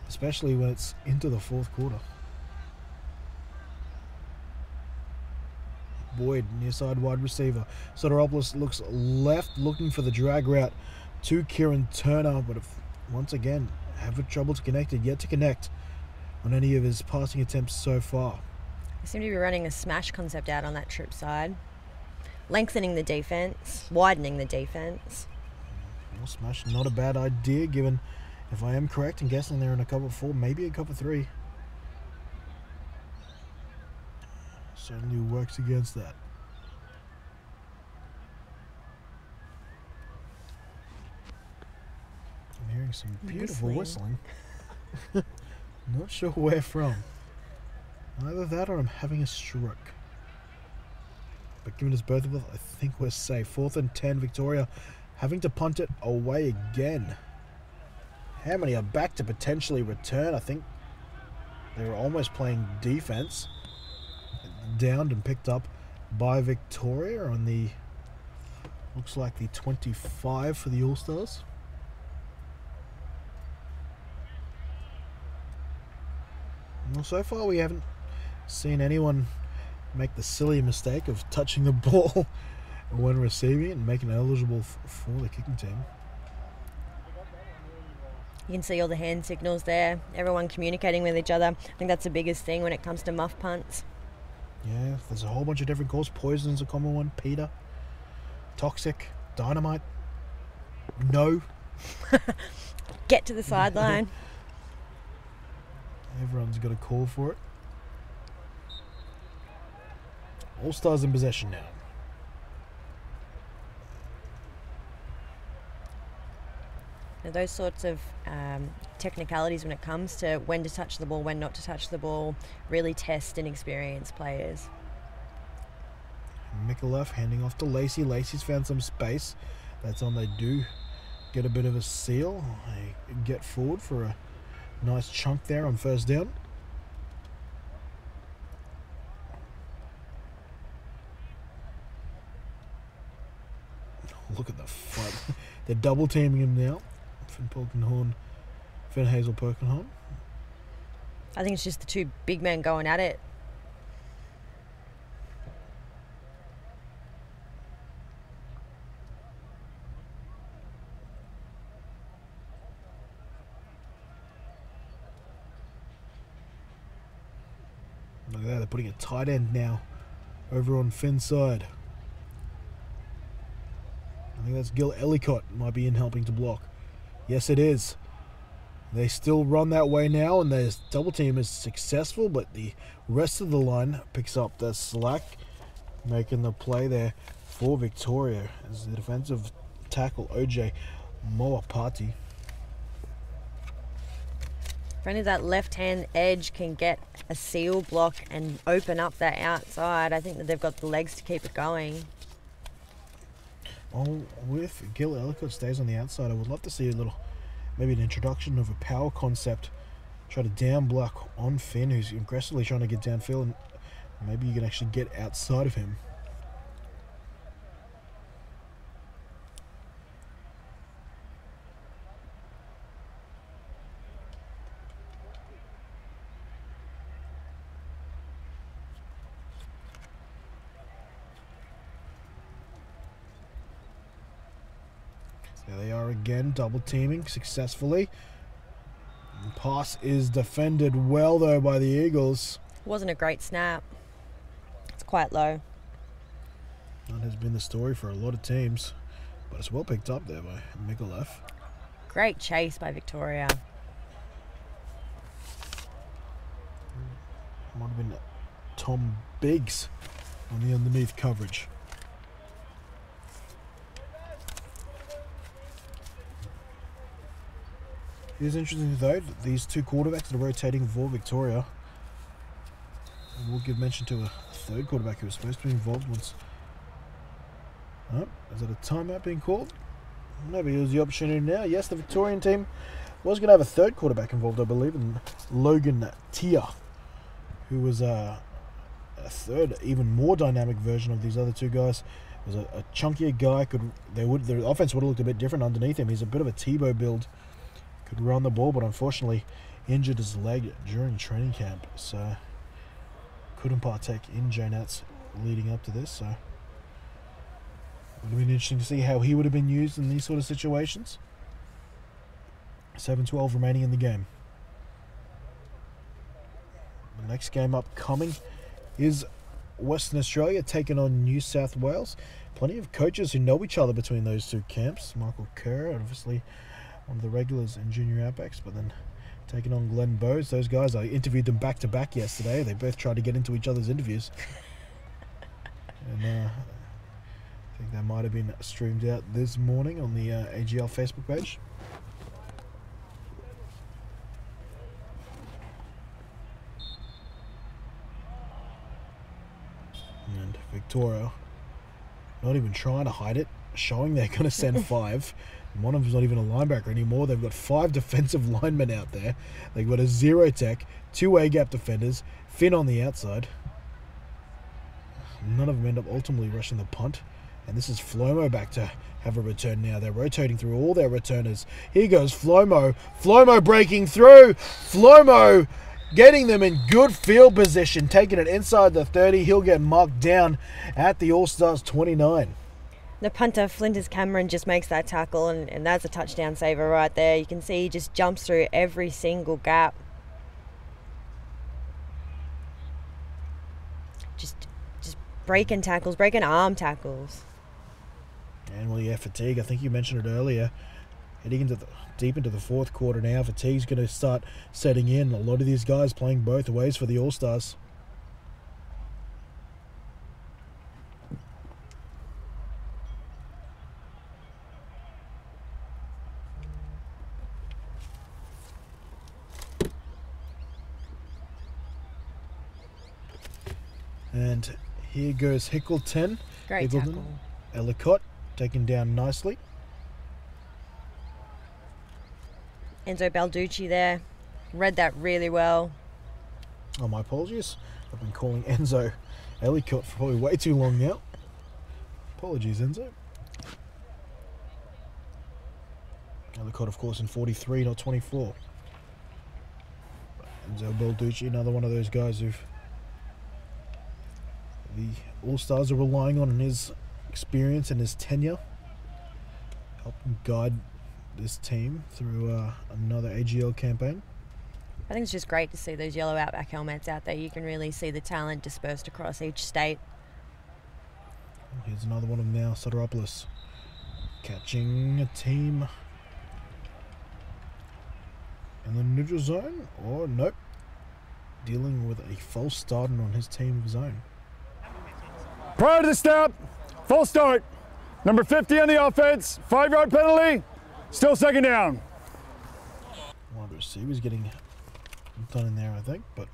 especially when it's into the fourth quarter. Boyd, near side wide receiver. Soteropoulos looks left, looking for the drag route to Kieran Turner, but once again, having trouble to connect it, yet to connect on any of his passing attempts so far. They seem to be running a smash concept out on that trip side. Lengthening the defense, widening the defense. Well, smash, not a bad idea, given, if I am correct, and guessing they're in a cover 4, maybe a cover 3. Certainly works against that. I'm hearing some beautiful whistling. Not sure where from. Either that or I'm having a stroke. But given us both of us, I think we're safe. 4th and 10, Victoria having to punt it away again. How many are back to potentially return? I think they were almost playing defense. Downed and picked up by Victoria on the, looks like the 25 for the All-Stars. Well, so far we haven't seen anyone make the silly mistake of touching the ball when receiving it and making it eligible for the kicking team. You can see all the hand signals there, everyone communicating with each other. I think that's the biggest thing when it comes to muff punts. Yeah, there's a whole bunch of different calls. Poison's a common one. Peter. Toxic. Dynamite. No. Get to the sideline. Everyone's got a call for it. All-Stars in possession now. Now, those sorts of technicalities when it comes to when to touch the ball, when not to touch the ball, really test inexperienced players. Mikulev handing off to Lacey. Lacey's found some space. That's on. They do get a bit of a seal. They get forward for a nice chunk there on first down. Look at the front. They're double teaming him now. Finn Hazel Perkenhorn. I think it's just the two big men going at it. Look at that, they're putting a tight end now over on Finn's side. I think that's Gil Ellicott might be in helping to block. Yes, it is. They still run that way now, and their double team is successful, but the rest of the line picks up the slack, making the play there for Victoria as the defensive tackle OJ Moapati. If only that left-hand edge can get a seal block and open up that outside, I think that they've got the legs to keep it going. Oh, with Gil Ellicott stays on the outside, I would love to see a little, maybe an introduction of a power concept. Try to down block on Finn, who's aggressively trying to get downfield, and maybe you can actually get outside of him. There they are again, double teaming successfully. The pass is defended well though by the Eagles. Wasn't a great snap. It's quite low. That has been the story for a lot of teams, but it's well picked up there by Mikulev. Great chase by Victoria. Might have been Tom Biggs on the underneath coverage. It is interesting though that these two quarterbacks that are rotating for Victoria. And we'll give mention to a third quarterback who was supposed to be involved once Oh, is it a timeout being called? Maybe it was the opportunity now. Yes, the Victorian team was going to have a third quarterback involved, I believe, in Logan Tia, who was a third, even more dynamic version of these other two guys. Was a chunkier guy. Their offense would have looked a bit different underneath him. He's a bit of a Tebow build. Could run the ball, but unfortunately injured his leg during training camp, so couldn't partake in Jonats leading up to this. So would have been interesting to see how he would have been used in these sort of situations. 7:12 remaining in the game. The next game upcoming is Western Australia taking on New South Wales. Plenty of coaches who know each other between those two camps. Michael Kerr, obviously one of the regulars in Junior Outbacks, but then taking on Glenn Bowes. Those guys, I interviewed them back to back yesterday. They both tried to get into each other's interviews. And I think that might have been streamed out this morning on the AGL Facebook page. And Victoria, not even trying to hide it, showing they're going to send 5. One of them's not even a linebacker anymore. They've got 5 defensive linemen out there. They've got a 0 tech, 2 A-gap defenders, Finn on the outside. None of them end up ultimately rushing the punt. And this is Flomo back to have a return now. They're rotating through all their returners. Here goes Flomo. Flomo breaking through. Flomo getting them in good field position, taking it inside the 30. He'll get marked down at the All-Stars 29. The punter, Flinders Cameron, just makes that tackle, and that's a touchdown saver right there. You can see he just jumps through every single gap. Just breaking tackles, breaking arm tackles. And well, yeah, fatigue. I think you mentioned it earlier. Heading into deep into the fourth quarter now, fatigue's going to start setting in. A lot of these guys playing both ways for the All-Stars. And here goes Hickleton. Great tackle. Ellicott taken down nicely. Enzo Balducci there. Read that really well. Oh, my apologies. I've been calling Enzo Ellicott for probably way too long now. Apologies, Enzo. Ellicott, of course, in 43, not 24. Enzo Balducci, another one of those guys who've the All-Stars are relying on in his experience and his tenure. Help him guide this team through another AGL campaign. I think it's just great to see those yellow Outback helmets out there. You can really see the talent dispersed across each state. Here's another one of them now, Soteropoulos. Catching a team in the neutral zone, or nope. Dealing with a false start on his team of his own. Prior to the snap, full start. Number 50 on the offense, 5-yard penalty, still second down. One of the receivers getting done in there, I think, but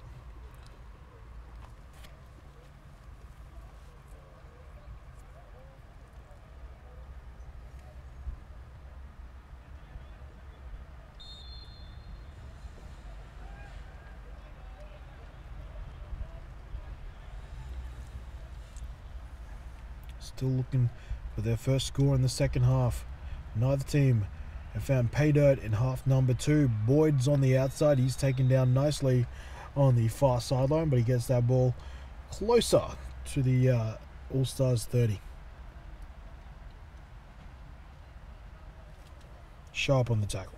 still looking for their first score in the second half. Neither team have found pay dirt in half number 2. Boyd's on the outside. He's taken down nicely on the far sideline, but he gets that ball closer to the All-Stars 30. Sharp on the tackle.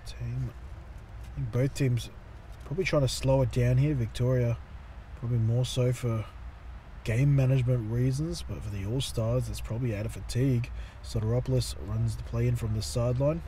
Team, I think both teams probably trying to slow it down here. Victoria probably more so for game management reasons, but for the All-Stars it's probably out of fatigue. Soteropoulos runs the play in from the sideline,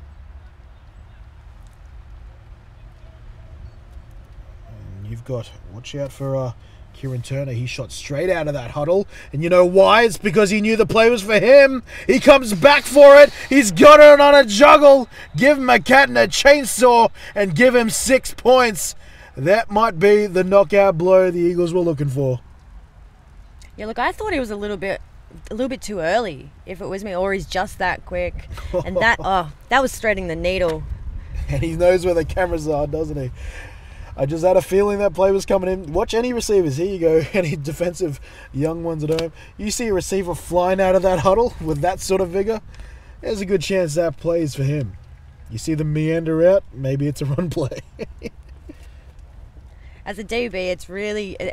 and you've got, watch out for Kieran Turner, he shot straight out of that huddle. And you know why? It's because he knew the play was for him. He comes back for it. He's got it on a juggle. Give McCatton a chainsaw and give him 6 points. That might be the knockout blow the Eagles were looking for. Yeah, look, I thought he was a little bit too early, if it was me, or he's just that quick. And that was threading the needle. And he knows where the cameras are, doesn't he? I just had a feeling that play was coming in. Watch any receivers. Here you go. Any defensive young ones at home. You see a receiver flying out of that huddle with that sort of vigor, there's a good chance that play is for him. You see them meander out, maybe it's a run play. As a DB,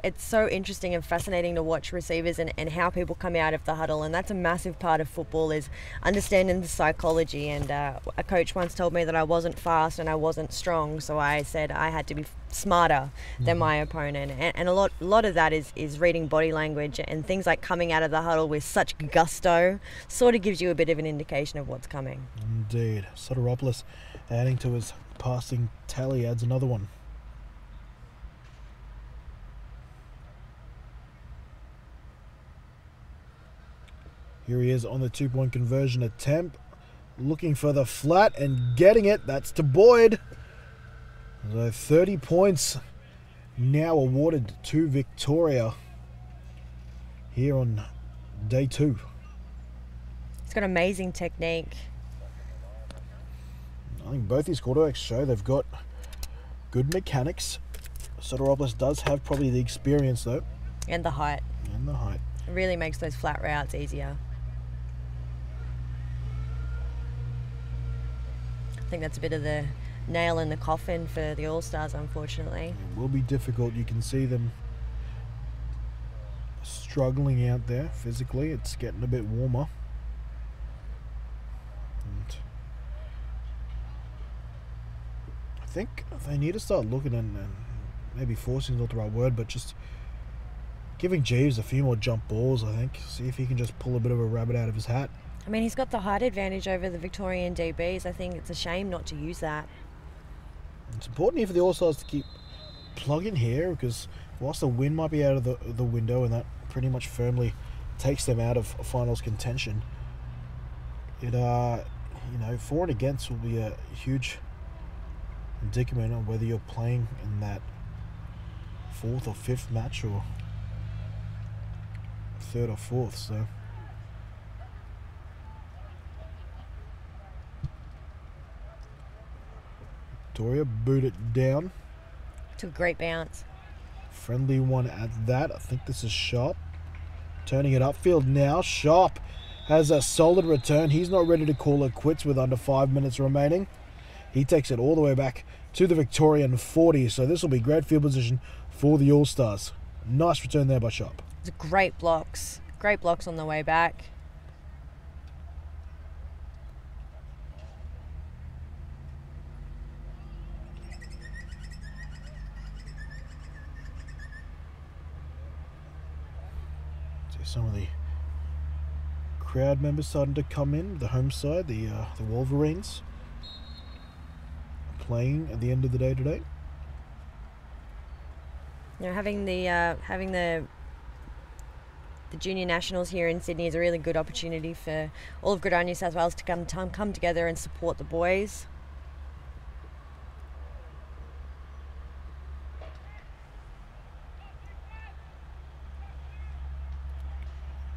it's so interesting and fascinating to watch receivers and how people come out of the huddle, and that's a massive part of football, is understanding the psychology. And a coach once told me that I wasn't fast and I wasn't strong, so I said I had to be smarter than my opponent. And a lot of that is reading body language, and things like coming out of the huddle with such gusto sort of gives you a bit of an indication of what's coming. Indeed. Soteropoulos adding to his passing tally adds another one. Here he is on the 2-point conversion attempt, looking for the flat and getting it. That's to Boyd. So 30 points now awarded to Victoria here on day 2. He's got amazing technique. I think both these quarterbacks show they've got good mechanics. Soteropoulos does have probably the experience though. And the height. And the height. It really makes those flat routes easier. I think that's a bit of the nail in the coffin for the All-Stars, unfortunately. It will be difficult. You can see them struggling out there physically. It's getting a bit warmer. And I think they need to start looking and maybe forcing is not the right word, but just giving Jeeves a few more jump balls, I think. See if he can just pull a bit of a rabbit out of his hat. I mean, he's got the height advantage over the Victorian DBs. I think it's a shame not to use that. It's important here for the All-Stars to keep plugging here, because whilst the wind might be out of the window and that pretty much firmly takes them out of finals contention, it you know, for and against will be a huge indicament on whether you're playing in that 4th or 5th match or 3rd or 4th. So Victoria boot it down. To a great bounce. Friendly one at that. I think this is Sharp. Turning it upfield now. Sharp has a solid return. He's not ready to call it quits with under 5 minutes remaining. He takes it all the way back to the Victorian 40. So this will be great field position for the All-Stars. Nice return there by Sharp. It's great blocks. Great blocks on the way back. Some of the crowd members starting to come in. The home side, the Wolverines, playing at the end of the day today. You know, having the junior nationals here in Sydney is a really good opportunity for all of Gridiron New South Wales to come together and support the boys.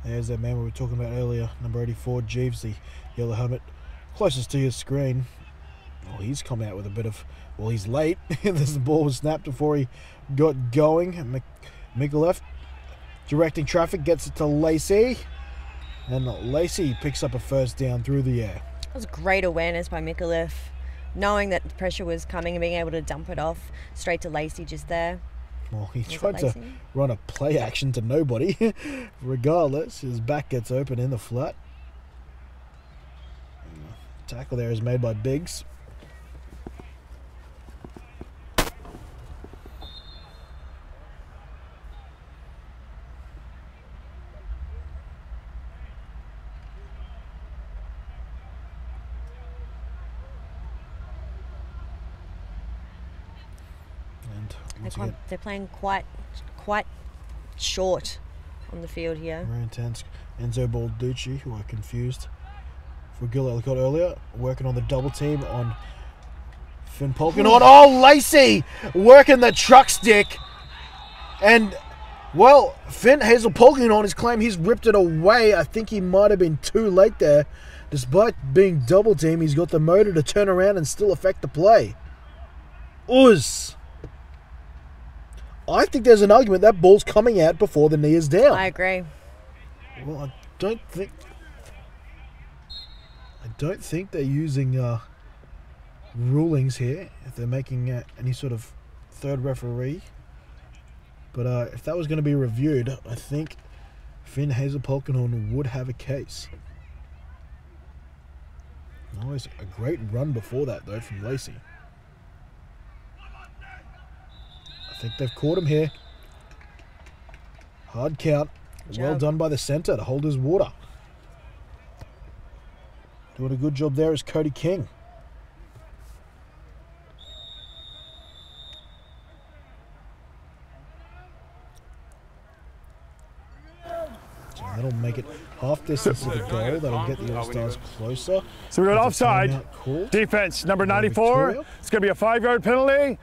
There's that man we were talking about earlier, number 84, Jeeves, the yellow helmet, closest to your screen. Oh, he's come out with a bit of, well, he's late. The ball was snapped before he got going. Mikulev directing traffic, gets it to Lacey. And Lacey picks up a first down through the air. That was great awareness by Mikulev, knowing that the pressure was coming and being able to dump it off straight to Lacey just there. Well, he tried to run a play action to nobody. Regardless, his back gets open in the flat. Tackle there is made by Biggs. They're playing quite short on the field here. Very intense. Enzo Balducci, who I confused for Gil Ellicott earlier, working on the double team on Finn Polkinghorne. Oh, Lacey working the truck stick. And, well, Finn Hazel Polkinghorne has claimed he's ripped it away. I think he might have been too late there. Despite being double team, he's got the motor to turn around and still affect the play. Uzz. I think there's an argument that ball's coming out before the knee is down. I agree. Well, I don't think they're using rulings here if they're making any sort of third referee. But if that was going to be reviewed, I think Finn Hazel Polkinghorne would have a case. Always a great run before that, though, from Lacey. I think they've caught him here. Hard count. Well done by the centre to hold his water. Doing a good job there is Cody King. So that'll make it half distance to the goal. That'll get the All-Stars closer. So we got That's a offside. timeout call. Defense, number 94. Victoria. It's going to be a 5-yard penalty.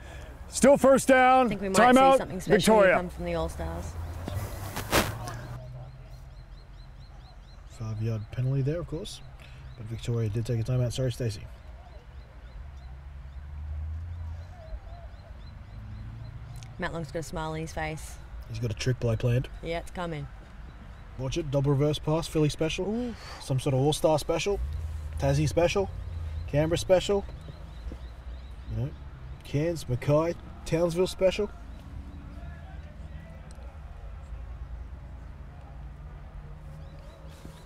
Still first down. I think we might Timeout, see something special Victoria. come from the All-Stars. 5-yard penalty there, of course. But Victoria did take a timeout. Sorry, Stacey. Matt Long's got a smile on his face. He's got a trick play planned. Yeah, it's coming. Watch it. Double reverse pass. Philly special. Ooh. Some sort of all-star special. Tassie special. Canberra special. You know, Cairns, Mackay, Townsville special.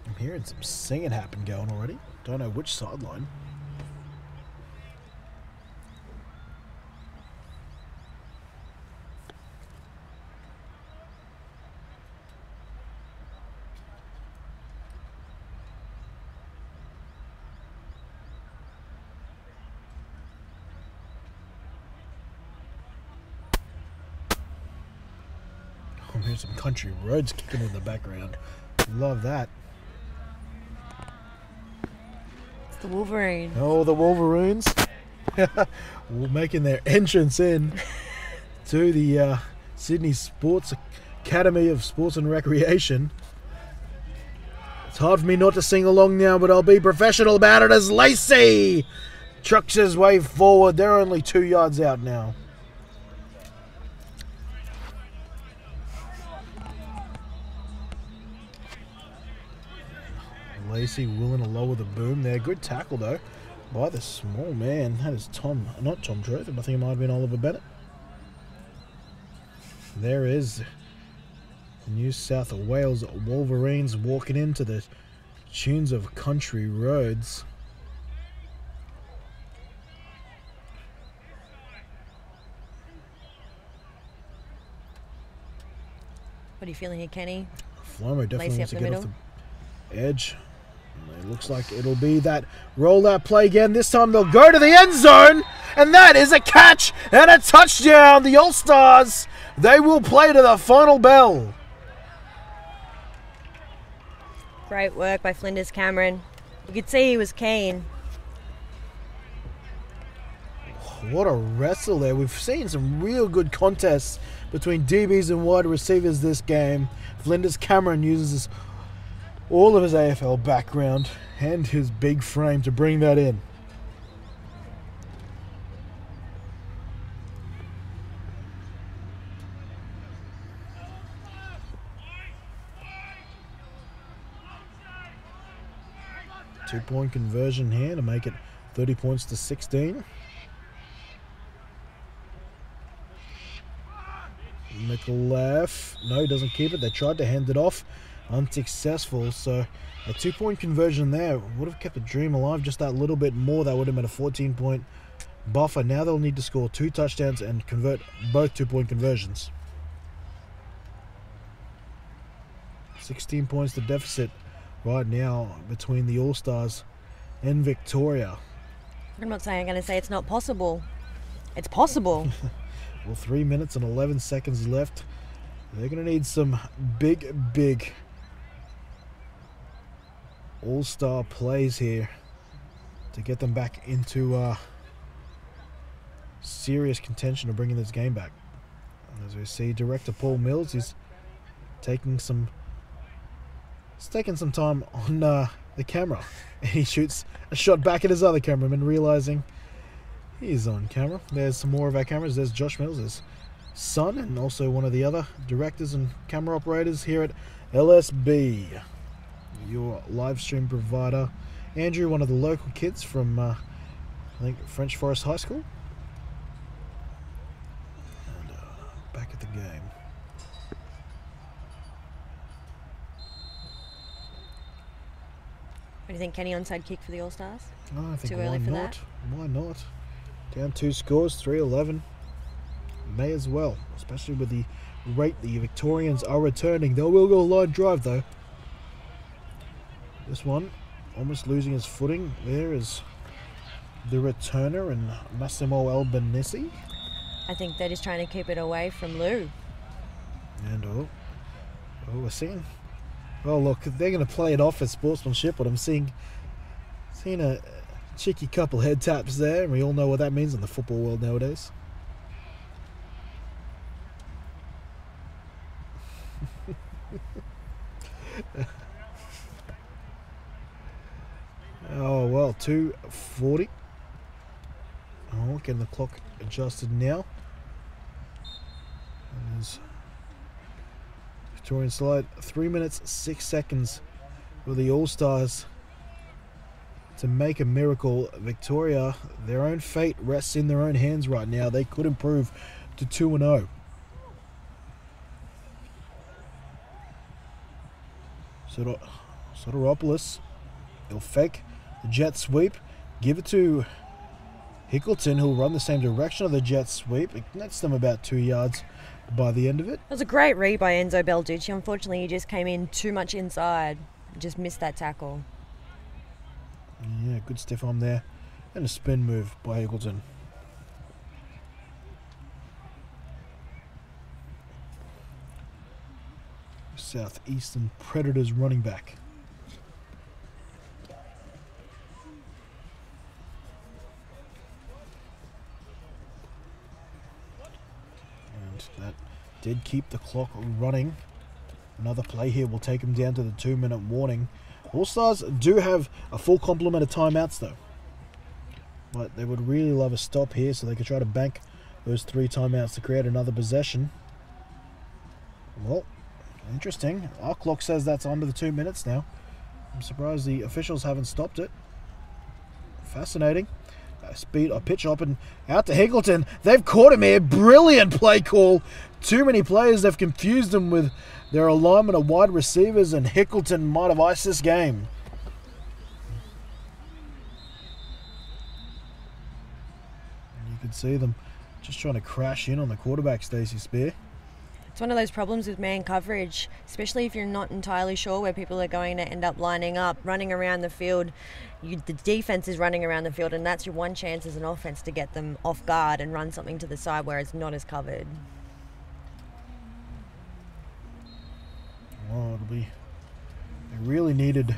I'm hearing some singing happen going already. Don't know which sideline. I'm hearing some country roads kicking in the background. Love that. It's the Wolverine. Oh, the Wolverines. Making their entrance in to the Sydney Sports Academy of Sports and Recreation. It's hard for me not to sing along now, but I'll be professional about it as Lacey trucks his way forward. They're only 2 yards out now. Lacey willing to lower the boom there. Good tackle, though, by the small man. That is not Tom Troth. I think it might have been Oliver Bennett. There is the New South Wales Wolverines walking into the tunes of country roads. What are you feeling here, Kenny? Flomo definitely Lacey wants to up the get off middle. the edge. It looks like it'll be that rollout play again. This time they'll go to the end zone, and that is a catch and a touchdown. The All-Stars, they will play to the final bell. Great work by Flinders Cameron. You could see he was keen. What a wrestle there. We've seen some real good contests between DBs and wide receivers this game. Flinders Cameron uses all of his AFL background and his big frame to bring that in. Two-point conversion here to make it 30 points to 16. McLeff, no, doesn't keep it. They tried to hand it off, unsuccessful. So a 2-point conversion there would have kept the dream alive just that little bit more. That would have been a 14-point buffer. Now they'll need to score 2 touchdowns and convert both 2-point conversions. 16 points to deficit right now between the All-Stars and Victoria. I'm not saying I'm going to say it's not possible. It's possible. Well, 3 minutes and 11 seconds left They're going to need some big all-star plays here to get them back into serious contention of bringing this game back. And as we see, director Paul Mills is taking some time on the camera, and he shoots a shot back at his other cameraman, realizing he's on camera. There's some more of our cameras. There's Josh Mills, his son, and also one of the other directors and camera operators here at LSB, your live stream provider. Andrew, one of the local kids from I think French Forest High School. And back at the game. What do you think, Kenny? Onside kick for the All-Stars? I think Too early for that? Why not? Down 2 scores, 3-11. May as well, especially with the rate the Victorians are returning. They will go a line drive though. This one almost losing his footing. There is the returner and Massimo Albanese. I think they're just trying to keep it away from Lou. And we're seeing. Oh look, they're going to play it off as sportsmanship, but I'm seeing a cheeky couple head taps there, and we all know what that means in the football world nowadays. Oh well, 2:40. Oh, getting the clock adjusted now. And there's Victorian slide 3 minutes 6 seconds for the All-Stars to make a miracle. Victoria, their own fate rests in their own hands right now. They could improve to 2-0. Soteropoulos, he'll fake the jet sweep, give it to Hickleton, who'll run the same direction of the jet sweep. It nets them about 2 yards by the end of it. It was a great read by Enzo Belducci. Unfortunately, he just came in too much inside. Just missed that tackle. Yeah, good stiff arm there. And a spin move by Hickleton. Southeastern Predators running back. And that did keep the clock running. Another play here will take them down to the 2-minute warning. All-Stars do have a full complement of timeouts though. But they would really love a stop here so they could try to bank those 3 timeouts to create another possession. Well, interesting. Our clock says that's under the 2 minutes now. I'm surprised the officials haven't stopped it. Fascinating. Speed or pitch up and out to Hickleton. They've caught him here. Brilliant play call. Too many players. They've confused them with their alignment of wide receivers, and Hickleton might have iced this game. And you can see them just trying to crash in on the quarterback, Stacey Spear. It's one of those problems with man coverage, especially if you're not entirely sure where people are going to end up lining up, running around the field. The defense is running around the field, and that's your one chance as an offense to get them off guard and run something to the side where it's not as covered. Oh, they really needed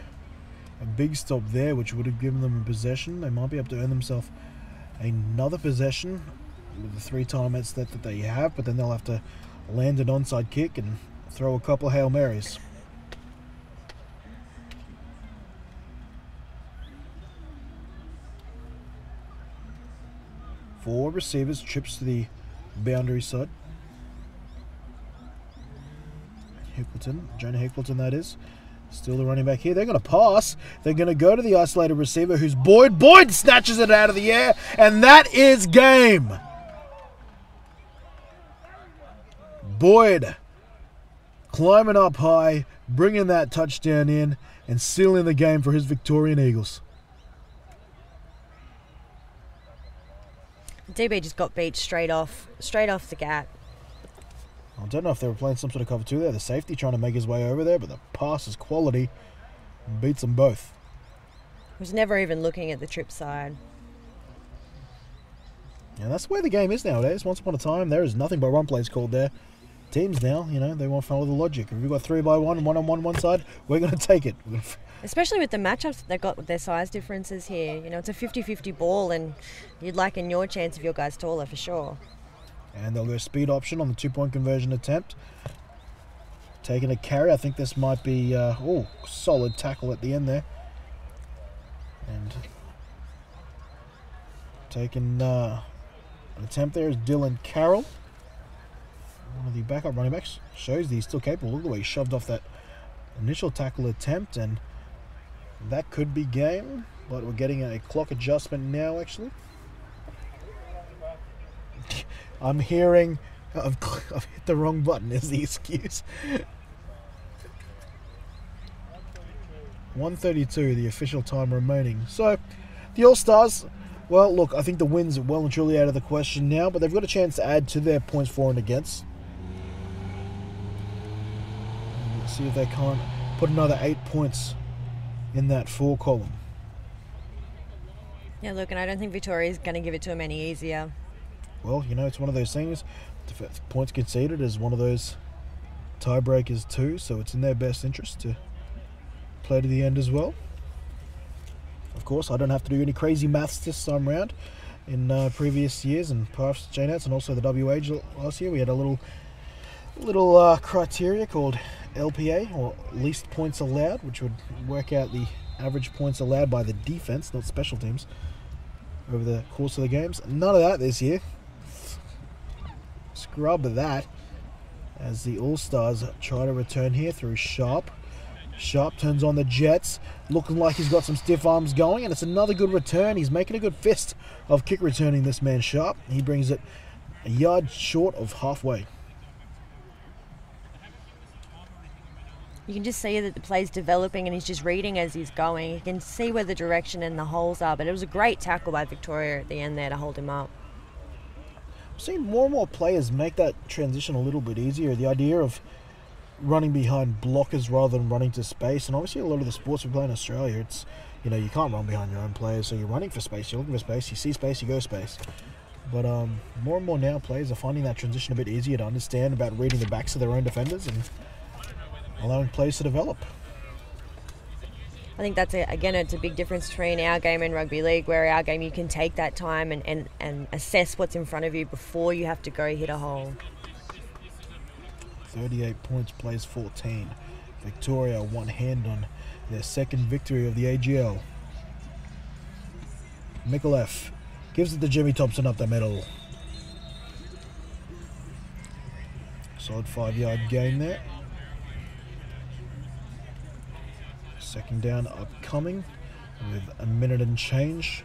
a big stop there, which would have given them a possession. They might be able to earn themselves another possession with the 3 timeouts that they have, but then they'll have to land an onside kick and throw a couple of Hail Marys. Four receivers, trips to the boundary side. Hickleton, Jonah Hickleton that is. Still the running back here. They're going to pass. They're going to go to the isolated receiver, who's Boyd. Boyd snatches it out of the air, and that is game. Boyd climbing up high, bringing that touchdown in, and sealing the game for his Victorian Eagles. DB just got beat straight off the gap. I don't know if they were playing some sort of cover 2 there. The safety trying to make his way over there, but the pass is quality and beats them both. Was never even looking at the trip side. Yeah, that's the way the game is nowadays. Once upon a time, there is nothing but run plays called there. teams now, you know, they want to follow the logic. If we've got 3-by-1 and 1-on-1 one side, we're going to take it. Especially with the matchups that they've got with their size differences here. You know, it's a 50-50 ball, and you'd like in your chance if your guy's taller for sure. And they'll go speed option on the 2-point conversion attempt. Taking a carry. I think this might be, solid tackle at the end there. And taking an attempt there is Dylan Carroll. One of the backup running backs. Shows that he's still capable. Look at the way he shoved off that initial tackle attempt, and that could be game. But we're getting a clock adjustment now, actually. I'm hearing I've hit the wrong button is the excuse. 1:32, the official time remaining. So, the All-Stars, well, look, I think the win's well and truly out of the question now, but they've got a chance to add to their points for and against. And let's see if they can't put another 8 points in that 4 column. Yeah, look, and I don't think Victoria's going to give it to them any easier. Well, you know, it's one of those things. Points conceded is one of those tiebreakers too, so it's in their best interest to play to the end as well. Of course, I don't have to do any crazy maths this time around. In previous years, and perhaps JNets and also the WH last year, we had a little criteria called LPA, or least points allowed, which would work out the average points allowed by the defense, not special teams, over the course of the games. None of that this year. Scrub that as the All-Stars try to return here through Sharp. Sharp turns on the Jets, looking like he's got some stiff arms going, and it's another good return. He's making a good fist of kick returning, this man Sharp. He brings it a yard short of halfway. You can just see that the play's developing and he's just reading as he's going. You can see where the direction and the holes are, but it was a great tackle by Victoria at the end there to hold him up. I've seen more and more players make that transition a little bit easier. The idea of running behind blockers rather than running to space, and obviously a lot of the sports we play in Australia, it's, you know, you can't run behind your own players, so you're running for space, you're looking for space, you see space, you go space. But more and more now players are finding that transition a bit easier to understand about reading the backs of their own defenders and allowing plays to develop. I think that's, again, it's a big difference between our game and rugby league, where our game you can take that time and assess what's in front of you before you have to go hit a hole. 38 points, plays 14. Victoria one hand on their second victory of the AGL. Mikulev gives it to Jimmy Thompson up the middle. Solid 5-yard gain there. Second down upcoming with a minute and change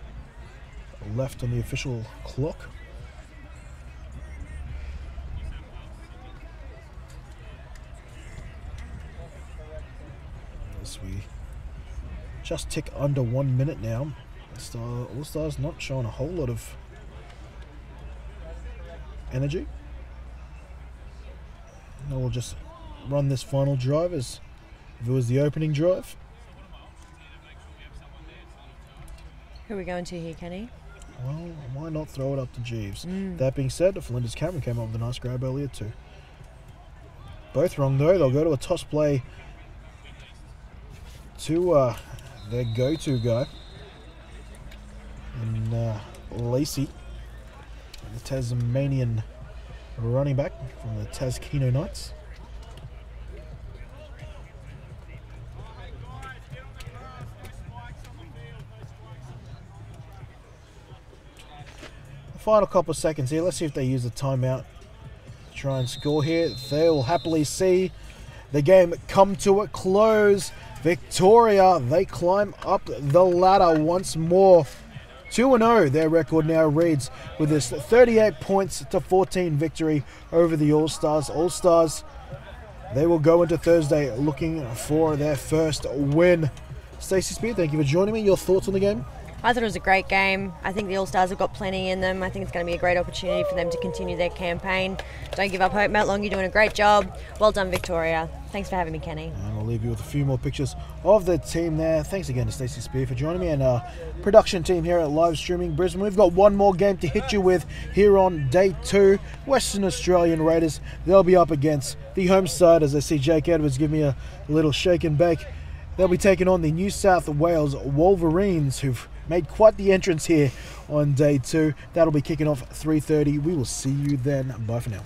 left on the official clock. As we just tick under 1 minute now. All-Stars not showing a whole lot of energy. Now we'll just run this final drive as if it was the opening drive. Who are we going to here, Kenny? Well, why not throw it up to Jeeves? That being said, Flinders Cameron came up with a nice grab earlier too. Both wrong though. They'll go to a toss play to their go-to guy. And Lacey, the Tasmanian running back from the Taskino Knights. Final couple of seconds here. Let's see if they use a timeout to try and score here. They'll happily see the game come to a close. Victoria, they climb up the ladder once more. 2-0 their record now reads with this 38 points to 14 victory over the All-Stars. All-Stars, they will go into Thursday looking for their first win. Stacey Spear, thank you for joining me. Your thoughts on the game? I thought it was a great game. I think the All-Stars have got plenty in them. I think it's going to be a great opportunity for them to continue their campaign. Don't give up hope, Matt Long. You're doing a great job. Well done, Victoria. Thanks for having me, Kenny. I'll leave you with a few more pictures of the team there. Thanks again to Stacey Spear for joining me, and our production team here at Live Streaming Brisbane. We've got one more game to hit you with here on day 2. Western Australian Raiders, they'll be up against the home side, as I see Jake Edwards give me a little shake and bake. They'll be taking on the New South Wales Wolverines, who've made quite the entrance here on day 2. That'll be kicking off 3:30. We will see you then. Bye for now.